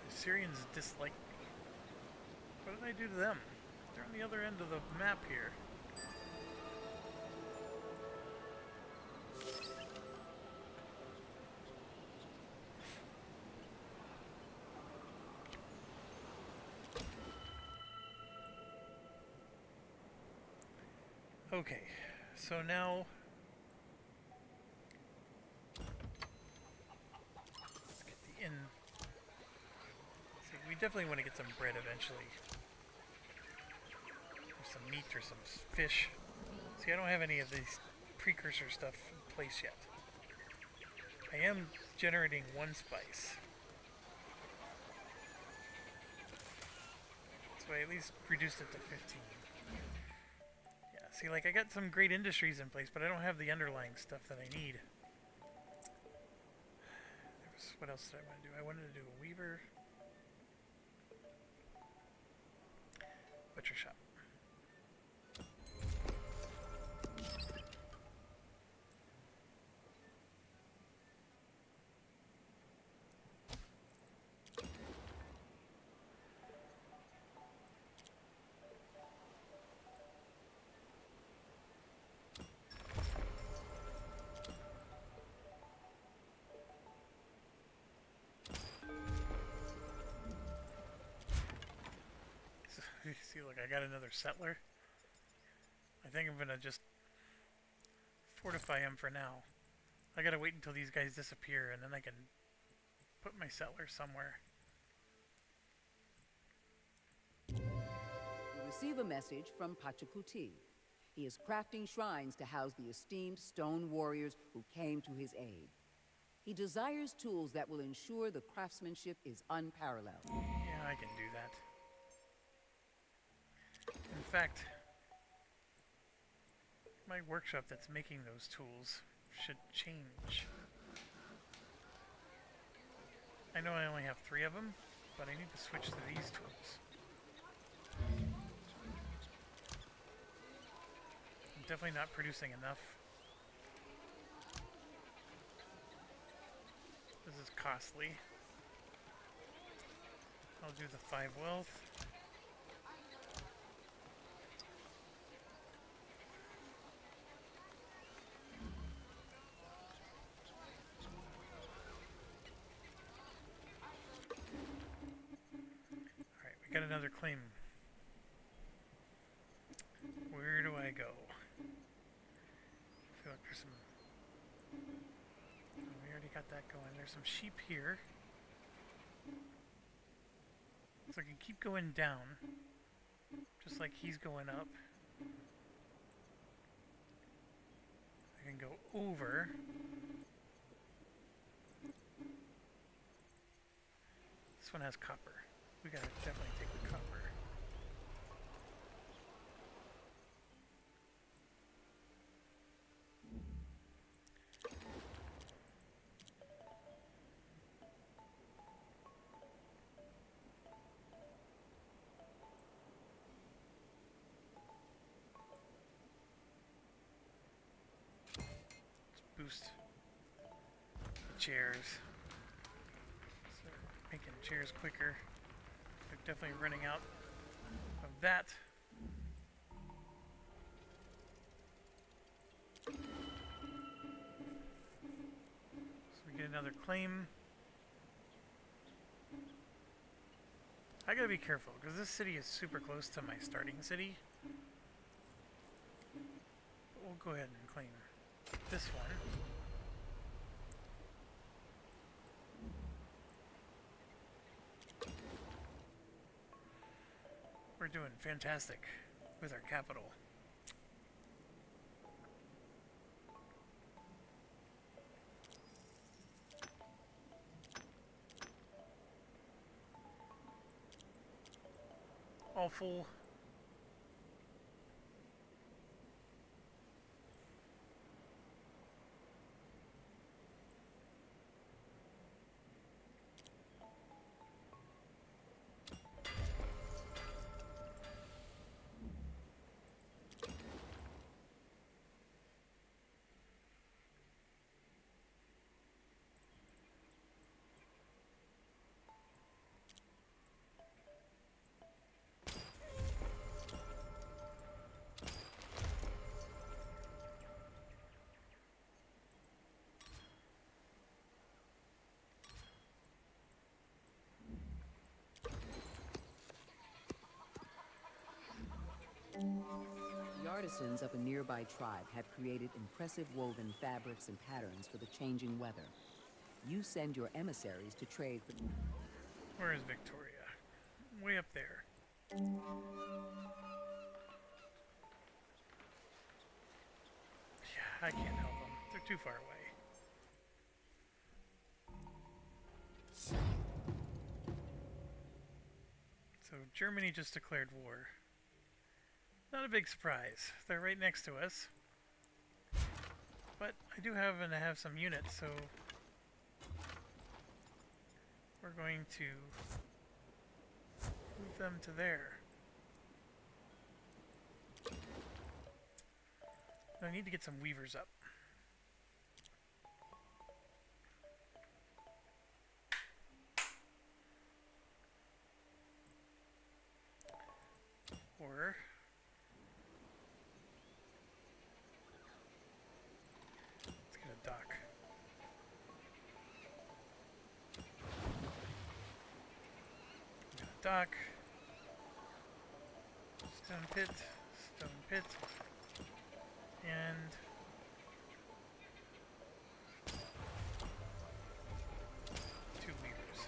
The Syrians dislike me. What did I do to them? They're on the other end of the map here. Okay, so now let's get the inn. See, we definitely want to get some bread eventually. Or some meat or some fish. See, I don't have any of these precursor stuff in place yet. I am generating one spice. So I at least reduced it to 15. Yeah, see, like I got some great industries in place, but I don't have the underlying stuff that I need. What else did I want to do? I wanted to do a weaver. Butcher shop. See, look, I got another settler. I think I'm gonna just fortify him for now. I gotta wait until these guys disappear, and then I can put my settler somewhere. You receive a message from Pachacuti. He is crafting shrines to house the esteemed stone warriors who came to his aid. He desires tools that will ensure the craftsmanship is unparalleled. Yeah, I can do that. In fact, my workshop that's making those tools should change. I know I only have 3 of them, but I need to switch to these tools. I'm definitely not producing enough. This is costly. I'll do the 5 wealth. Alright, we got another claim. Where do I go? I feel like there's some... Oh, we already got that going. There's some sheep here. So I can keep going down, just like he's going up. I can go over. This one has copper. We gotta definitely take the copper. Boost the chairs. So making chairs quicker. They're definitely running out of that. So we get another claim. I gotta be careful because this city is super close to my starting city. We'll go ahead and claim this one. We're doing fantastic with our capital. All full. artisans of a nearby tribe have created impressive woven fabrics and patterns for the changing weather. You send your emissaries to trade for... Where is Victoria? Way up there. Yeah, I can't help them. They're too far away. So Germany just declared war. Not a big surprise. They're right next to us. But I do happen to have some units, so we're going to move them to there. I need to get some weavers up. Or let's get a dock. Got a dock. Stone pit. Stone pit. And two weavers.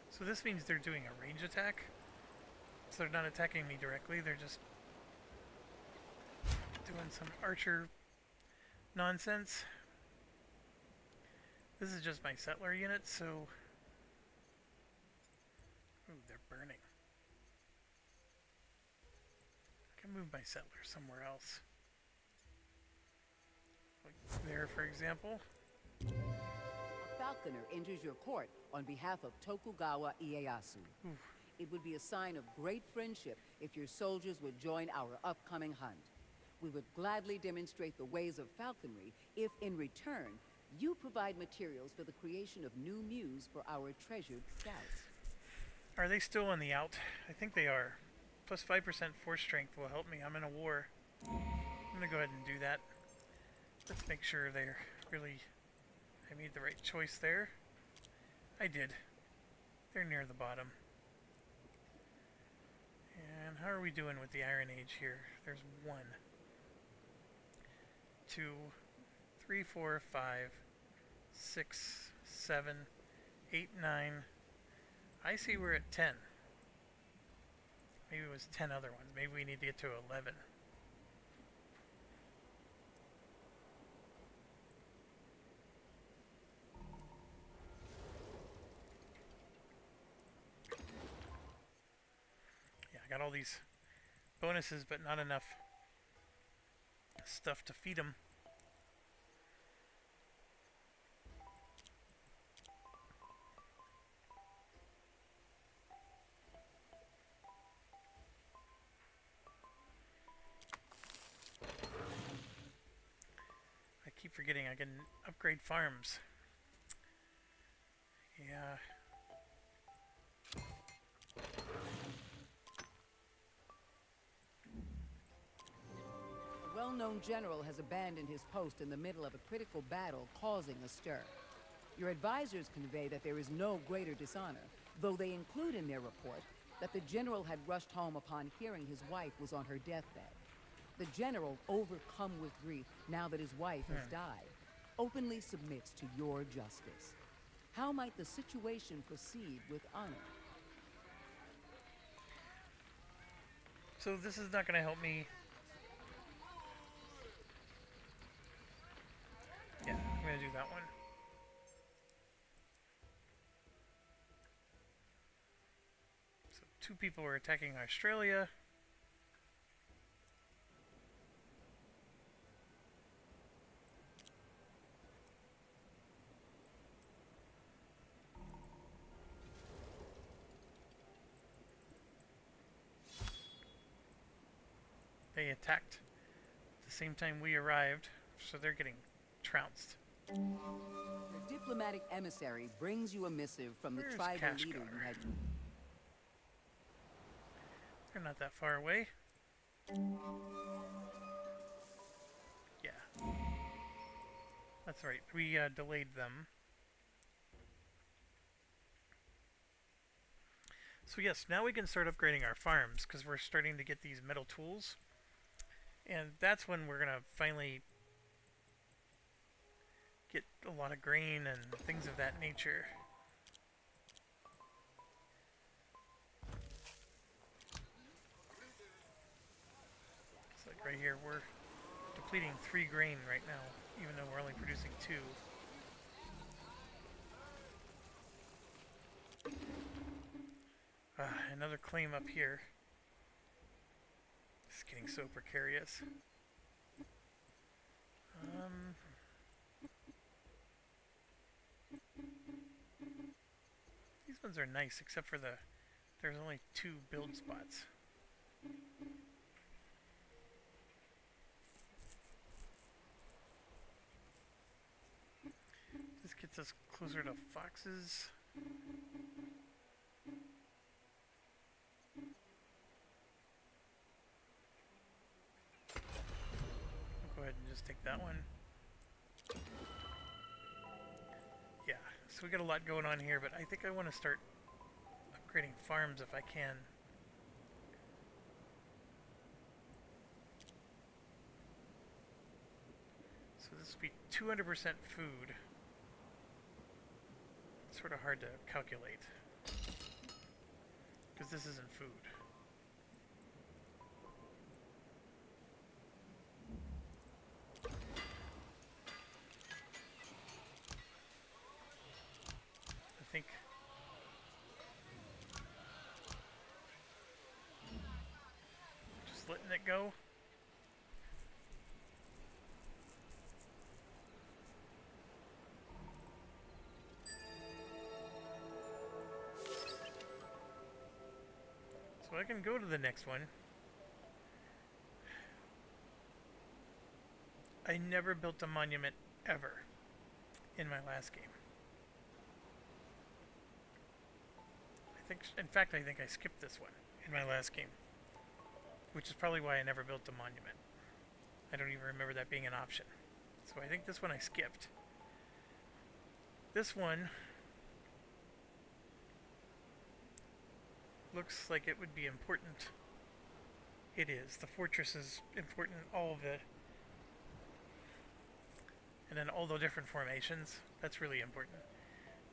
So this means they're doing a range attack. So they're not attacking me directly, they're just doing some archer nonsense. This is just my settler unit, so... Ooh, they're burning. I can move my settler somewhere else. Like there, for example. A falconer enters your court on behalf of Tokugawa Ieyasu. Ooh. It would be a sign of great friendship if your soldiers would join our upcoming hunt. We would gladly demonstrate the ways of falconry if, in return, you provide materials for the creation of new mews for our treasured scouts. Are they still on the out? I think they are. Plus 5% force strength will help me. I'm in a war. I'm gonna go ahead and do that. Let's make sure they're really... I made the right choice there. I did. They're near the bottom. And how are we doing with the Iron Age here? There's 1, 2, 3, 4, 5, 6, 7, 8, 9. I see we're at 10. Maybe it was 10 other ones. Maybe we need to get to 11. Yeah, I got all these bonuses, but not enough stuff to feed them. I keep forgetting I can upgrade farms. Yeah. A well-known general has abandoned his post in the middle of a critical battle, causing a stir. Your advisors convey that there is no greater dishonor, though they include in their report that the general had rushed home upon hearing his wife was on her deathbed. The general, overcome with grief now that his wife has died, openly submits to your justice. How might the situation proceed with honor? So this is not going to help me. Yeah, I'm going to do that one. So 2 people are attacking Australia. They attacked at the same time we arrived, so they're getting trounced. The diplomatic emissary brings you a missive from the Where's tribal leader Kashgar? you had... They're not that far away. That's right. We delayed them. So yes, now we can start upgrading our farms because we're starting to get these metal tools. And that's when we're going to finally get a lot of grain and things of that nature. It's like right here, we're depleting 3 grain right now, even though we're only producing 2. Another claim up here. It's getting so precarious. These ones are nice, except for there's only 2 build spots. This gets us closer to foxes. I'll go ahead and just take that one. Yeah, so we got a lot going on here, but I think I want to start upgrading farms if I can. So this will be 200% food. It's sort of hard to calculate because this isn't food. I think just letting it go. So I can go to the next one. I never built a monument ever in my last game. In fact, I think I skipped this one in my last game, which is probably why I never built a monument. I don't even remember that being an option. So I think this one I skipped. This one looks like it would be important. It is. The fortress is important, all of it. And then all the different formations. That's really important.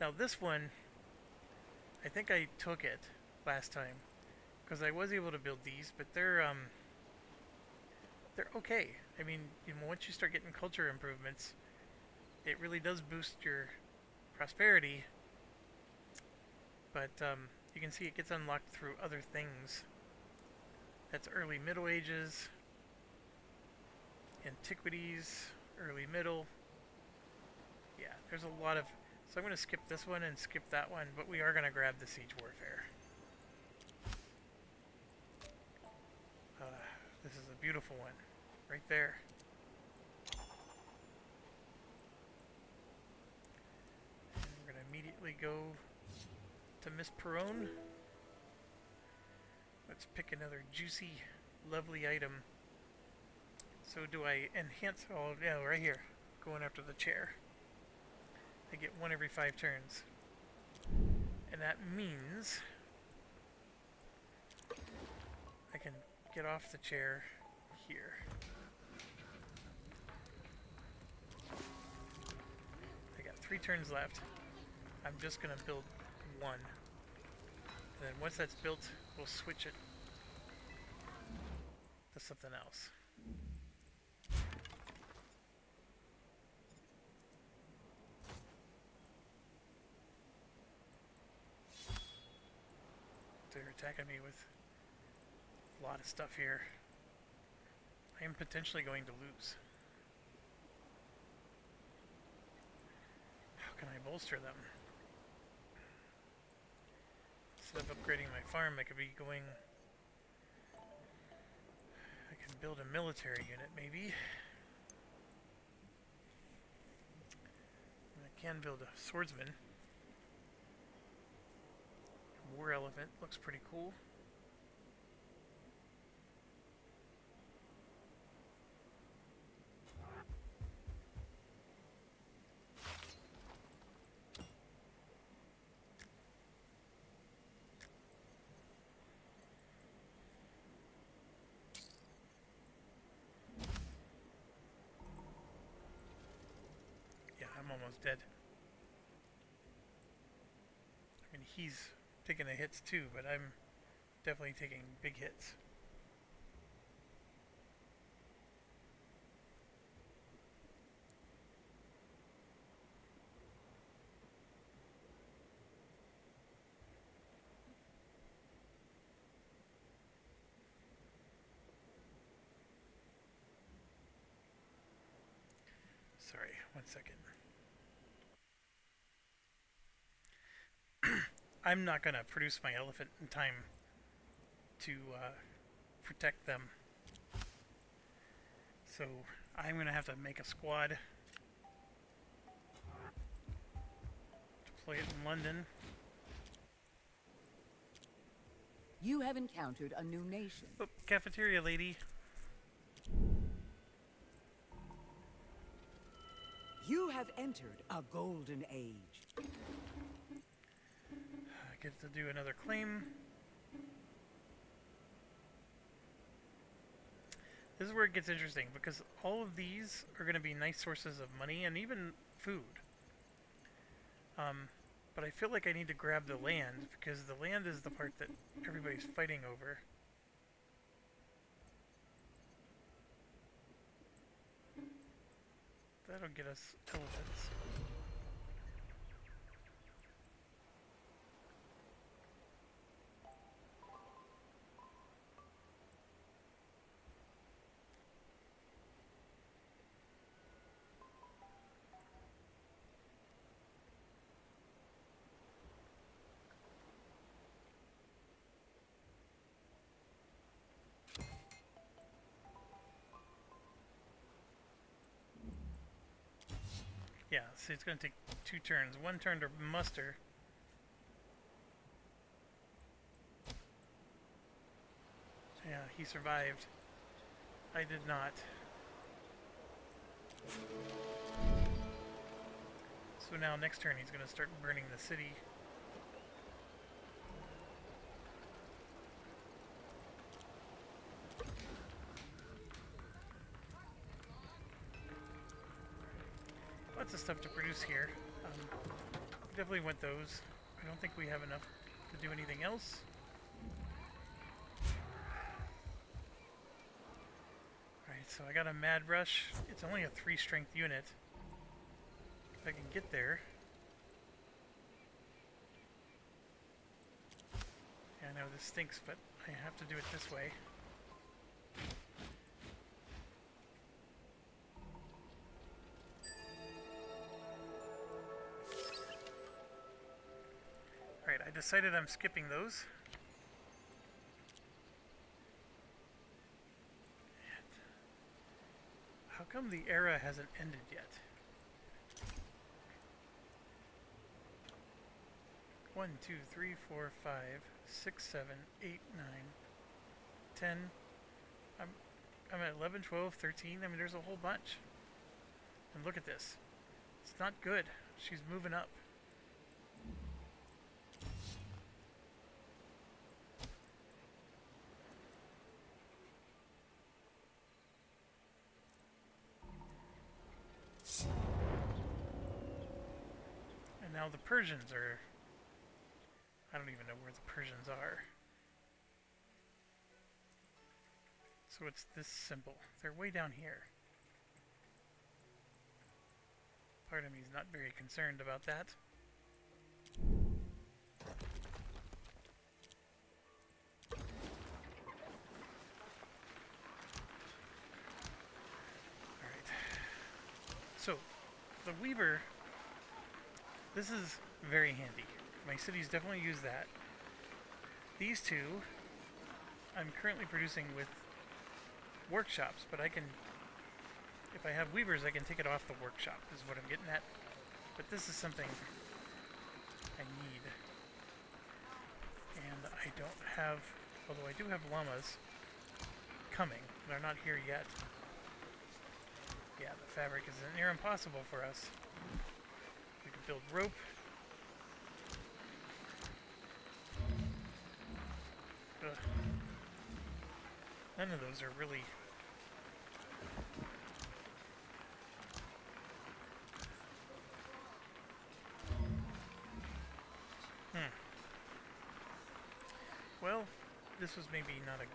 Now this one, I think I took it last time because I was able to build these, but they're okay. I mean, once you start getting culture improvements, it really does boost your prosperity. But you can see it gets unlocked through other things. That's early Middle Ages, Antiquities, early Middle. Yeah, there's a lot of... So I'm going to skip this one and skip that one, but we are going to grab the Siege Warfare. This is a beautiful one, right there. And we're going to immediately go to Miss Perone. Let's pick another juicy, lovely item. So do I enhance... Oh, yeah, right here. Going after the chair. I get 1 every 5 turns. And that means I can get off the chair here. I got 3 turns left. I'm just going to build 1. And then once that's built, we'll switch it to something else. They're attacking me with a lot of stuff here. I am potentially going to lose. How can I bolster them? Instead of upgrading my farm, I could be going... I can build a military unit, maybe. And I can build a swordsman. War elephant looks pretty cool. almost dead. I mean, he's taking the hits too, but I'm definitely taking big hits. Sorry, 1 second. I'm not gonna produce my elephant in time to protect them. So I'm gonna have to make a squad, deploy it in London. You have encountered a new nation. Oh, cafeteria lady. You have entered a golden age. I get to do another claim. This is where it gets interesting because all of these are going to be nice sources of money and even food. But I feel like I need to grab the land because the land is the part that everybody's fighting over. That'll get us elephants. Yeah, so it's going to take 2 turns. 1 turn to muster. Yeah, he survived. I did not. So now next turn he's going to start burning the city. Lots of stuff to produce here. Definitely want those. I don't think we have enough to do anything else. Alright, so I got a Mad Rush. It's only a 3 strength unit. If I can get there. Yeah, I know this stinks, but I have to do it this way. Alright, I decided I'm skipping those. And how come the era hasn't ended yet? 1, 2, 3, 4, 5, 6, 7, 8, 9, 10. I'm at 11, 12, 13. I mean, there's a whole bunch. And look at this. It's not good. She's moving up. And now the Persians are... I don't even know where the Persians are. So it's this simple. They're way down here. Part of me is not very concerned about that. Alright. So, the Weaver, this is very handy. My cities definitely use that. These two, I'm currently producing with workshops, but I can, if I have weavers, I can take it off the workshop, is what I'm getting at. But this is something I need. And I don't have, although I do have llamas coming, they're not here yet. Yeah, the fabric is near impossible for us. We can build rope. Ugh. None of those are really... Well, this was maybe not a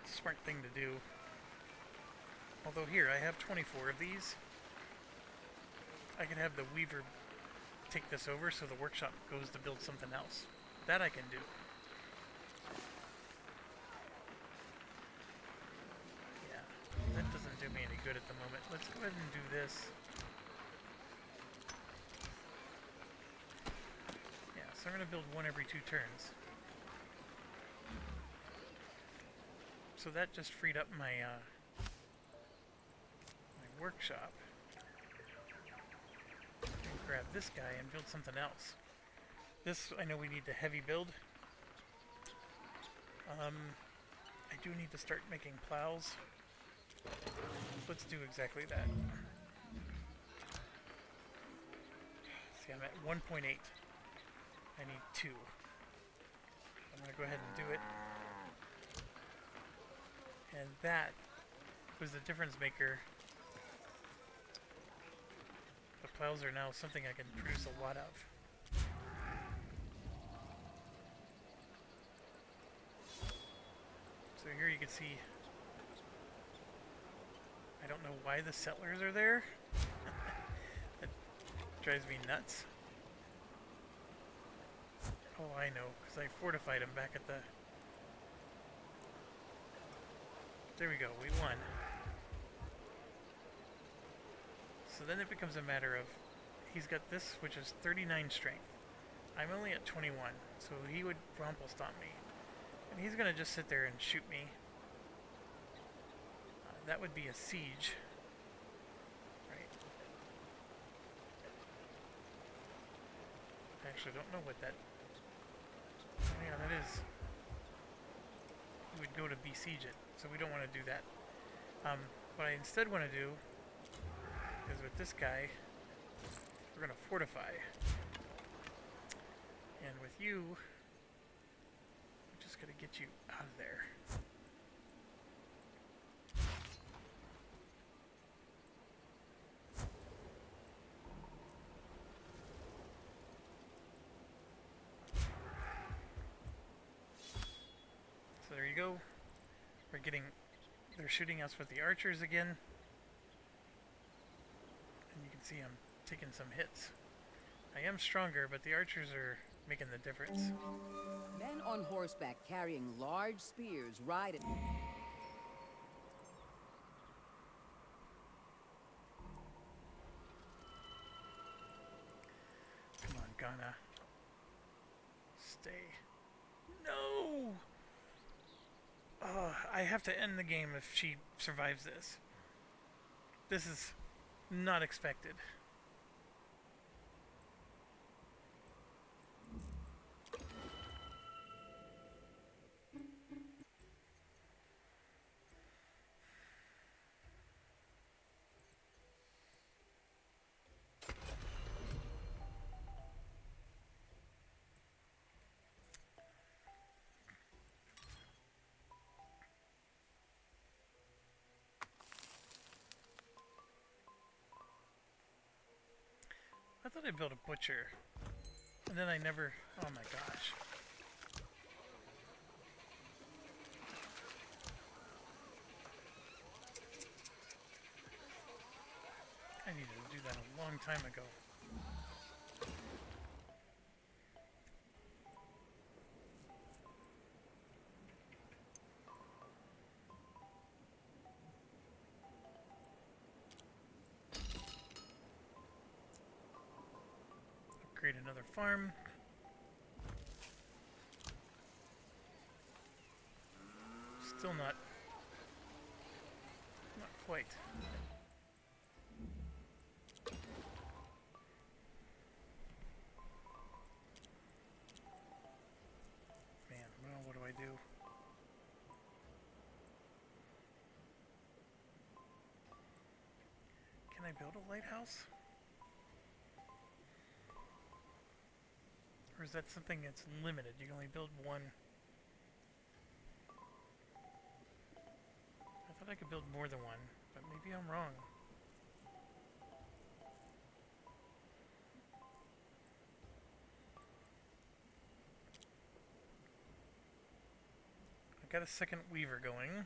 smart thing to do. Although here, I have 24 of these. I could have the weaver take this over so the workshop goes to build something else. That I can do. Yeah, that doesn't do me any good at the moment. Let's go ahead and do this. Yeah, so I'm going to build one every 2 turns. So that just freed up my my workshop. And grab this guy and build something else. This, I know we need to heavy build. I do need to start making plows. Let's do exactly that. See, I'm at 1.8. I need 2. I'm going to go ahead and do it. And that was the difference maker. The plows are now something I can produce a lot of. So here you can see, I don't know why the settlers are there. That drives me nuts. Oh, I know, because I fortified them back at the... There we go, we won. So then it becomes a matter of, he's got this, which is 39 strength. I'm only at 21, so he would rumple stomp me. And he's going to just sit there and shoot me. That would be a siege. Right. I actually don't know what that... Oh yeah, that is... He would go to besiege it, so we don't want to do that. What I instead want to do is with this guy, we're going to fortify. And with you, I'm just going to get you out of there. So there you go. We're getting, they're shooting us with the archers again. And you can see I'm taking some hits. I am stronger, but the archers are making the difference. Men on horseback carrying large spears ride at... Come on, Ghana. Stay. No! I have to end the game if she survives this. This is not expected. I thought I built a butcher, and then I never... Oh my gosh. I needed to do that a long time ago. Upgrade another farm. Still not quite. Man, well, what do I do? Can I build a lighthouse? Or is that something that's limited? You can only build one. I thought I could build more than one, but maybe I'm wrong. got a second weaver going.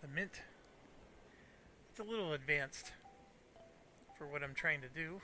The mint. It's a little advanced for what I'm trying to do.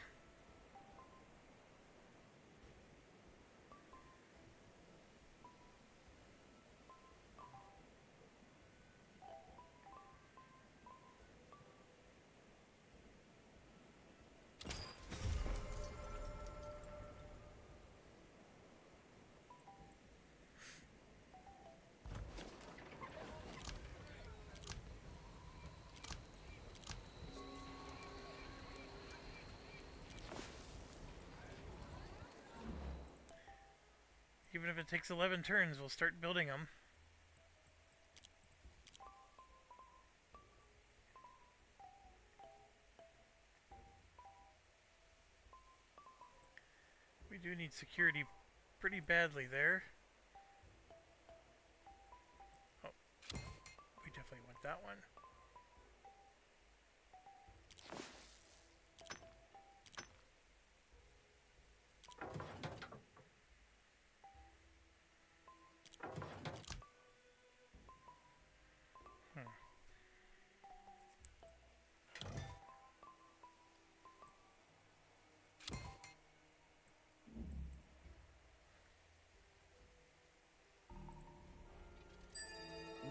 Even if it takes 11 turns, we'll start building them. We do need security pretty badly there. Oh, we definitely want that one.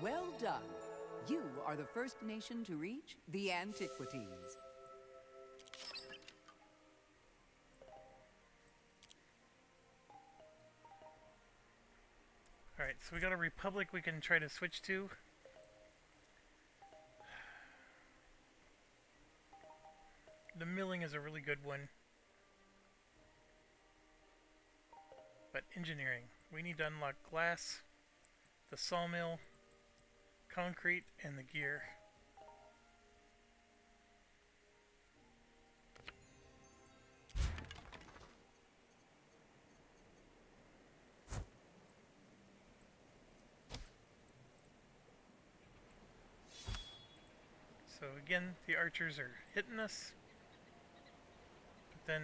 Well done. You are the first nation to reach the Antiquities. Alright, so we got a republic we can try to switch to. The milling is a really good one. But engineering. We need to unlock glass, the sawmill, concrete, and the gear. So again, the archers are hitting us, but then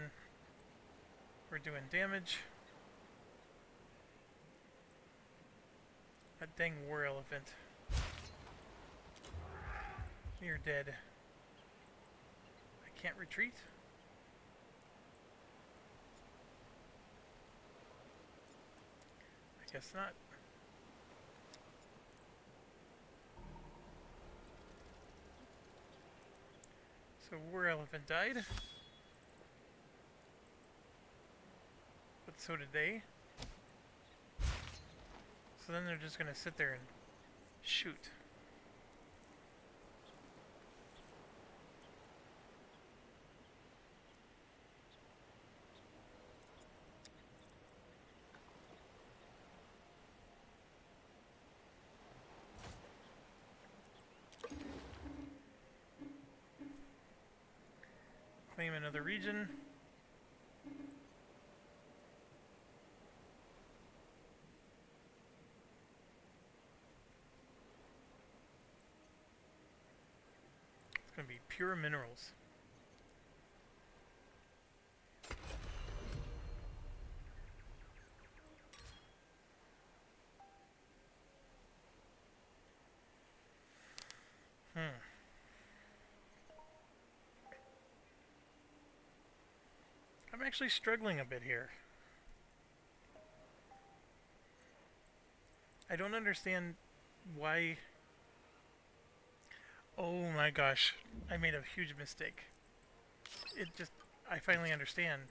we're doing damage. That dang war elephant. You're dead. I can't retreat? I guess not. So war elephant died. But so did they. So then they're just gonna sit there and shoot. Claim another region. It's going to be pure minerals. I'm actually struggling a bit here. I don't understand why... Oh my gosh, I made a huge mistake. I finally understand.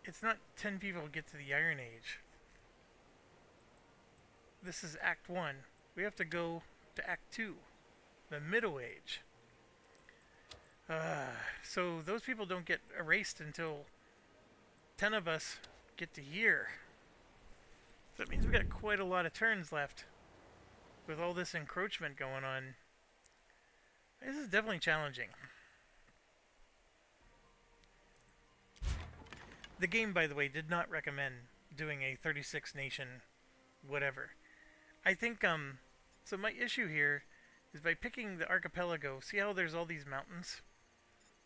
It's not 10 people get to the Iron Age. This is Act 1. We have to go to Act 2, the Middle Age. So those people don't get erased until 10 of us get to here. So that means we got quite a lot of turns left with all this encroachment going on. This is definitely challenging. The game, by the way, did not recommend doing a 36 nation whatever. I think, so my issue here is by picking the archipelago, see how there's all these mountains?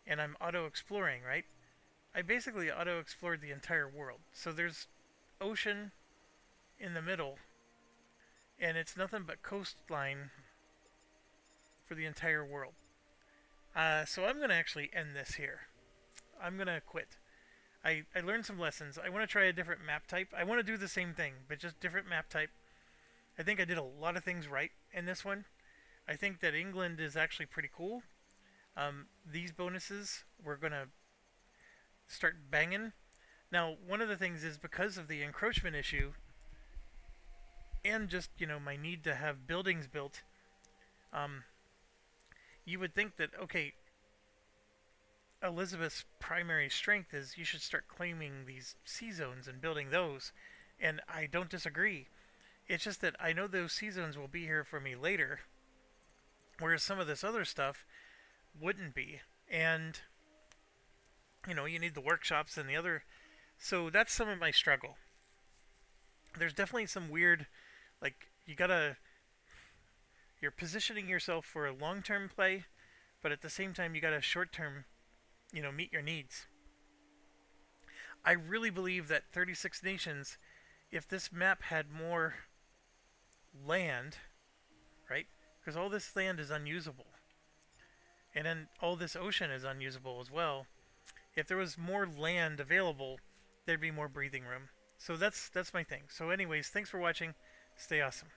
And I'm auto-exploring, right? I basically auto-explored the entire world. So there's ocean in the middle, and it's nothing but coastline for the entire world. So I'm going to actually end this here. I'm going to quit. I learned some lessons. I want to try a different map type. I want to do the same thing, but just different map type. I think I did a lot of things right in this one. I think that England is actually pretty cool. These bonuses we're going to start banging. Now, one of the things is because of the encroachment issue and just, my need to have buildings built, um, you would think that, okay, Elizabeth's primary strength is you should start claiming these sea zones and building those. And I don't disagree. It's just that I know those sea zones will be here for me later, whereas some of this other stuff wouldn't be. And, you need the workshops and the other. So that's some of my struggle. There's definitely some weird, like, you're positioning yourself for a long term play, but at the same time, you gotta short term, meet your needs. I really believe that 36 nations, if this map had more land, right? Because all this land is unusable. And then all this ocean is unusable as well. If there was more land available, there'd be more breathing room. So that's my thing. So anyways, thanks for watching. Stay awesome.